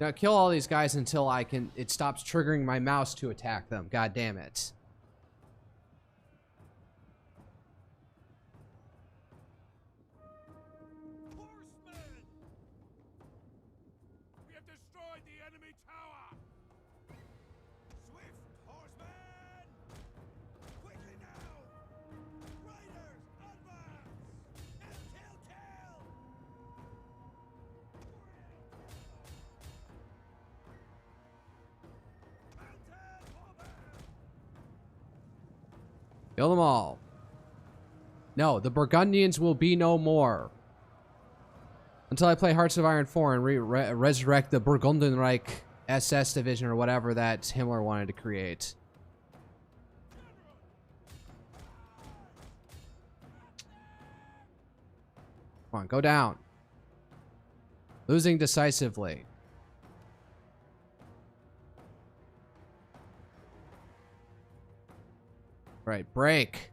Now kill all these guys until it stops triggering my mouse to attack them. God damn it. Horsemen! We have destroyed the enemy tower! Swift horsemen! Quickly now! Riders, advance! And kill! Mounted warfare! Kill them all. No, the Burgundians will be no more. Until I play Hearts of Iron 4 and resurrect the Burgundian Reich SS division or whatever that Himmler wanted to create. Come on, go down. Losing decisively. Right, break.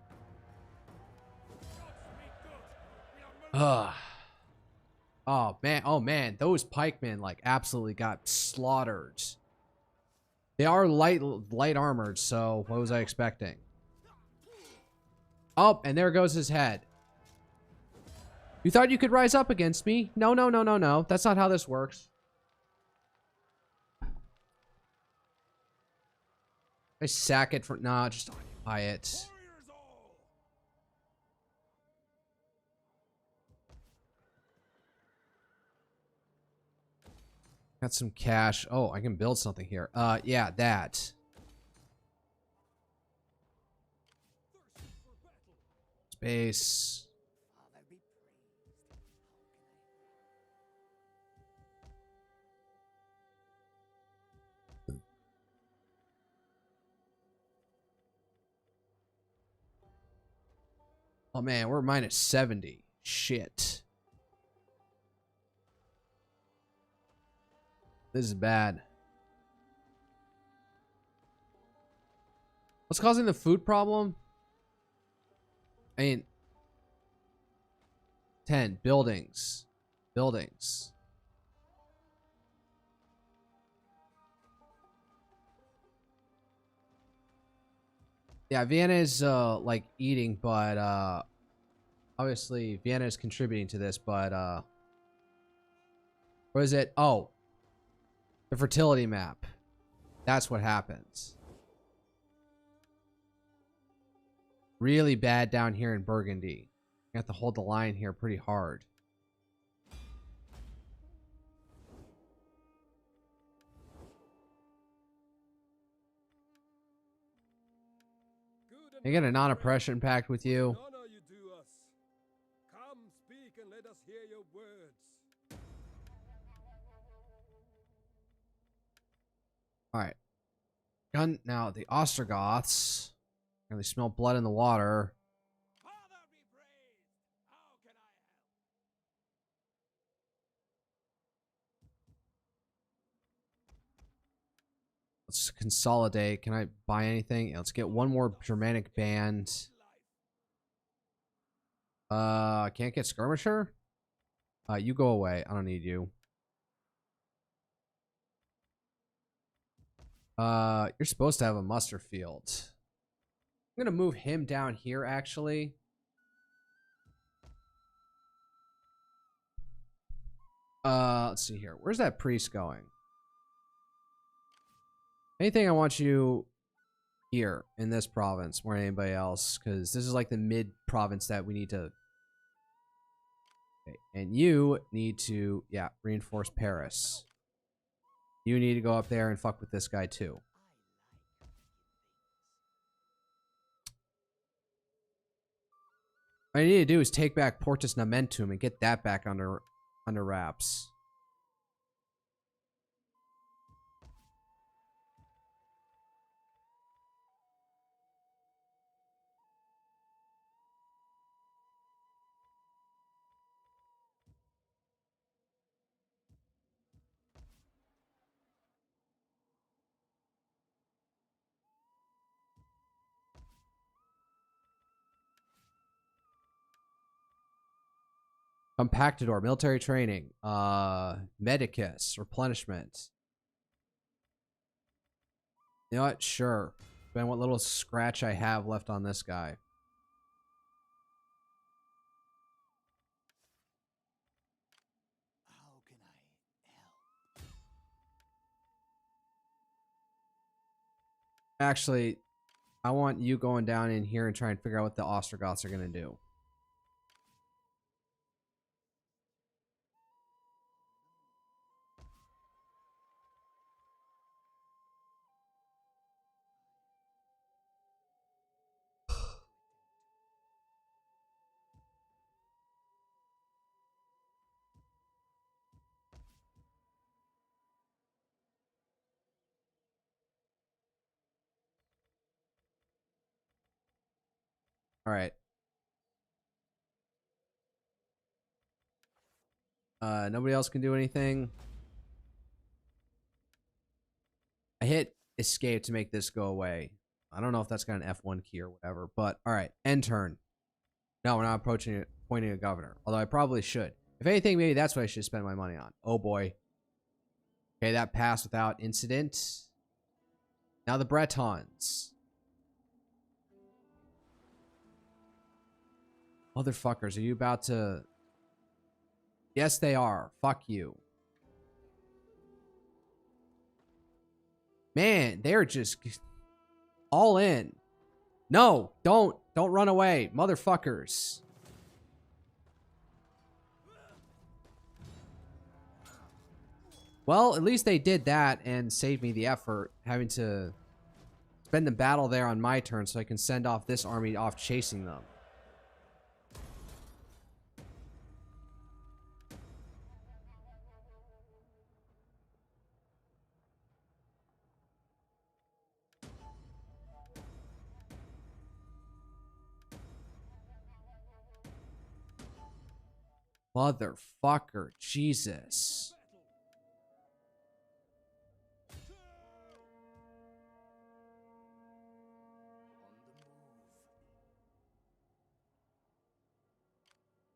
Ugh. Oh man, those pikemen like absolutely got slaughtered. They are light armored, so what was I expecting? Oh, and there goes his head. You thought you could rise up against me? No, no, no, no, no. That's not how this works. I sack it for nah, just occupy it. Warriors all! Got some cash. Oh, I can build something here. Yeah, that. Space. Father be praised. Oh man, we're minus 70. Shit. This is bad. What's causing the food problem? I mean, 10 buildings. Buildings. Yeah, Vienna is like eating, but obviously Vienna is contributing to this, but what is it? Oh, the fertility map. That's what happens. Really bad down here in Burgundy. You have to hold the line here pretty hard. Can I get a non-oppression pact with you? Honor you do us. Come, speak, and let us hear your words. Alright. Gun now, the Ostrogoths. They smell blood in the water. Father be praised. How can I help? Let's consolidate. Can I buy anything? Yeah, let's get one more Germanic band. Can't get skirmisher? You go away. I don't need you. You're supposed to have a muster field. I'm gonna move him down here, actually. Let's see here. Where's that priest going? Anything I want you here in this province more than anybody else, because this is like the mid province that we need to. Okay, and you need to, yeah, reinforce Paris. You need to go up there and fuck with this guy too. What I need to do is take back Portus Nomentum and get that back under wraps. Compactador, military training, Medicus, replenishment. You know what? Sure. Spend what little scratch I have left on this guy. How can I help? Actually, I want you going down in here and trying to figure out what the Ostrogoths are going to do. All right. Nobody else can do anything. I hit escape to make this go away. I don't know if that's got an F1 key or whatever, but all right. End turn. No, we're not approaching appointing a governor, although I probably should. If anything, maybe that's what I should spend my money on. Oh boy. Okay, that passed without incident. Now the Bretons. Motherfuckers, are you about to... Yes, they are. Fuck you. Man, they're just all in. No, don't run away, motherfuckers. Well, at least they did that and saved me the effort, having to spend the battle there on my turn so I can send off this army off chasing them. Motherfucker, Jesus.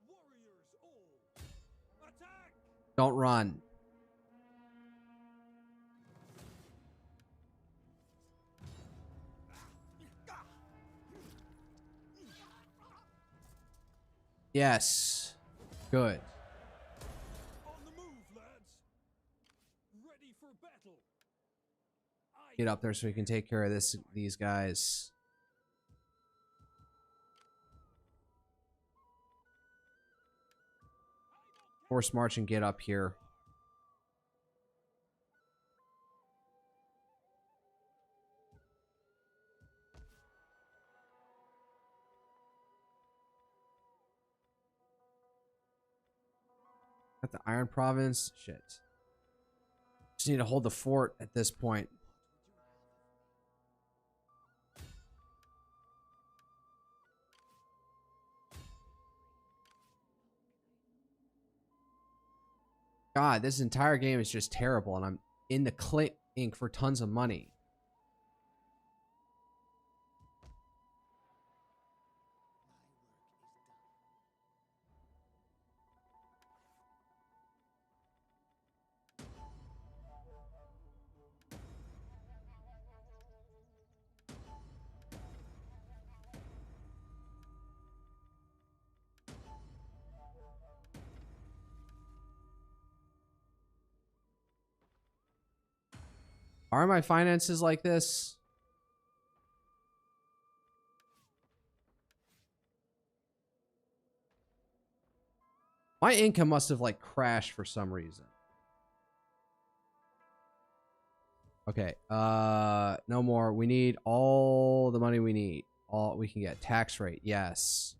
Warriors all, attack! Don't run. Yes. Good. On the move, lads. Ready for battle. Get up there so we can take care of these guys. Force march and get up here. Got the Iron Province. Shit. Just need to hold the fort at this point. God, this entire game is just terrible, and I'm in the clink for tons of money. Are my finances like this? My income must have like crashed for some reason. Okay, no more. We need all the money we need. All we can get. Tax rate, yes.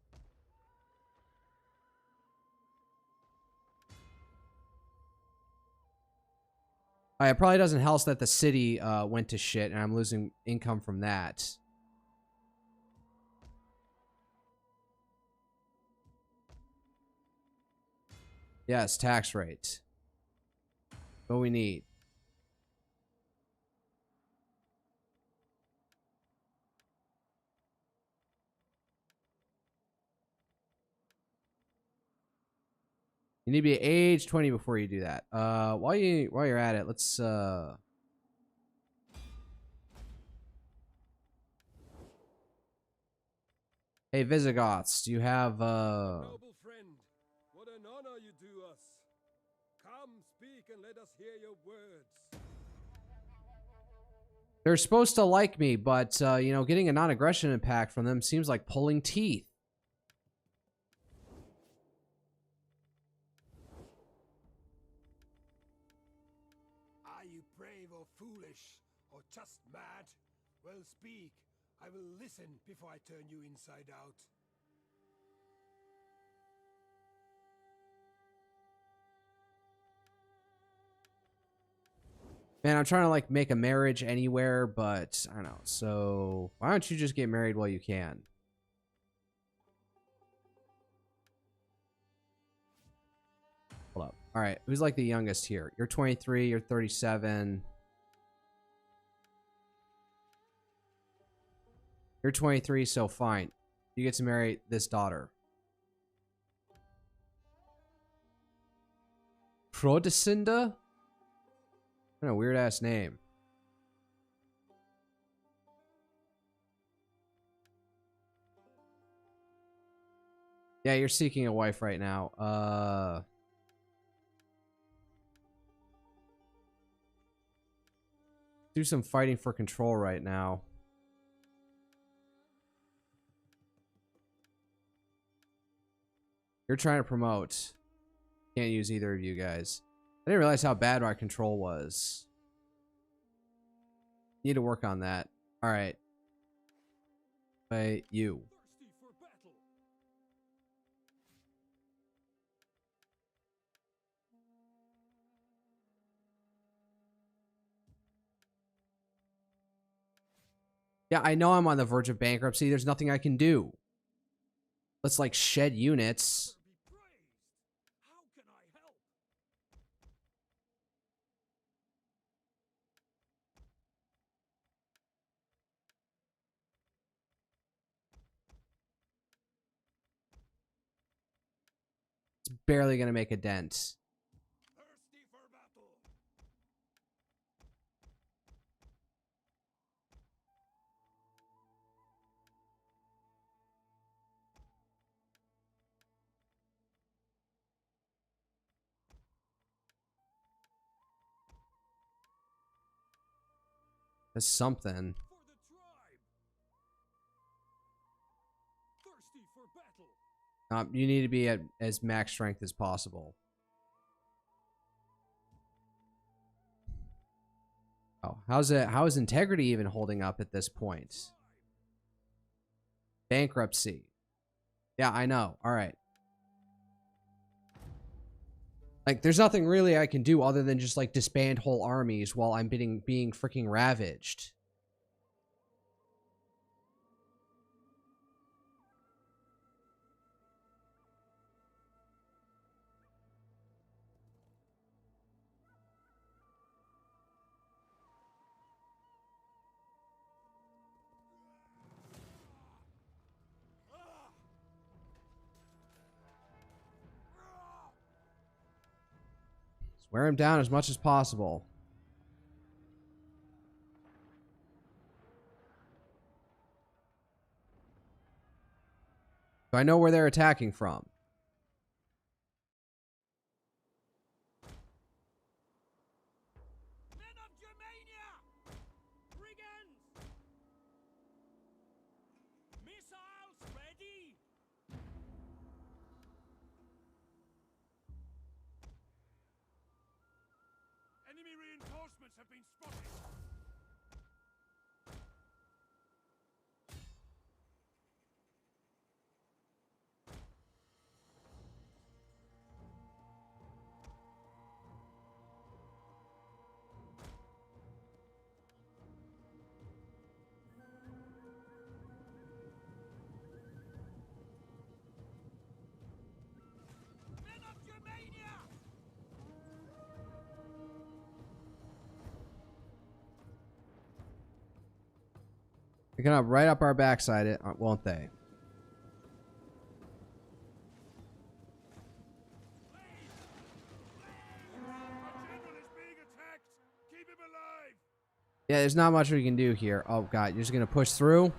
It probably doesn't help that the city went to shit and I'm losing income from that. Yes, tax rate. What we need. You need to be age 20 before you do that. While you're at it, let's Hey, Visigoths, do you have, Noble friend, what an honor you do us. Come, speak, and let us hear your words. They're supposed to like me, but, you know, getting a non-aggression impact from them seems like pulling teeth. Are you brave or foolish, or just mad? Well, speak. I will listen before I turn you inside out. Man, I'm trying to, like, make a marriage anywhere, but, I don't know. So, why don't you just get married while you can? Hold up. All right, who's, like, the youngest here? You're 23, you're 37. You're 23, so fine. You get to marry this daughter. Prodesinda? What a weird ass name. Yeah, you're seeking a wife right now. Do some fighting for control right now. You're trying to promote. Can't use either of you guys. I didn't realize how bad my control was. Need to work on that. All right. Wait, you. Thirsty for battle. Yeah, I know I'm on the verge of bankruptcy. There's nothing I can do. Let's, like, shed units. Be praised. How can I help? It's barely gonna make a dent. Thirsty for battle. That's something. For the tribe. Thirsty for battle. You need to be at as max strength as possible. Oh, how is integrity even holding up at this point? Bankruptcy. Yeah, I know. All right. Like, there's nothing really I can do other than just, like, disband whole armies while I'm being freaking ravaged. Wear him down as much as possible. So I know where they're attacking from. Men of Germania! Brigands! Missiles ready! Enemy reinforcements have been spotted. Men of Germania! They're gonna right up our backside, won't they? Our general is being attacked. Keep him alive. Yeah, there's not much we can do here. Oh god, you're just gonna push through?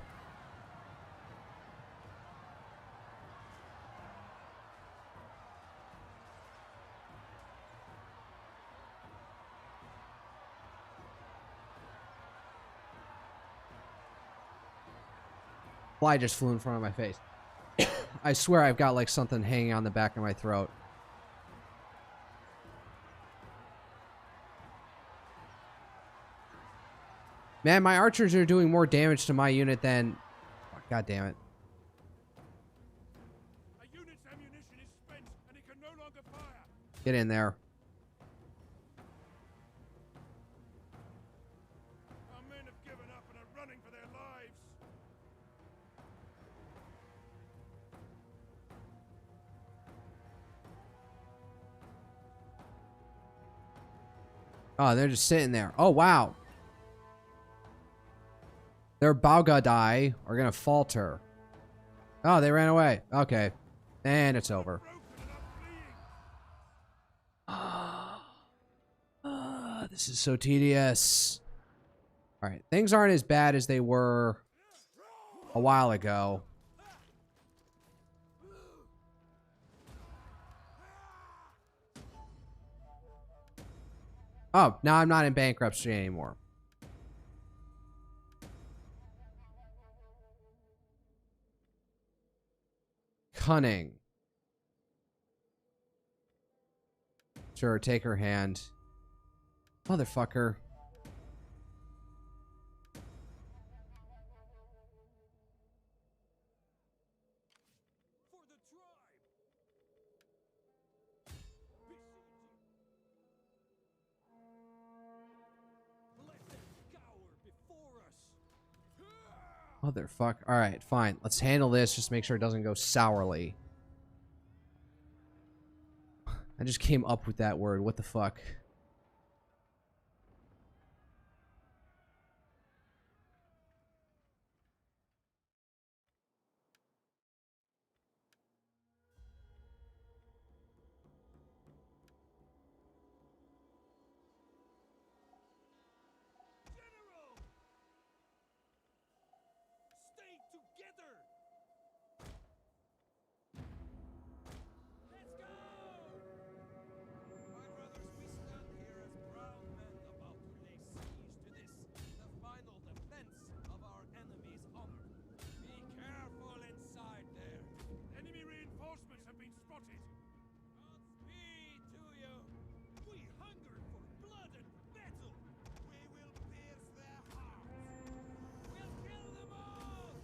Fly just flew in front of my face. I swear I've got like something hanging on the back of my throat. Man, my archers are doing more damage to my unit than... Oh, God damn it. A unit's ammunition is spent and it can no longer fire. Get in there. Our men have given up and are running for their lives. Oh, they're just sitting there. Oh, wow. Their Balgadai are going to falter. Oh, they ran away. Okay. And it's over. This is so tedious. All right. Things aren't as bad as they were a while ago. Oh, now I'm not in bankruptcy anymore. Cunning. Sure, take her hand. Motherfucker. For the tribe. Let them cower before us. Motherfucker. Alright, fine. Let's handle this. Just make sure it doesn't go sourly. I just came up with that word. What the fuck? General! Stay together! Let's go! My brothers, we stand here as proud men about to lay siege to this, the final defense of our enemy's honor. Be careful inside there. Enemy reinforcements have been spotted. Godspeed to you! We hunger for blood and battle! We will pierce their hearts! We'll kill them all!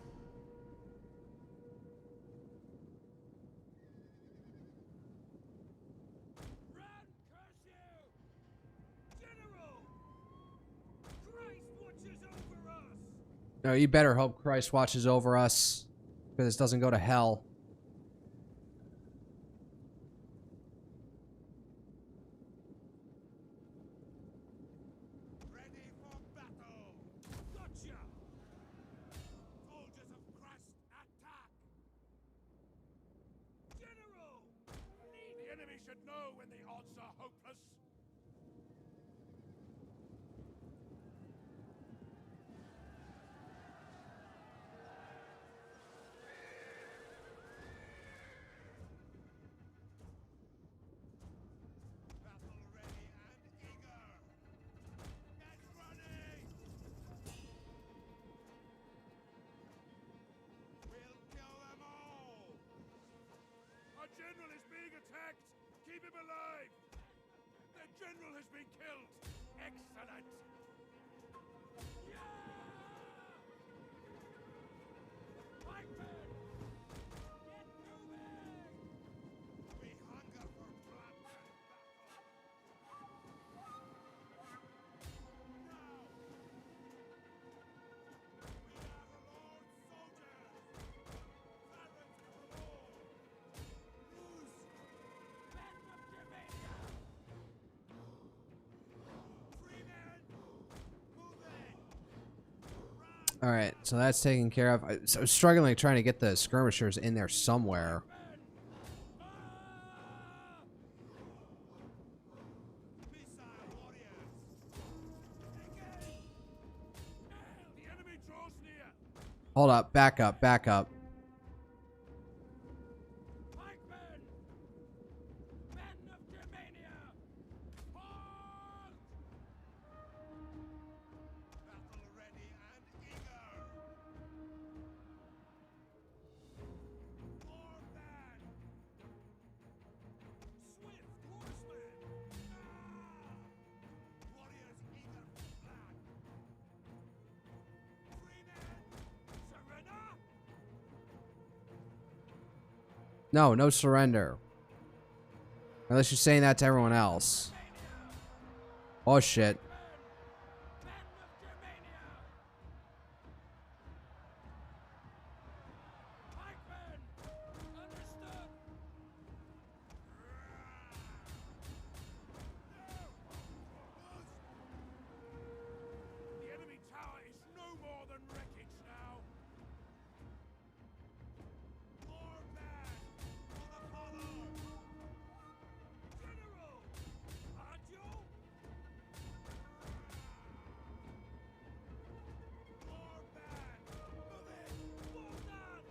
Run, curse you! General! Christ watches over us! No, you better hope Christ watches over us. Because this doesn't go to hell. Ready for battle! Gotcha! Soldiers of Christ, attack! General! The enemy should know when the odds are hopeless. Battle ready and eager! Get running! We'll kill them all! Our general is being attacked. Keep him alive. The general has been killed. Excellent. Pikemen! Get moving! We hunger for blood and battle! Now! We are the Lord's soldiers! Servants of the Lord! Loose! Men of Germania! Free men! Move in! Alright, so that's taken care of. I was struggling trying to get the skirmishers in there somewhere. Missile warriors! The enemy draws near. Hold up, back up, back up. Pikemen! Men of Germania! Halt! Battle ready and eager! No, no surrender. Unless you're saying that to everyone else. Oh shit. The enemy tower is no more than wreckage now. More bad for the father. General, aren't you? More bad. Move it. Well done.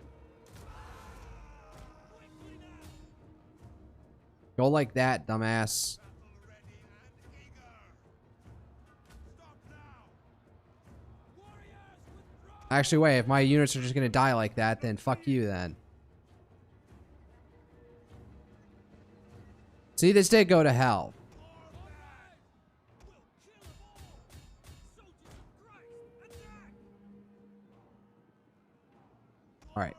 Quickly now. Go like that, dumbass. Battle ready and eager. Stop now. Warriors withdraw. Actually, wait. If my units are just gonna die like that, then fuck you then. See, this did go to hell. Alright.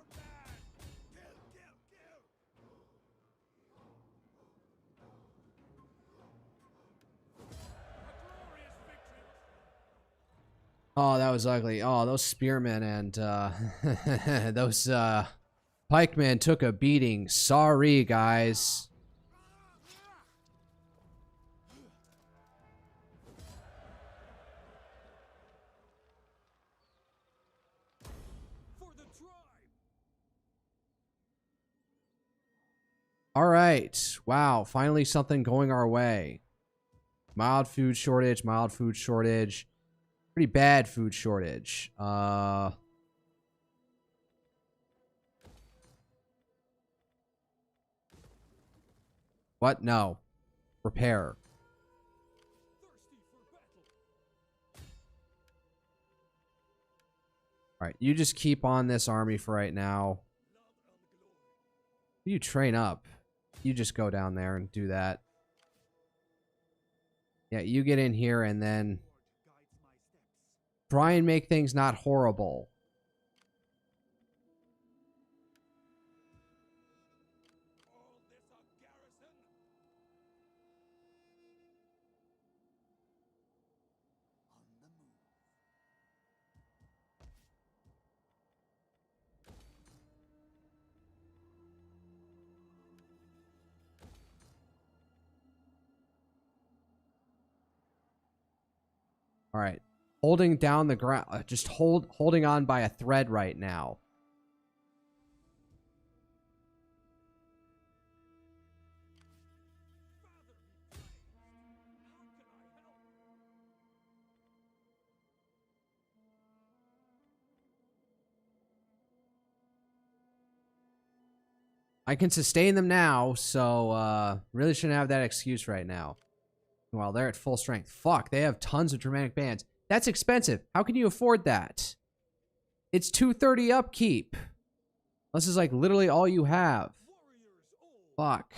Oh, that was ugly. Oh, those spearmen and those pikemen took a beating. Sorry, guys. For the tribe. All right. Wow, finally something going our way. Mild food shortage, mild food shortage. Pretty bad food shortage. What? No. Repair. Thirsty for battle. All right, you just keep on this army for right now. You train up. You just go down there and do that. Yeah, you get in here and then try and make things not horrible. All this a garrison. On the move. All right. Holding down the ground, just holding on by a thread right now. Father be praised. How can I help? I can sustain them now, so really shouldn't have that excuse right now. Well, they're at full strength. Fuck, they have tons of Germanic bands. That's expensive. How can you afford that? It's 230 upkeep. This is like literally all you have. Warriors all. Fuck.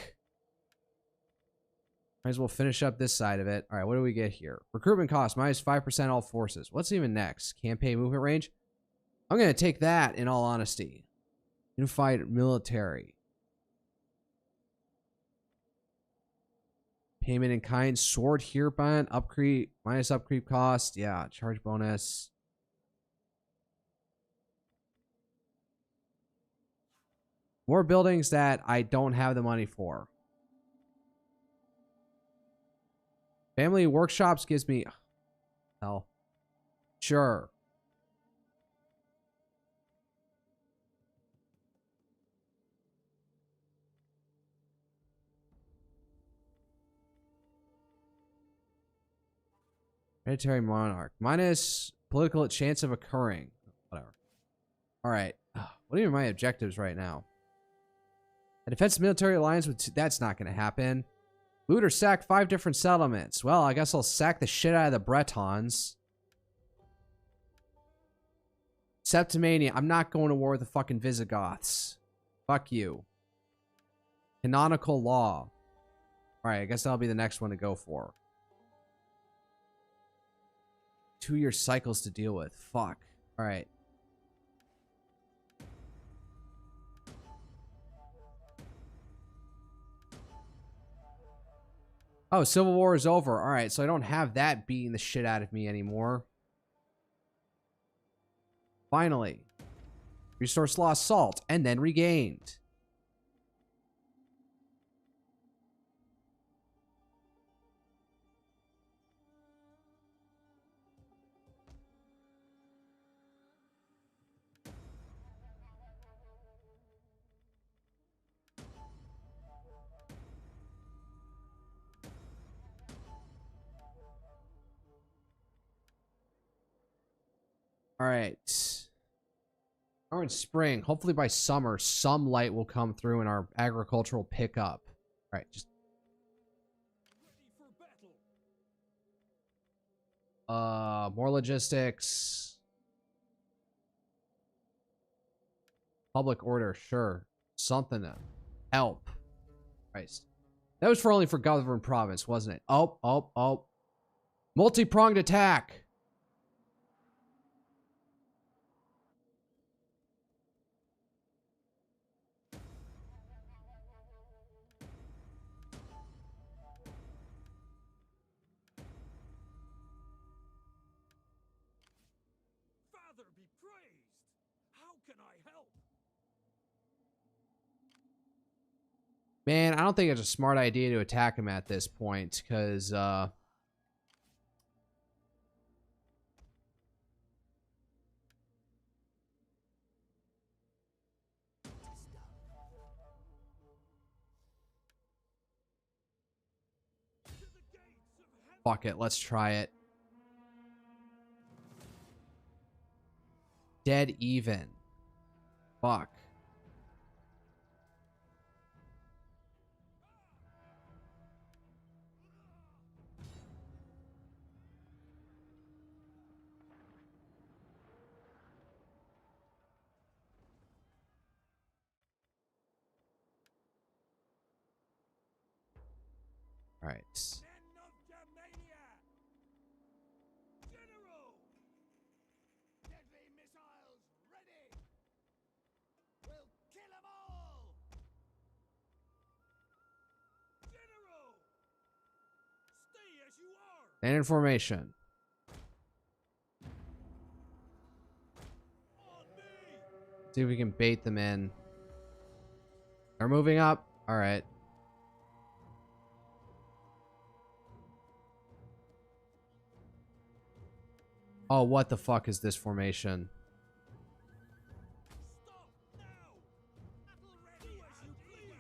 Might as well finish up this side of it. All right, what do we get here? Recruitment cost, minus 5% all forces. What's even next? Campaign movement range? I'm going to take that, in all honesty. Unified military. Payment in kind. Sword here, bond. Upcreep. Minus upcreep cost. Yeah, charge bonus. More buildings that I don't have the money for. Family workshops gives me... Hell. Sure. Hereditary monarch. Minus political chance of occurring. Whatever. Alright. What are even my objectives right now? A defensive military alliance with... That's not going to happen. Loot or sack 5 different settlements. Well, I guess I'll sack the shit out of the Bretons. Septimania. I'm not going to war with the fucking Visigoths. Fuck you. Canonical law. Alright, I guess that'll be the next one to go for. 2-year cycles to deal with. Fuck. Alright. Oh, Civil War is over. All right, so I don't have that beating the shit out of me anymore. Finally. Resource lost salt and then regained. All right. We're in spring. Hopefully by summer, some light will come through and our agricultural pick up. All right, just more logistics. Public order, sure. Something to help. Christ. That was only for government province, wasn't it? Oh. Multi-pronged attack. Father be praised! How can I help? Man, I don't think it's a smart idea to attack him at this point, because, fuck it, let's try it. Dead even. Fuck. All right. Men of Germania! General! Deadly missiles ready! We'll kill them all! General! Stay as you are! And in formation. On me! See if we can bait them in. They're moving up. All right. Oh, what the fuck is this formation? Stop now! Battle ready as you please!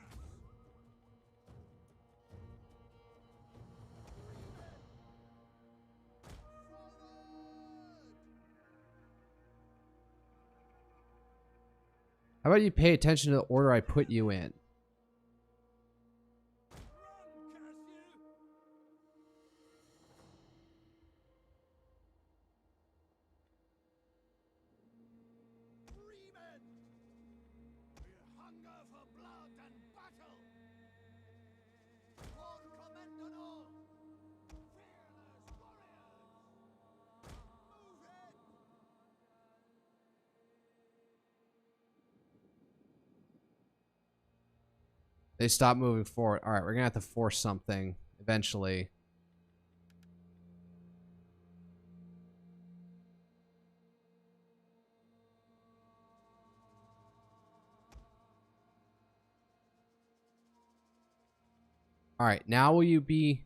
How about you pay attention to the order I put you in? Run, curse you! Freemen! We hunger for blood and battle! Por comendador! Fearless warriors! Move it! They stop moving forward. All right, we're gonna have to force something eventually. All right, now will you be...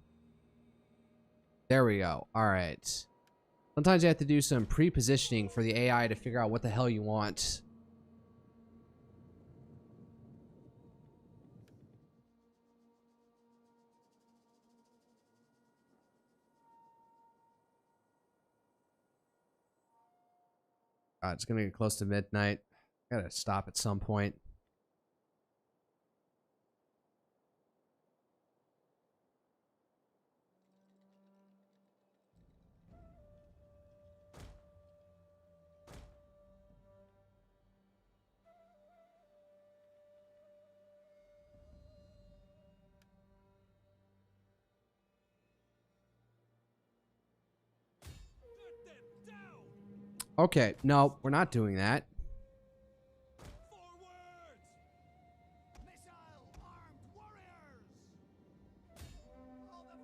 There we go. All right. Sometimes you have to do some pre-positioning for the AI to figure out what the hell you want. It's gonna get close to midnight. Gotta stop at some point. Put them down! Okay, no, we're not doing that. Forward! Missile-armed warriors! All the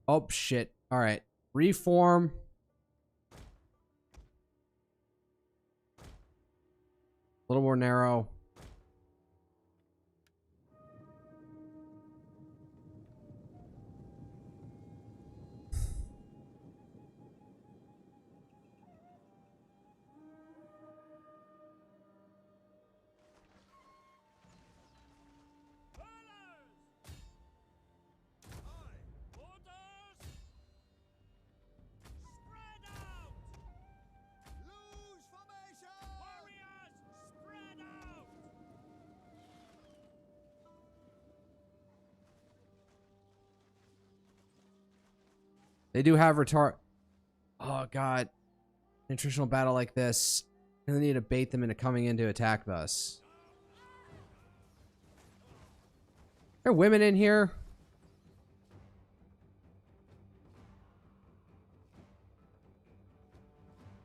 Oh, shit. All right. Reform. A little more narrow. They do have retard. Oh, God. Nutritional battle like this. Really need to bait them into coming in to attack us. Are there women in here?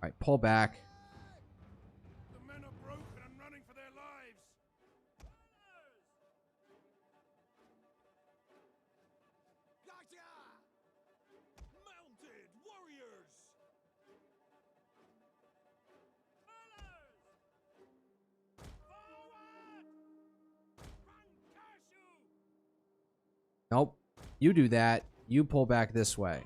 Alright, pull back. The men are broken and running for their lives. Mounted warriors! Nope. You do that. You pull back this way.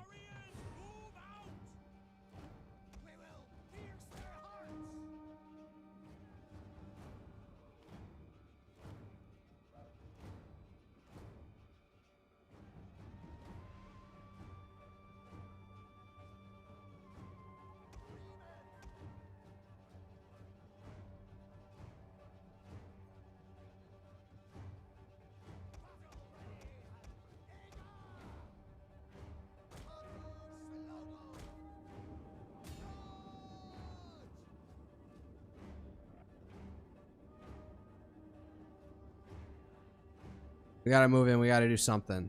We gotta move in. We gotta do something.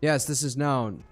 Yes, this is known.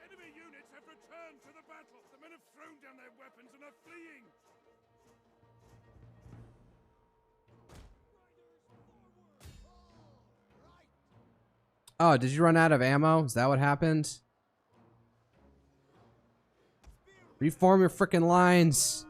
Enemy units have returned to the battle. The men have thrown down their weapons and are fleeing. Oh, did you run out of ammo? Is that what happened? Reform your frickin' lines.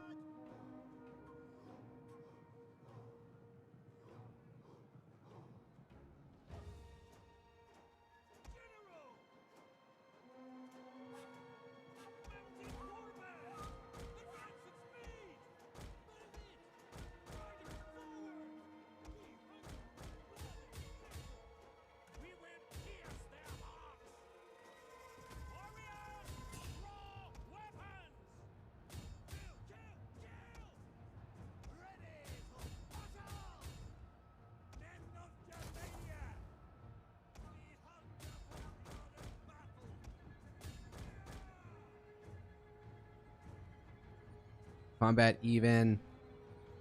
Combat even.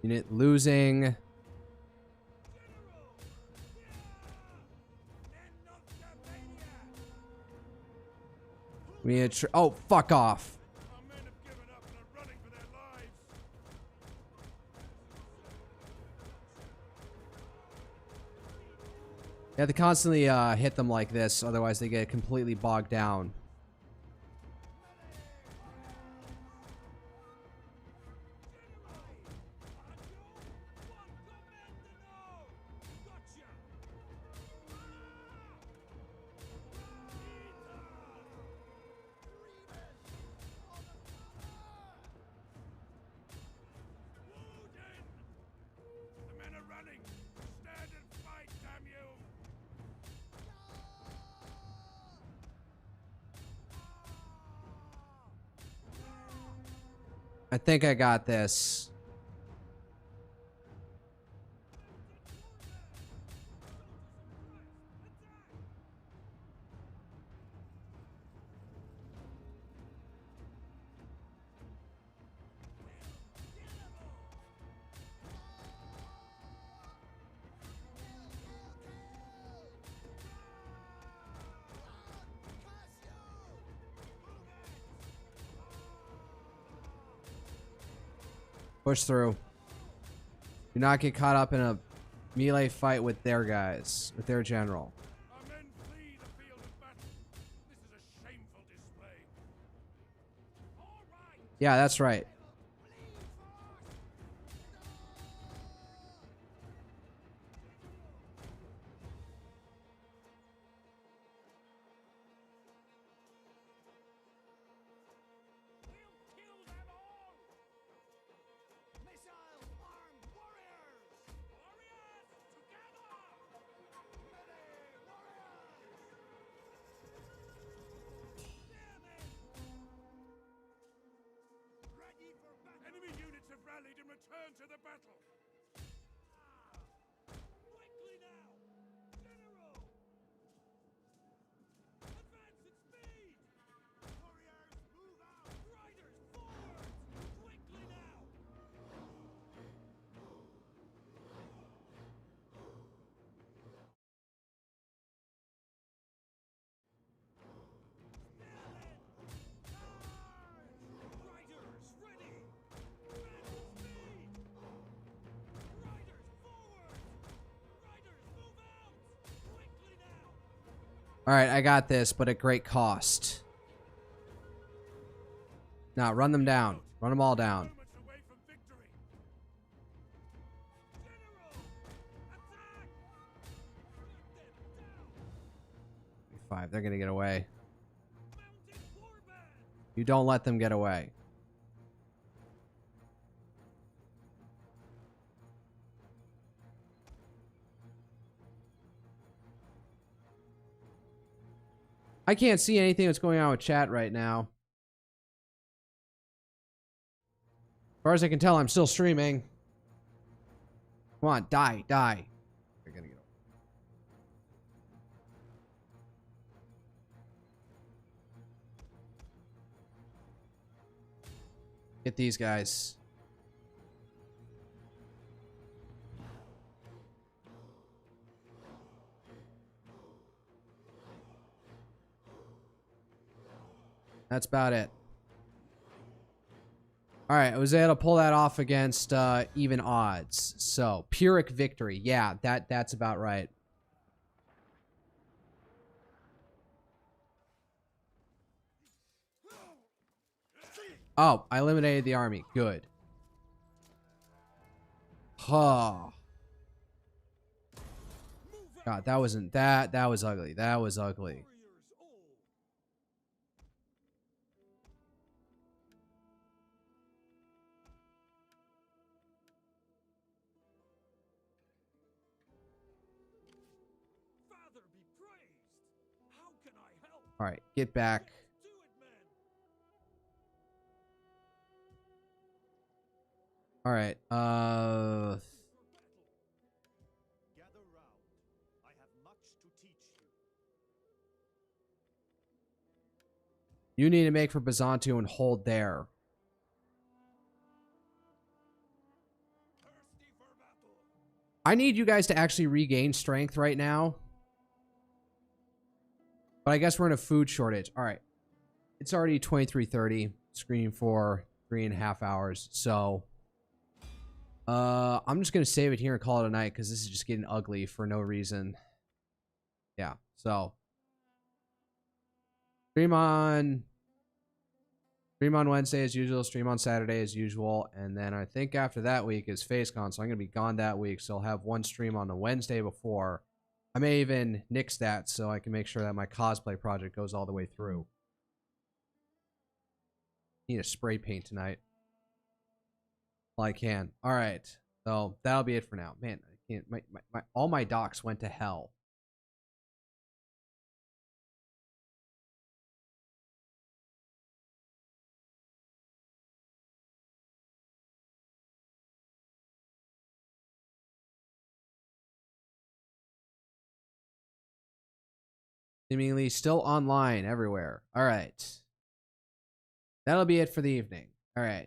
Unit losing. We need to oh, fuck off. Our men have given up and are running for their lives. You have to constantly hit them like this, otherwise they get completely bogged down. The men are running. Stand and fight, damn you! I think I got this. Push through. Do not get caught up in a melee fight with their guys, with their general. Our men flee the field of battle. This is a shameful display. All right. Yeah, that's right. Enemy units have rallied and returned to the battle. Quickly now! General! Advance at speed! Warriors, move out! Riders, forward! Quickly now! Riders, ready! Advance at speed! Riders, forward! Riders, move out! Quickly now! All right, I got this, but at great cost. Now, run them down. Run them all down. Moments away from victory. General! Attack! Shoot them down! 5. They're gonna get away. Mounted warband! You don't let them get away. I can't see anything that's going on with chat right now. As far as I can tell, I'm still streaming. Come on, die, die. They're gonna get away. Get these guys. That's about it. All right, I was able to pull that off against even odds. So, Pyrrhic victory. Yeah, that's about right. Oh, I eliminated the army. Good. Huh. God, that wasn't that was ugly. That was ugly. Father be praised! How can I help? All right, get back. Do it, men! All right. Gather round. I have much to teach you. You need to make for Byzantium and hold there. I need you guys to actually regain strength right now. But I guess we're in a food shortage. All right. It's already 23:30. Screening for 3.5 hours. So, I'm just going to save it here and call it a night because this is just getting ugly for no reason. Yeah. So, stream on Wednesday as usual. Stream on Saturday as usual. And then I think after that week is FaceCon. So I'm going to be gone that week. So I'll have one stream on the Wednesday before. I may even nix that so I can make sure that my cosplay project goes all the way through. Need a spray paint tonight. Well, I can. All right. So that'll be it for now. Man, I can't. All my docs went to hell. Seemingly still online everywhere. All right. That'll be it for the evening. All right.